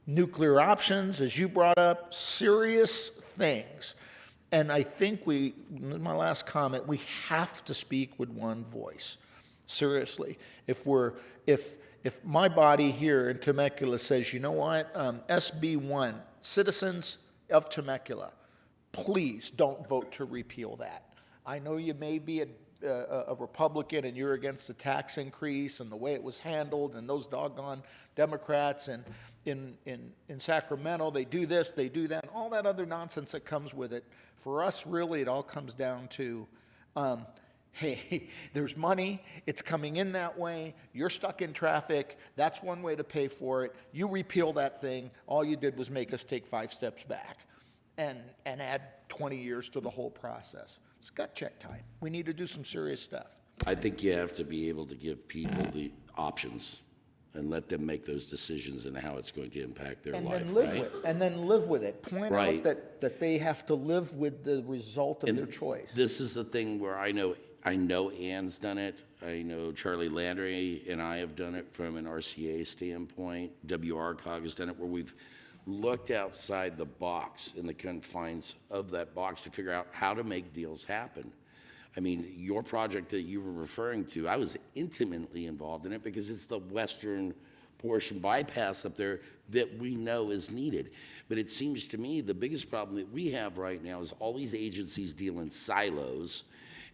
Nuclear options, as you brought up, serious things. And I think my last comment, we have to speak with one voice. Seriously. If my body here in Temecula says, you know what, SB 1, citizens of Temecula, please don't vote to repeal that. I know you may be a Republican and you're against the tax increase and the way it was handled and those doggone Democrats and in Sacramento, they do this, they do that, and all that other nonsense that comes with it. For us, really, it all comes down to, hey, there's money, it's coming in that way, you're stuck in traffic, that's one way to pay for it, you repeal that thing, all you did was make us take 5 steps back and add 20 years to the whole process. It's gut check time. We need to do some serious stuff. I think you have to be able to give people the options and let them make those decisions and how it's going to impact their life, right? And then live with it. Point Right. out that they have to live with the result of their choice. This is the thing where I know Ann's done it. I know Charlie Landry and I have done it from an RCA standpoint. WRCOG has done it, where we've looked outside the box in the confines of that box to figure out how to make deals happen. I mean, your project that you were referring to, I was intimately involved in it because it's the western portion bypass up there that we know is needed. But it seems to me the biggest problem that we have right now is all these agencies deal in silos,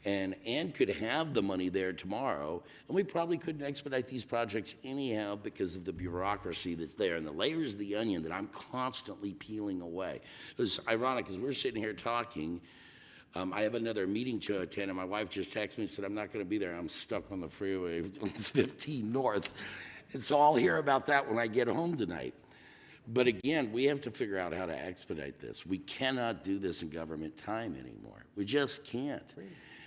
and Ann could have the money there tomorrow, and we probably couldn't expedite these projects anyhow because of the bureaucracy that's there and the layers of the onion that I'm constantly peeling away. It was ironic because we're sitting here talking. I have another meeting to attend, and my wife just texted me and said, I'm not going to be there. I'm stuck on the freeway on 15 North. And so I'll hear about that when I get home tonight. But again, we have to figure out how to expedite this. We cannot do this in government time anymore. We just can't.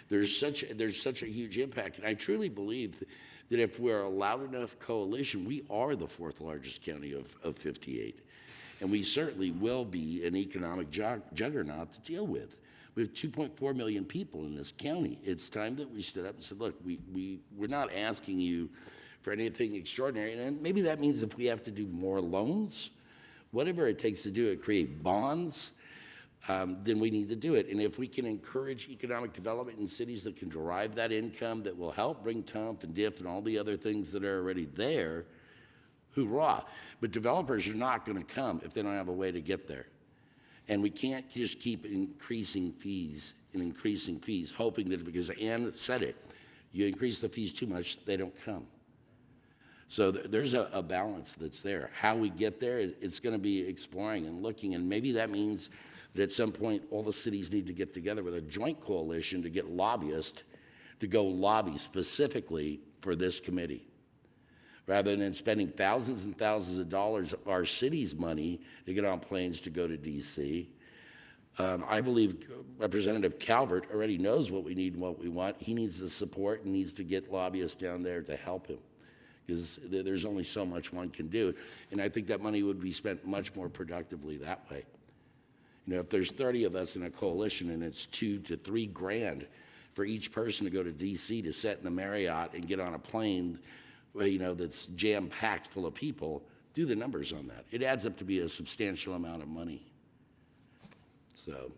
There's such a huge impact. And I truly believe that if we're a loud enough coalition, we are the 4th largest county of 58. And we certainly will be an economic juggernaut to deal with. We have 2.4 million people in this county. It's time that we stood up and said, look, we're not asking you for anything extraordinary. And maybe that means if we have to do more loans, whatever it takes to do it, create bonds, then we need to do it. And if we can encourage economic development in cities that can derive that income, that will help bring TUMF and DIF and all the other things that are already there, hoorah. But developers are not going to come if they don't have a way to get there. And we can't just keep increasing fees and increasing fees, hoping that because Ann said it, you increase the fees too much, they don't come. So there's a balance that's there. How we get there, it's going to be exploring and looking, and maybe that means that at some point all the cities need to get together with a joint coalition to get lobbyists to go lobby specifically for this committee, rather than spending thousands and thousands of dollars of our city's money to get on planes to go to D.C. I believe Representative Calvert already knows what we need and what we want. He needs the support and needs to get lobbyists down there to help him, because there's only so much one can do. And I think that money would be spent much more productively that way. You know, if there's 30 of us in a coalition and it's $2 to $3 grand for each person to go to D.C. to sit in the Marriott and get on a plane, you know, that's jam-packed full of people, do the numbers on that. It adds up to be a substantial amount of money. So,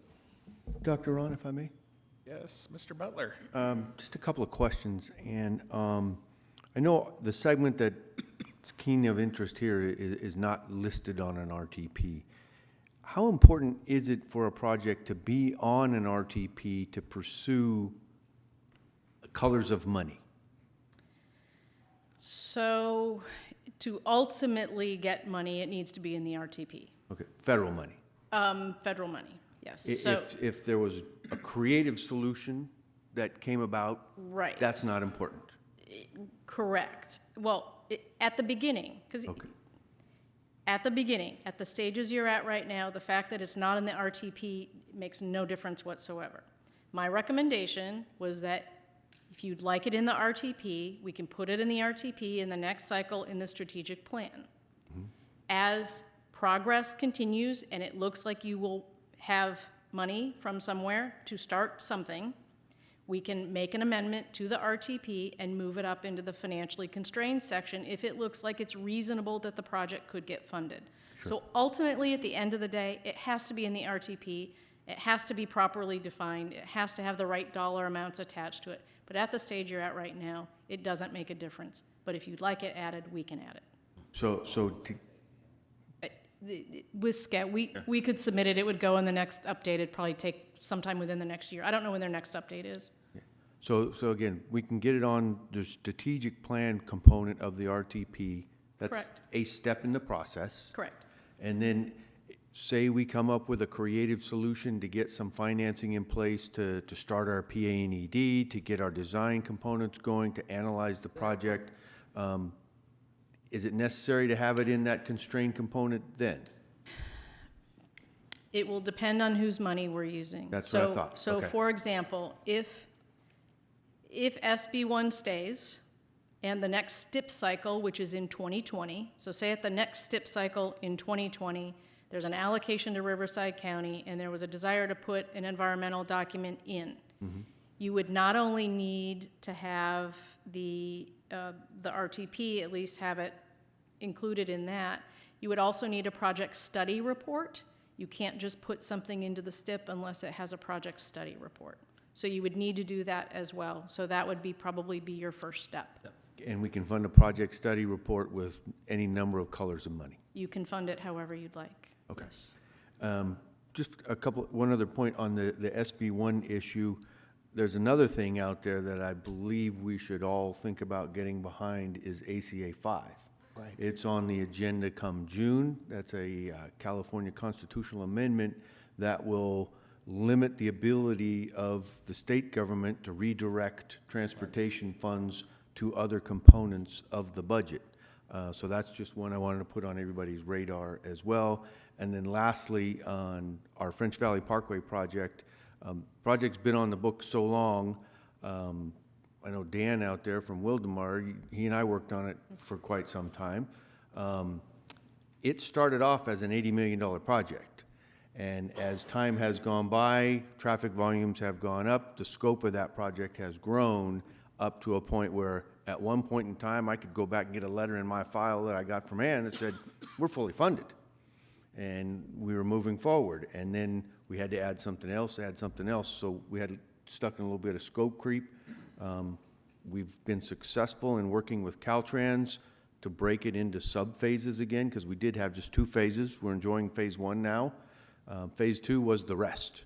Dr. Ron, if I may? Yes, Mr. Butler. Just a couple of questions. And I know the segment that's keen of interest here is not listed on an RTP. How important is it for a project to be on an RTP to pursue colors of money? So to ultimately get money, it needs to be in the RTP. Okay, federal money. Federal money, yes. If there was a creative solution that came about, Right. that's not important. Correct. Well, at the beginning, because at the beginning, at the stages you're at right now, the fact that it's not in the RTP makes no difference whatsoever. My recommendation was that if you'd like it in the RTP, we can put it in the RTP in the next cycle in the strategic plan. As progress continues and it looks like you will have money from somewhere to start something, we can make an amendment to the RTP and move it up into the financially constrained section if it looks like it's reasonable that the project could get funded. So ultimately, at the end of the day, it has to be in the RTP, it has to be properly defined, it has to have the right dollar amounts attached to it. But at the stage you're at right now, it doesn't make a difference. But if you'd like it added, we can add it. With SCAT, we could submit it, it would go in the next update, it'd probably take sometime within the next year. I don't know when their next update is. So again, we can get it on the strategic plan component of the RTP. That's Correct. a step in the process. Correct. And then, say we come up with a creative solution to get some financing in place to start our PA&ED, to get our design components going, to analyze the project. Is it necessary to have it in that constrained component then? It will depend on whose money we're using. That's what I thought. So Okay. for example, if SB1 stays and the next STIP cycle, which is in 2020, so say at the next STIP cycle in 2020, there's an allocation to Riverside County and there was a desire to put an environmental document in. You would not only need to have the RTP, at least have it included in that, you would also need a project study report. You can't just put something into the STIP unless it has a project study report. So you would need to do that as well. So that would probably be your first step. And we can fund a project study report with any number of colors of money. You can fund it however you'd like. Okay. Yes. Just one other point on the SB1 issue. There's another thing out there that I believe we should all think about getting behind is ACA 5. Right. It's on the agenda come June. That's a California constitutional amendment that will limit the ability of the state government to redirect transportation funds to other components of the budget. So that's just one I wanted to put on everybody's radar as well. And then lastly, on our French Valley Parkway project, project's been on the books so long. I know Dan out there from Wildemar, he and I worked on it for quite some time. It started off as an $80 million project. And as time has gone by, traffic volumes have gone up, the scope of that project has grown up to a point where at one point in time, I could go back and get a letter in my file that I got from Ann that said, we're fully funded. And we were moving forward. And then we had to add something else, so we had stuck in a little bit of scope creep. We've been successful in working with Caltrans to break it into sub-phases again, because we did have just 2 phases. We're enjoying phase 1 now. Phase 2 was the rest.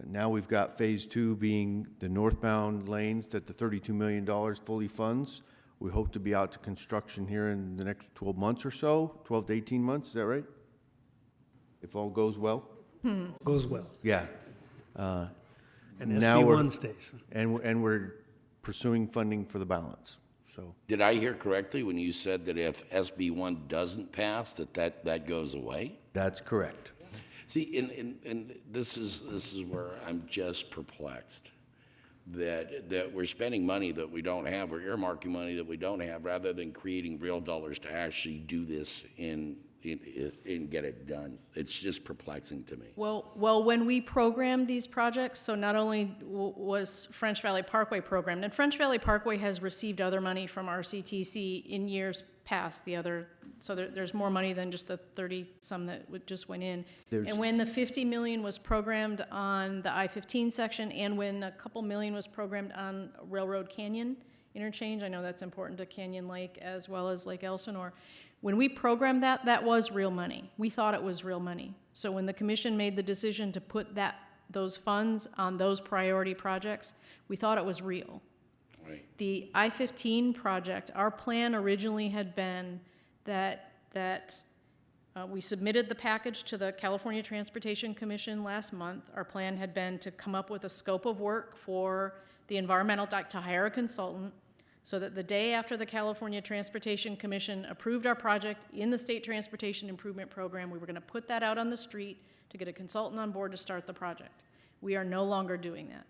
Now we've got phase 2 being the northbound lanes that the $32 million fully funds. We hope to be out to construction here in the next 12 months or so, 12 to 18 months, is that right? If all goes well? Goes well. Yeah. And Now we're- SB1 stays. And we're pursuing funding for the balance, so. Did I hear correctly when you said that if SB1 doesn't pass, that goes away? That's correct. See, and this is where I'm just perplexed, that we're spending money that we don't have, we're earmarking money that we don't have, rather than creating real dollars to actually do this and get it done. It's just perplexing to me. Well, when we programmed these projects, so not only was French Valley Parkway programmed, and French Valley Parkway has received other money from RCTC in years past, so there's more money than just the 30-some that just went in. And when the $50 million was programmed on the I-15 section, and when a couple million was programmed on Railroad Canyon interchange, I know that's important to Canyon Lake as well as Lake Elsinore. When we programmed that was real money. We thought it was real money. So when the commission made the decision to put those funds on those priority projects, we thought it was real. Right. The I-15 project, our plan originally had been that we submitted the package to the California Transportation Commission last month. Our plan had been to come up with a scope of work for the environmental, to hire a consultant, so that the day after the California Transportation Commission approved our project in the State Transportation Improvement Program, we were gonna put that out on the street to get a consultant on board to start the project. We are no longer doing that.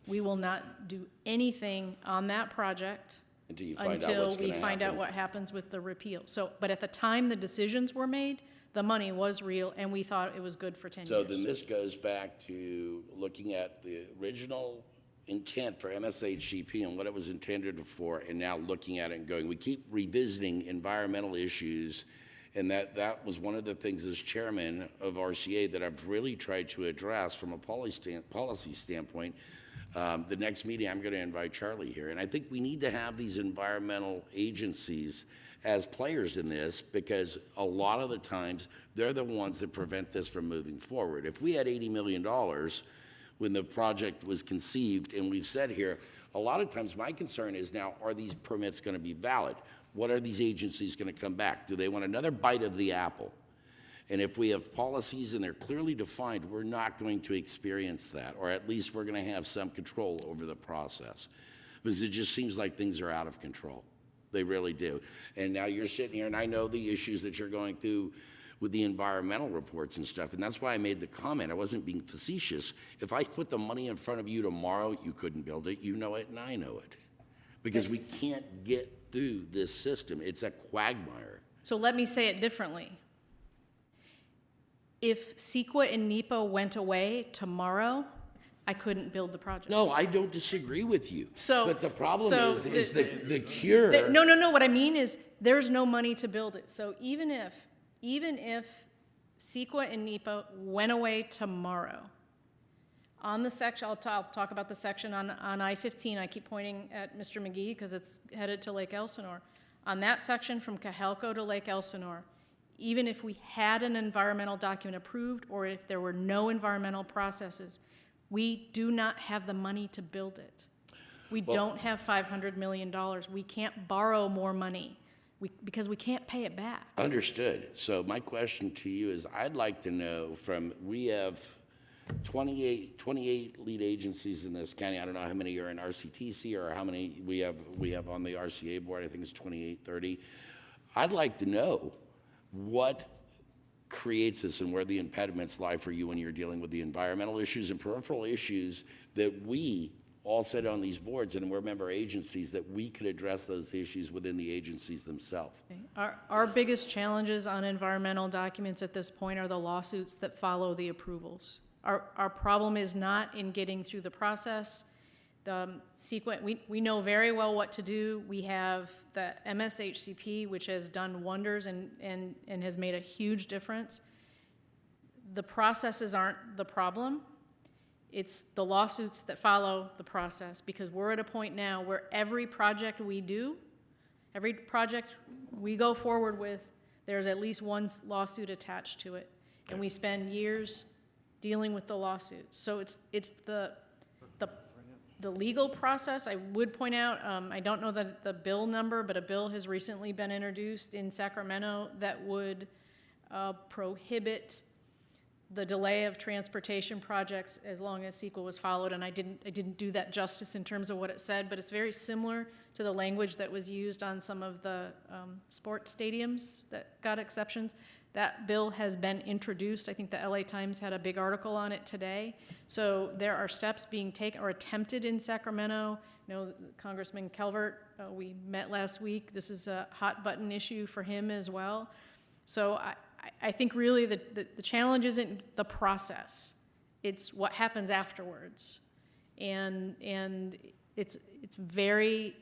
We will not do anything on that project Until you find out until what's we gonna find out happen. what happens with the repeal. So, but at the time the decisions were made, the money was real, and we thought it was good for 10 So years. then this goes back to looking at the original intent for MSHCP and what it was intended for, and now looking at it and going, we keep revisiting environmental issues, and that was one of the things as chairman of RCA that I've really tried to address from a policy standpoint. The next meeting, I'm going to invite Charlie here, and I think we need to have these environmental agencies as players in this, because a lot of the times, they're the ones that prevent this from moving forward. If we had $80 million when the project was conceived, and we've said here, a lot of times my concern is now, are these permits going to be valid? What are these agencies going to come back? Do they want another bite of the apple? And if we have policies and they're clearly defined, we're not going to experience that, or at least we're going to have some control over the process. Because it just seems like things are out of control. They really do. And now you're sitting here, and I know the issues that you're going through with the environmental reports and stuff, and that's why I made the comment. I wasn't being facetious. If I put the money in front of you tomorrow, you couldn't build it. You know it, and I know it. Because we can't get through this system. It's a quagmire. So let me say it differently. If CEQA and NEPA went away tomorrow, I couldn't build the project. No, I don't disagree with you. So- But the problem so is the cure. No, what I mean is, there's no money to build it. So even if CEQA and NEPA went away tomorrow, on the section, I'll talk about the section on I-15. I keep pointing at Mr. McGee because it's headed to Lake Elsinore. On that section from Cahelco to Lake Elsinore, even if we had an environmental document approved or if there were no environmental processes, we do not have the money to build it. We don't have $500 million. We can't borrow more money because we can't pay it back. Understood. So my question to you is, I'd like to know we have 28 lead agencies in this county. I don't know how many are in RCTC or how many we have on the RCA board. I think it's 28, 30. I'd like to know what creates this and where the impediments lie for you when you're dealing with the environmental issues and peripheral issues that we all sit on these boards, and we're member agencies, that we could address those issues within the agencies themselves. Our biggest challenges on environmental documents at this point are the lawsuits that follow the approvals. Our problem is not in getting through the process. The sequence, we know very well what to do. We have the MSHCP, which has done wonders and has made a huge difference. The processes aren't the problem. It's the lawsuits that follow the process, because we're at a point now where every project we do, every project we go forward with, there's at least one lawsuit attached to it. And we spend years dealing with the lawsuits. So it's the legal process. I would point out, I don't know the bill number, but a bill has recently been introduced in Sacramento that would prohibit the delay of transportation projects as long as CEQA was followed, and I didn't do that justice in terms of what it said, but it's very similar to the language that was used on some of the sports stadiums that got exceptions. That bill has been introduced. I think the LA Times had a big article on it today. So there are steps being taken or attempted in Sacramento. You know, Congressman Calvert, we met last week. This is a hot button issue for him as well. So I think really the challenge isn't the process. It's what happens afterwards. And it's very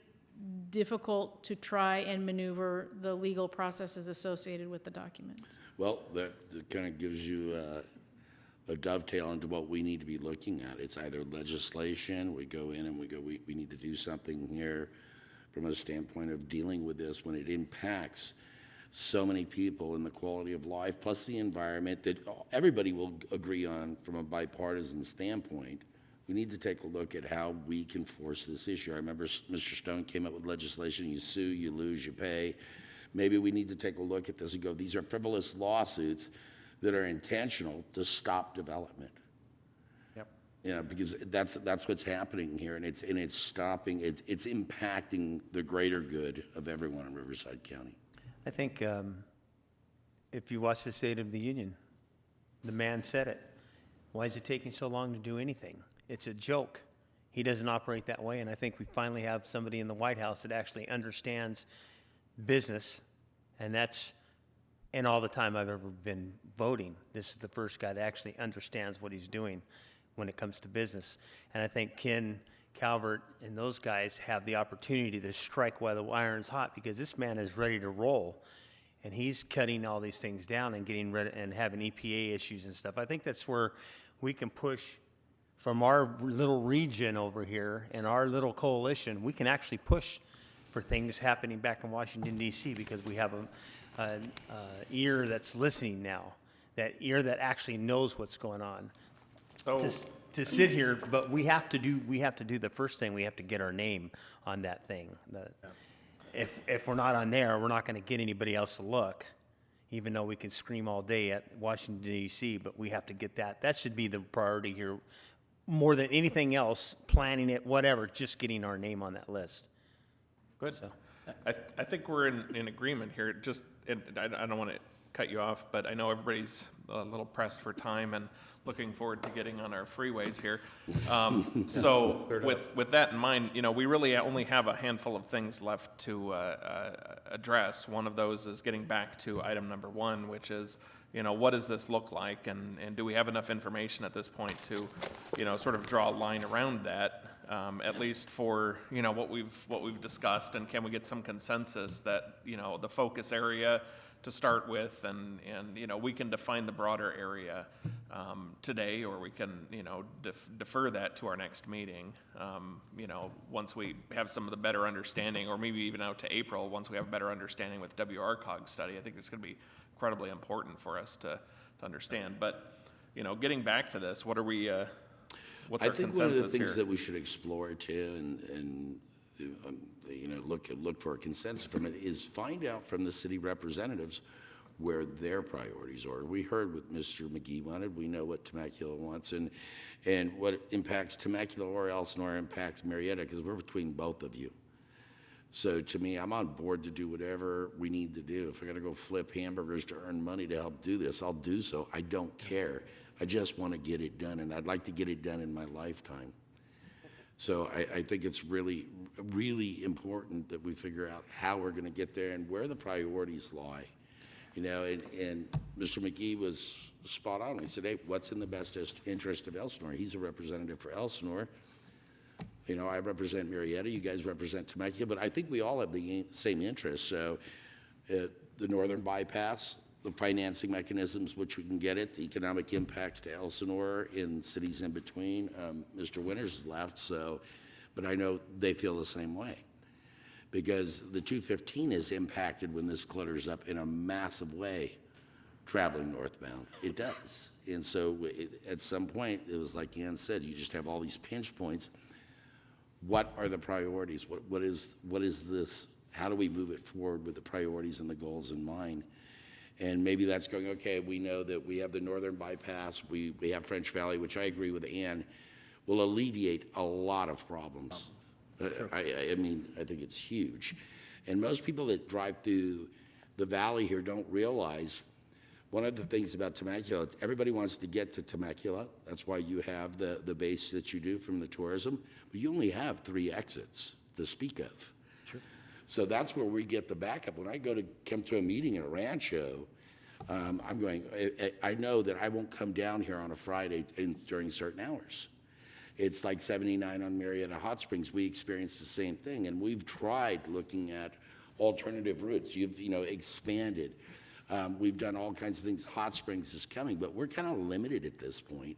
difficult to try and maneuver the legal processes associated with the documents. Well, that kind of gives you a dovetail into what we need to be looking at. It's either legislation, we go in and we go, we need to do something here from a standpoint of dealing with this when it impacts so many people and the quality of life, plus the environment that everybody will agree on from a bipartisan standpoint. We need to take a look at how we can force this issue. I remember Mr. Stone came up with legislation, you sue, you lose, you pay. Maybe we need to take a look at this and go, these are frivolous lawsuits that are intentional to stop development. Yep. You know, because that's what's happening here, and it's stopping, it's impacting the greater good of everyone in Riverside County. I think if you watch the State of the Union, the man said it. Why is it taking so long to do anything? It's a joke. He doesn't operate that way, and I think we finally have somebody in the White House that actually understands business, and that's, in all the time I've ever been voting, this is the first guy that actually understands what he's doing when it comes to business. And I think Ken Calvert and those guys have the opportunity to strike while the iron's hot, because this man is ready to roll, and he's cutting all these things down and getting rid and having EPA issues and stuff. I think that's where we can push from our little region over here and our little coalition. We can actually push for things happening back in Washington, D.C., because we have an ear that's listening now, that ear that actually knows what's going on. So, To sit here, but we have to do the first thing. We have to get our name on that thing. If we're not on there, we're not going to get anybody else to look, even though we can scream all day at Washington, D.C., but we have to get that. That should be the priority here, more than anything else, planning it, whatever, just getting our name on that list. good. So. I think we're in agreement here. Just, and I don't want to cut you off, but I know everybody's a little pressed for time and looking forward to getting on our freeways here. So with that in mind, you know, we really only have a handful of things left to address. One of those is getting back to item number 1, which is, you know, what does this look like, and do we have enough information at this point to, you know, sort of draw a line around that, at least for, you know, what we've discussed, and can we get some consensus that, you know, the focus area to start with, and you know, we can define the broader area today, or we can, you know, defer that to our next meeting, you know, once we have some of the better understanding, or maybe even out to April, once we have a better understanding with WRCOG study. I think it's going to be incredibly important for us to understand. But, you know, getting back to this, what are we, what's our consensus here? I think one of the things that we should explore too, and you know, look for a consensus from it, is find out from the city representatives where their priorities are. We heard what Mr. McGee wanted. We know what Temecula wants, and what impacts Temecula or Elsinore impacts Marietta, because we're between both of you. So to me, I'm on board to do whatever we need to do. If I got to go flip hamburgers to earn money to help do this, I'll do so. I don't care. I just want to get it done, and I'd like to get it done in my lifetime. So I think it's really, really important that we figure out how we're going to get there and where the priorities lie. You know, and Mr. McGee was spot on. He said, hey, what's in the best interest of Elsinore? He's a representative for Elsinore. You know, I represent Marietta, you guys represent Temecula, but I think we all have the same interests. So the northern bypass, the financing mechanisms which we can get it, the economic impacts to Elsinore in cities in between. Mr. Winters left, so, but I know they feel the same way, because the 215 is impacted when this clutters up in a massive way traveling northbound. It does. And so at some point, it was like Ann said, you just have all these pinch points. What are the priorities? What is this? How do we move it forward with the priorities and the goals in mind? And maybe that's going, okay, we know that we have the northern bypass, we have French Valley, which I agree with Ann, will alleviate a lot of problems. I mean, I think it's huge. And most people that drive through the valley here don't realize one of the things about Temecula, everybody wants to get to Temecula. That's why you have the base that you do from the tourism, but you only have 3 exits to speak of. So that's where we get the backup. When I come to a meeting in a Rancho, I'm going, I know that I won't come down here on a Friday during certain hours. It's like 79 on Marietta Hot Springs. We experienced the same thing, and we've tried looking at alternative routes. You've, you know, expanded. We've done all kinds of things. Hot Springs is coming, but we're kind of limited at this point,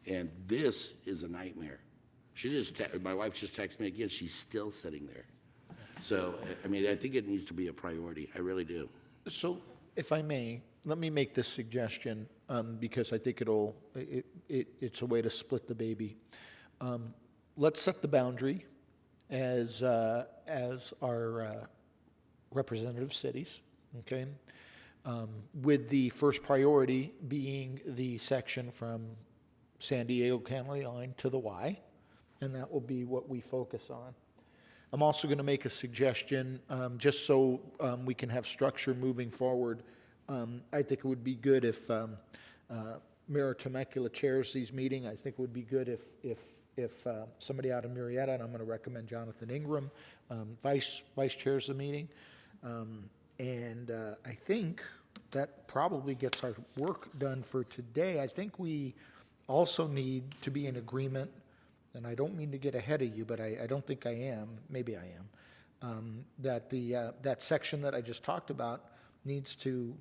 and this is a nightmare. My wife just texted me again. She's still sitting there. So, I mean, I think it needs to be a priority. I really do. So, if I may, let me make this suggestion, because I think it's a way to split the baby. Let's set the boundary as our representative cities, okay? With the first priority being the section from San Diego County line to the Y, and that will be what we focus on. I'm also going to make a suggestion, just so we can have structure moving forward. I think it would be good if Mayor Temecula chairs these meetings. I think it would be good if somebody out of Murrieta, and I'm going to recommend Jonathan Ingram, vice chairs the meeting. And I think that probably gets our work done for today. I think we also need to be in agreement, and I don't mean to get ahead of you, but I don't think I am, maybe I am, that that section that I just talked about needs to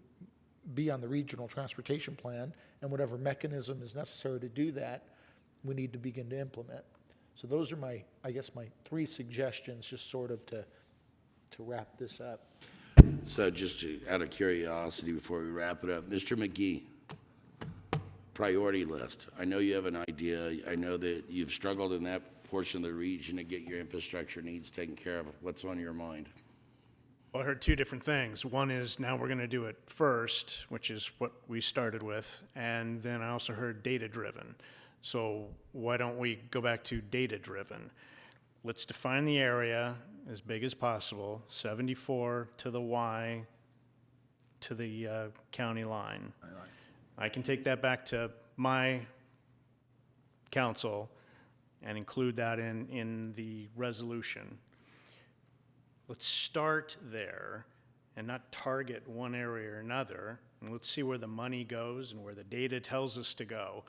be on the regional transportation plan, and whatever mechanism is necessary to do that, we need to begin to implement. So those are my, I guess, my 3 suggestions, just sort of to wrap this up. So just out of curiosity, before we wrap it up, Mr. McGee, priority list. I know you have an idea. I know that you've struggled in that portion of the region to get your infrastructure needs taken care of. What's on your mind? Well, I heard 2 different things. One is now we're going to do it first, which is what we started with, and then I also heard data-driven. So why don't we go back to data-driven? Let's define the area as big as possible, 74 to the Y to the county line. I can take that back to my council and include that in the resolution. Let's start there and not target one area or another, and let's see where the money goes and where the data tells us to go.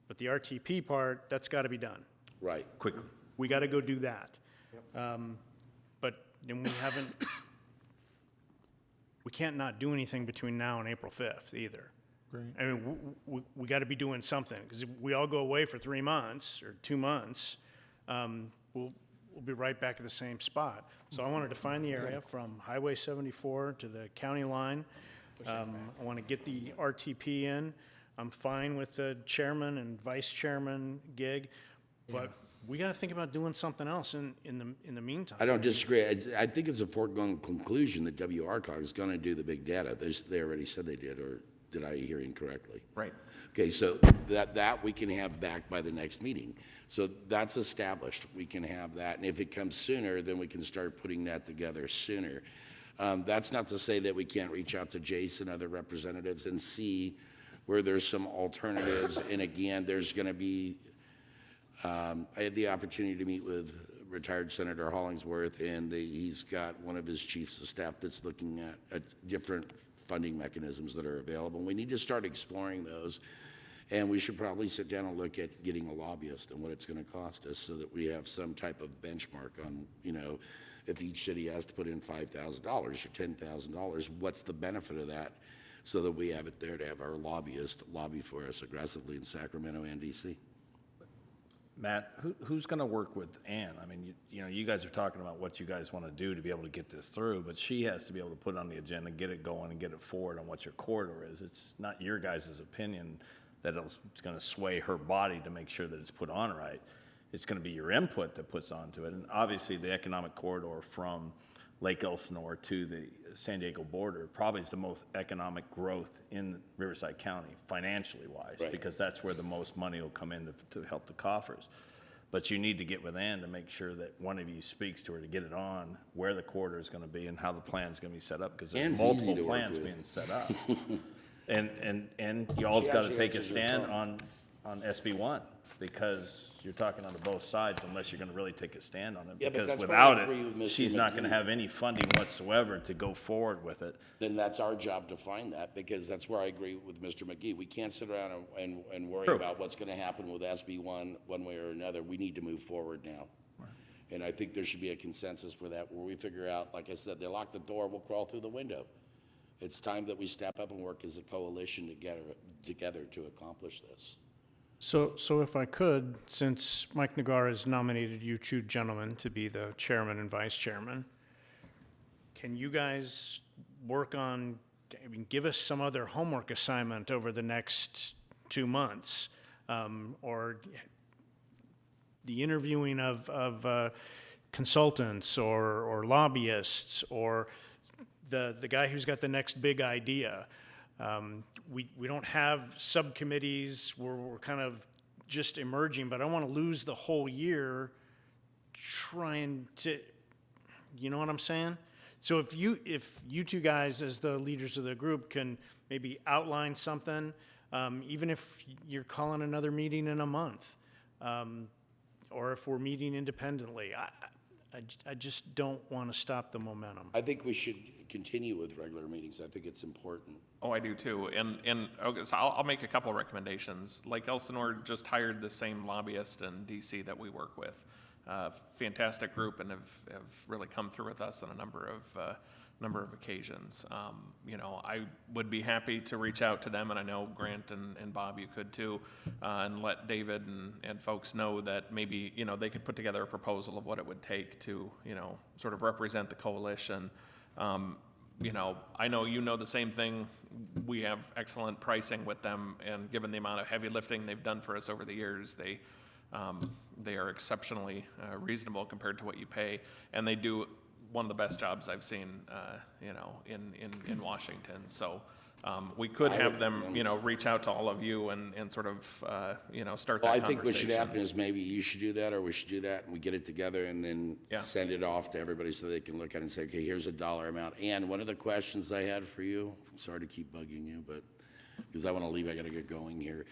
But the RTP part, that's got to be done. Right. Quickly. We got to go do that. But then we can't not do anything between now and April 5th either. Right. I mean, we got to be doing something, because if we all go away for 3 months or 2 months, we'll be right back at the same spot. So I want to define the area from Highway 74 to the county line. I want to get the RTP in. I'm fine with the chairman and vice chairman gig, but we got to think about doing something else in the meantime. I don't disagree. I think it's a foregone conclusion that WRCOG is going to do the big data. They already said they did, or did I hear incorrectly? Right. Okay, so that we can have back by the next meeting. So that's established. We can have that. And if it comes sooner, then we can start putting that together sooner. That's not to say that we can't reach out to Jason, other representatives, and see where there's some alternatives. And again, there's going to be, I had the opportunity to meet with retired Senator Hollingsworth, and he's got one of his chiefs of staff that's looking at different funding mechanisms that are available. We need to start exploring those, and we should probably sit down and look at getting a lobbyist and what it's going to cost us, so that we have some type of benchmark on, if each city has to put in $5,000 or $10,000, what's the benefit of that, so that we have it there to have our lobbyist lobby for us aggressively in Sacramento and DC. Matt, who's going to work with Ann? I mean, you guys are talking about what you guys want to do to be able to get this through, but she has to be able to put it on the agenda, get it going, and get it forward on what your corridor is. It's not your guys' opinion that it's going to sway her body to make sure that it's put on right. It's going to be your input that puts onto it. And obviously, the economic corridor from Lake Elsinore to the San Diego border probably is the most economic growth in Riverside County, financially wise, Right. because that's where the most money will come in to help the coffers. But you need to get with Ann to make sure that one of you speaks to her to get it on, where the corridor is going to be and how the plan is going to be set up, because there's Ann's easy multiple to work plans with. being set up. And you all's got to take a stand on SB1, because you're talking on both sides unless you're going to really take a stand on it. Yeah, but Because that's why without I agree with it, Mr. she's not going to McGee. have any funding whatsoever to go forward with it. Then that's our job to find that, because that's where I agree with Mr. McGee. We can't sit around and worry True. about what's going to happen with SB1 one way or another. We need to move forward now. And I think there should be a consensus for that, where we figure out, like I said, they lock the door, we'll crawl through the window. It's time that we step up and work as a coalition together to accomplish this. So if I could, since Mike Nagar has nominated you two gentlemen to be the chairman and vice chairman, can you guys work on, give us some other homework assignment over the next 2 months? Or the interviewing of consultants or lobbyists, or the guy who's got the next big idea. We don't have subcommittees. We're kind of just emerging, but I don't want to lose the whole year trying to, you know what I'm saying? So if you two guys, as the leaders of the group, can maybe outline something, even if you're calling another meeting in a month, or if we're meeting independently, I just don't want to stop the momentum. I think we should continue with regular meetings. I think it's important. Oh, I do too. And okay, so I'll make a couple of recommendations. Lake Elsinore just hired the same lobbyist in DC that we work with. Fantastic group, and have really come through with us on a number of occasions. You know, I would be happy to reach out to them, and I know Grant and Bob, you could too, and let David and folks know that maybe, you know, they could put together a proposal of what it would take to, you know, sort of represent the coalition. You know, I know you know the same thing. We have excellent pricing with them, and given the amount of heavy lifting they've done for us over the years, they are exceptionally reasonable compared to what you pay, and they do one of the best jobs I've seen, you know, in Washington. So we could have them, you know, reach out to all of you and sort of, you know, start that Well, I conversation. think what should happen is maybe you should do that, or we should do that, and we get it together and then send it off to everybody so they can look at it and say, okay, here's a dollar amount. And one of the questions I had for you, I'm sorry to keep bugging you, but because I want to leave, I got to get going here.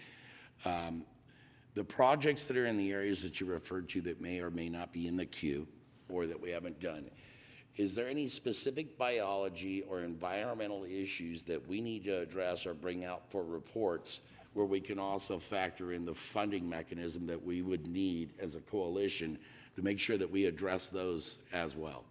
The projects that are in the areas that you referred to that may or may not be in the queue or that we haven't done, is there any specific biology or environmental issues that we need to address or bring out for reports where we can also factor in the funding mechanism that we would need as a coalition to make sure that we address those as well?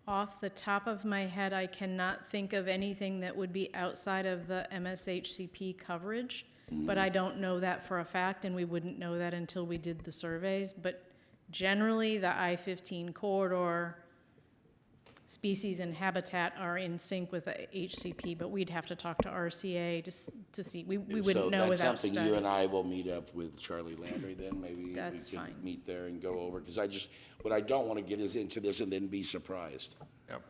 Off the top of my head, I cannot think of anything that would be outside of the MSHCP coverage, but I don't know that for a fact, and we wouldn't know that until we did the surveys. But generally, the I-15 corridor, species and habitat are in sync with the HCP, but we'd have to talk to RCA to see. We wouldn't know without So that's something study. you and I will meet up with Charlie Landry then, maybe That's we fine. could meet there and go over, because what I don't want to get is into this and then be surprised. Yep.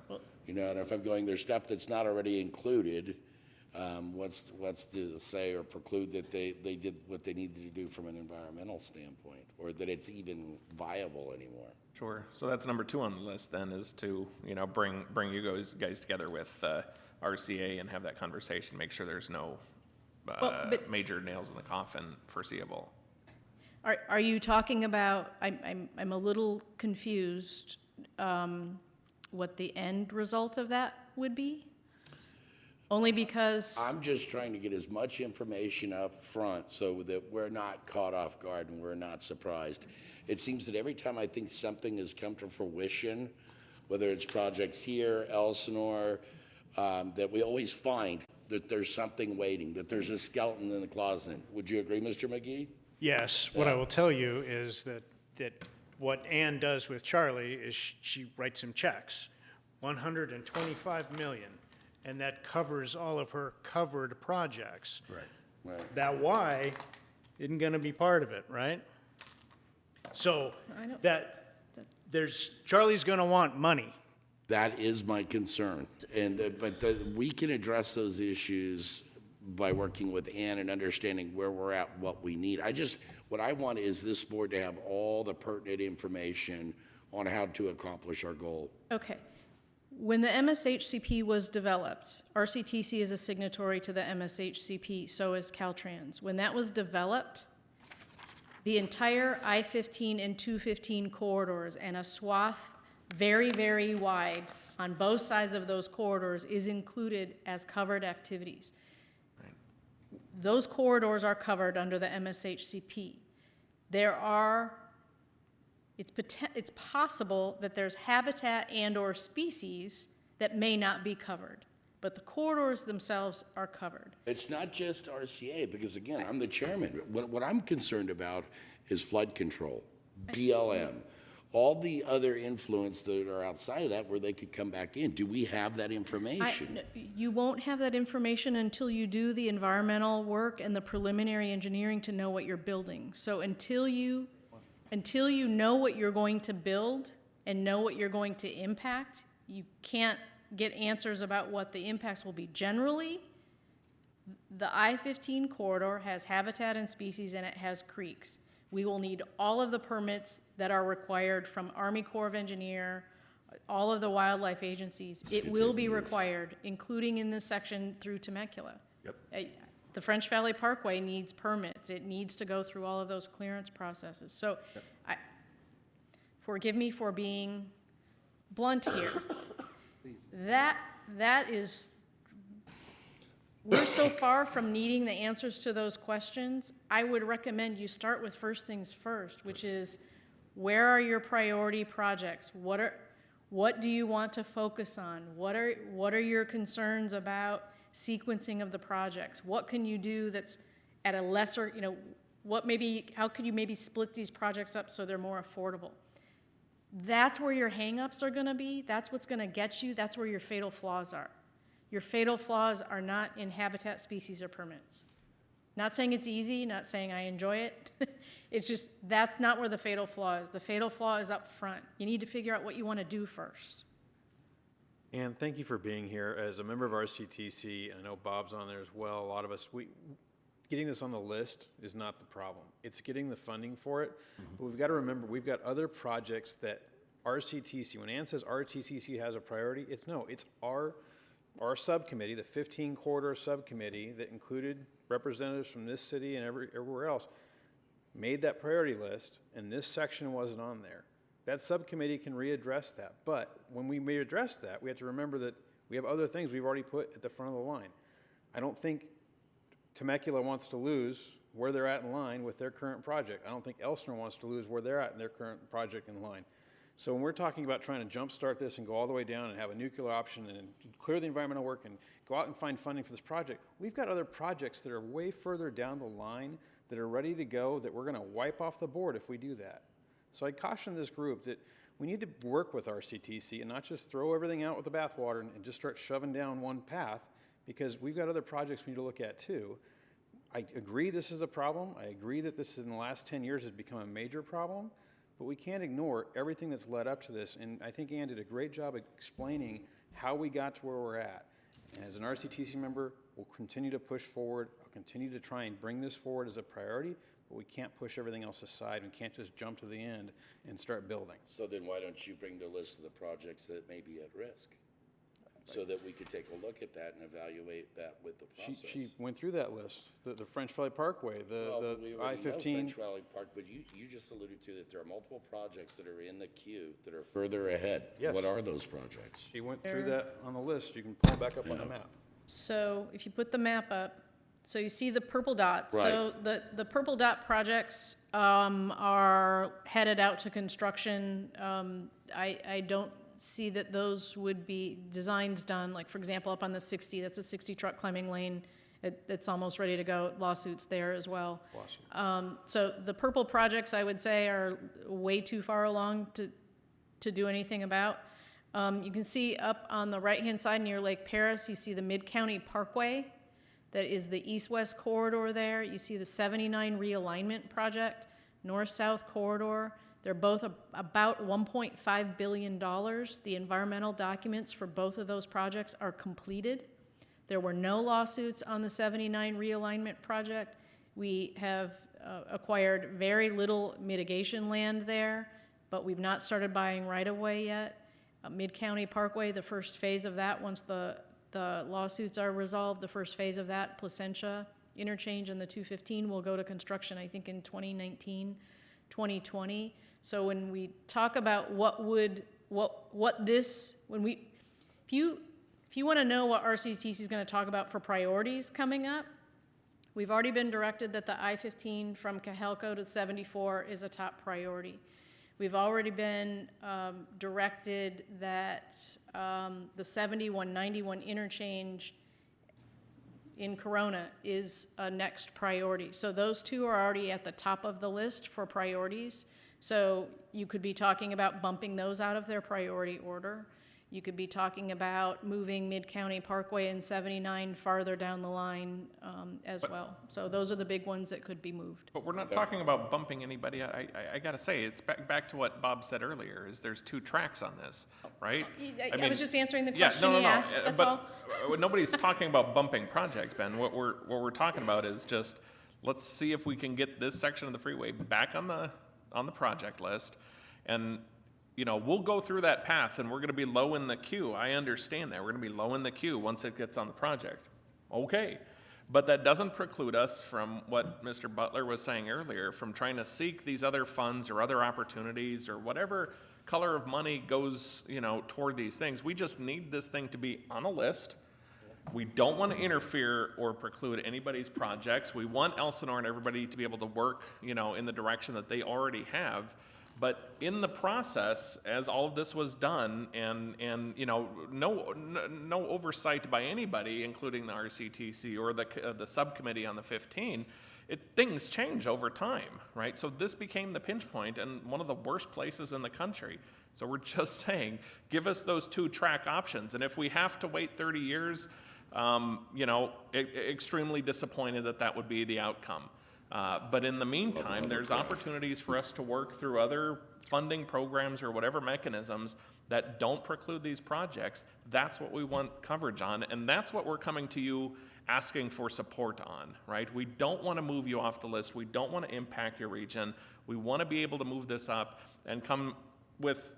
You know, and if I'm going, there's stuff that's not already included, what's to say or preclude that they did what they needed to do from an environmental standpoint, or that it's even viable anymore? Sure. So that's number 2 on the list then, is to, you know, bring you guys together with RCA and have that conversation, make sure there's no but- major nails in the coffin foreseeable. Are you talking about, I'm a little confused, what the end result of that would be? Only because, I'm just trying to get as much information up front so that we're not caught off guard and we're not surprised. It seems that every time I think something has come to fruition, whether it's projects here, Elsinore, that we always find that there's something waiting, that there's a skeleton in the closet. Would you agree, Mr. McGee? Yes, what I will tell you is that what Ann does with Charlie is she writes him checks, $125 million, and that covers all of her covered projects. Right. That Y isn't gonna be part of it, right? So I don't- Charlie's gonna want money. That is my concern. But we can address those issues by working with Ann and understanding where we're at, what we need. What I want is this board to have all the pertinent information on how to accomplish our goal. okay. When the MSHCP was developed, RCTC is a signatory to the MSHCP, so is Caltrans. When that was developed, the entire I-15 and 215 corridors and a swath very, very wide on both sides of those corridors is included as covered activities. Those corridors are covered under the MSHCP. It's possible that there's habitat and/or species that may not be covered, but the corridors themselves are covered. It's not just RCA, because again, I'm the chairman. What I'm concerned about is flood control, BLM, all the other influence that are outside of that where they could come back in. Do we have that information? You won't have that information until you do the environmental work and the preliminary engineering to know what you're building. So until you know what you're going to build and know what you're going to impact, you can't get answers about what the impacts will be. Generally, The I-15 corridor has habitat and species and it has creeks. We will need all of the permits that are required from Army Corps of Engineer, all of the wildlife agencies. It will be required, including in this section through Temecula. Yep. The French Valley Parkway needs permits. It needs to go through all of those clearance processes. So, forgive me for being blunt here. That is, we're so far from needing the answers to those questions. I would recommend you start with first things first, which is, where are your priority projects? What do you want to focus on? What are your concerns about sequencing of the projects? What can you do that's at a lesser, how could you maybe split these projects up so they're more affordable? That's where your hangups are gonna be. That's what's gonna get you. That's where your fatal flaws are. Your fatal flaws are not in habitat, species, or permits. Not saying it's easy, not saying I enjoy it. It's just, that's not where the fatal flaw is. The fatal flaw is up front. You need to figure out what you wanna do first. And thank you for being here. As a member of RCTC, and I know Bob's on there as well, a lot of us, getting this on the list is not the problem. It's getting the funding for it. But we've got to remember, we've got other projects that RCTC, when Ann says RCTC has a priority, it's our subcommittee, the 15 corridor subcommittee that included representatives from this city and everywhere else, made that priority list, and this section wasn't on there. That subcommittee can readdress that. But when we readdress that, we have to remember that we have other things we've already put at the front of the line. I don't think Temecula wants to lose where they're at in line with their current project. I don't think Elsinore wants to lose where they're at in their current project in line. So when we're talking about trying to jumpstart this and go all the way down and have a nuclear option and clear the environmental work and go out and find funding for this project, we've got other projects that are way further down the line that are ready to go that we're going to wipe off the board if we do that. So I caution this group that we need to work with RCTC and not just throw everything out with the bathwater and just start shoving down one path, because we've got other projects we need to look at too. I agree this is a problem. I agree that this in the last 10 years has become a major problem, but we can't ignore everything that's led up to this. And I think Ann did a great job of explaining how we got to where we're at. And as an RCTC member, we'll continue to push forward. I'll continue to try and bring this forward as a priority, but we can't push everything else aside. We can't just jump to the end and start building. So then why don't you bring the list of the projects that may be at risk? So that we could take a look at that and evaluate that with the process. She went through that list, the French Valley Parkway, the We already know I-15. French Valley Park, but you just alluded to that there are multiple projects that are in the queue that are further ahead. Yes. What are those projects? She went through that on the list. You can pull it back up on the map. So if you put the map up, so you see the purple dot. So the purple dot projects are headed out to construction. I don't see that those would be designs done, like for example, up on the 60, that's a 60 truck climbing lane. It's almost ready to go. Lawsuits there as well. So the purple projects, I would say, are way too far along to do anything about. You can see up on the right-hand side near Lake Paris, you see the Mid-County Parkway. That is the east-west corridor there. You see the 79 realignment project, north-south corridor. They're both about $1.5 billion. The environmental documents for both of those projects are completed. There were no lawsuits on the 79 realignment project. We have acquired very little mitigation land there, but we've not started buying right-of-way yet. Mid-County Parkway, the first phase of that, once the lawsuits are resolved, the first phase of that, Placentia interchange and the 215 will go to construction, I think, in 2019, 2020. So when we talk about if you want to know what RCTC is going to talk about for priorities coming up, we've already been directed that the I-15 from Cajelco to 74 is a top priority. We've already been directed that the 7191 interchange in Corona is a next priority. So those two are already at the top of the list for priorities. So you could be talking about bumping those out of their priority order. You could be talking about moving Mid-County Parkway and 79 farther down the line as well. So those are the big ones that could be moved. But we're not talking about bumping anybody. I gotta say, it's back to what Bob said earlier, is there's 2 tracks on this, right? I mean, was just answering the yeah, question no, he no, no, asked, that's but all. Nobody's talking about bumping projects, Ben. What we're talking about is just, let's see if we can get this section of the freeway back on the project list. And, you know, we'll go through that path and we're gonna be low in the queue. I understand that. We're gonna be low in the queue once it gets on the project. Okay. But that doesn't preclude us from what Mr. Butler was saying earlier, from trying to seek these other funds or other opportunities or whatever color of money goes, you know, toward these things. We just need this thing to be on a list. We don't want to interfere or preclude anybody's projects. We want Elsinore and everybody to be able to work, you know, in the direction that they already have. But in the process, as all of this was done, and you know, no oversight by anybody, including the RCTC or the subcommittee on the 15, things change over time, right? So this became the pinch point and one of the worst places in the country. So we're just saying, give us those 2-track options, and if we have to wait 30 years, you know, extremely disappointed that would be the outcome. But in the meantime, there's opportunities for us to work through other funding programs or whatever mechanisms that don't preclude these projects. That's what we want coverage on, and that's what we're coming to you asking for support on, right? We don't want to move you off the list. We don't want to impact your region. We want to be able to move this up and come with,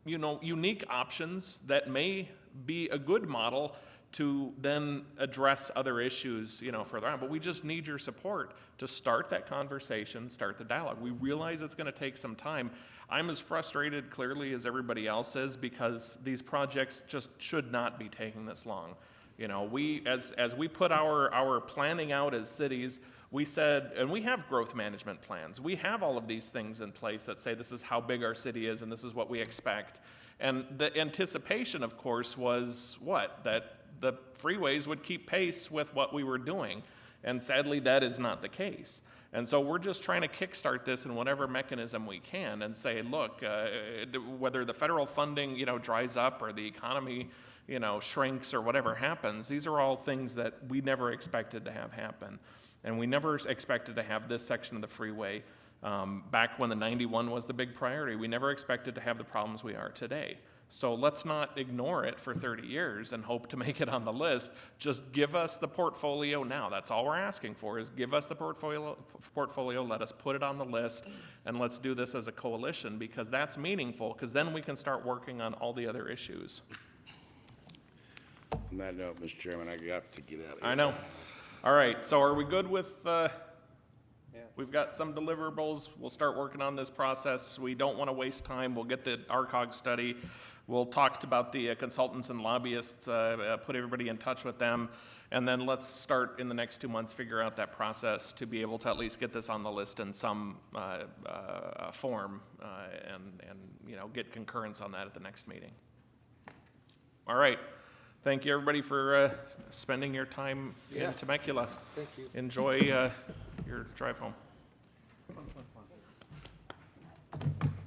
you know, unique options that may be a good model to then address other issues, you know, further on. But we just need your support to start that conversation, start the dialogue. We realize it's going to take some time. I'm as frustrated clearly as everybody else is, because these projects just should not be taking this long. You know, as we put our planning out as cities, we said, and we have growth management plans. We have all of these things in place that say this is how big our city is and this is what we expect. And the anticipation, of course, was what? That the freeways would keep pace with what we were doing. And sadly, that is not the case. And so we're just trying to kickstart this in whatever mechanism we can and say, look, whether the federal funding, you know, dries up or the economy, you know, shrinks or whatever happens, these are all things that we never expected to have happen. And we never expected to have this section of the freeway back when the 91 was the big priority. We never expected to have the problems we are today. So let's not ignore it for 30 years and hope to make it on the list. Just give us the portfolio now. That's all we're asking for, is give us the portfolio, let us put it on the list, and let's do this as a coalition, because that's meaningful, because then we can start working on all the other issues. On that note, Mr. Chairman, I got to get out of here. I know. All right, so are we good with, we've got some deliverables. We'll start working on this process. We don't want to waste time. We'll get the RCOG study. We'll talk about the consultants and lobbyists, put everybody in touch with them. And then let's start in the next 2 months, figure out that process to be able to at least get this on the list in some form and you know, get concurrence on that at the next meeting. All right. Thank you, everybody, for spending your time in Temecula. Thank you. Enjoy your drive home. Fun.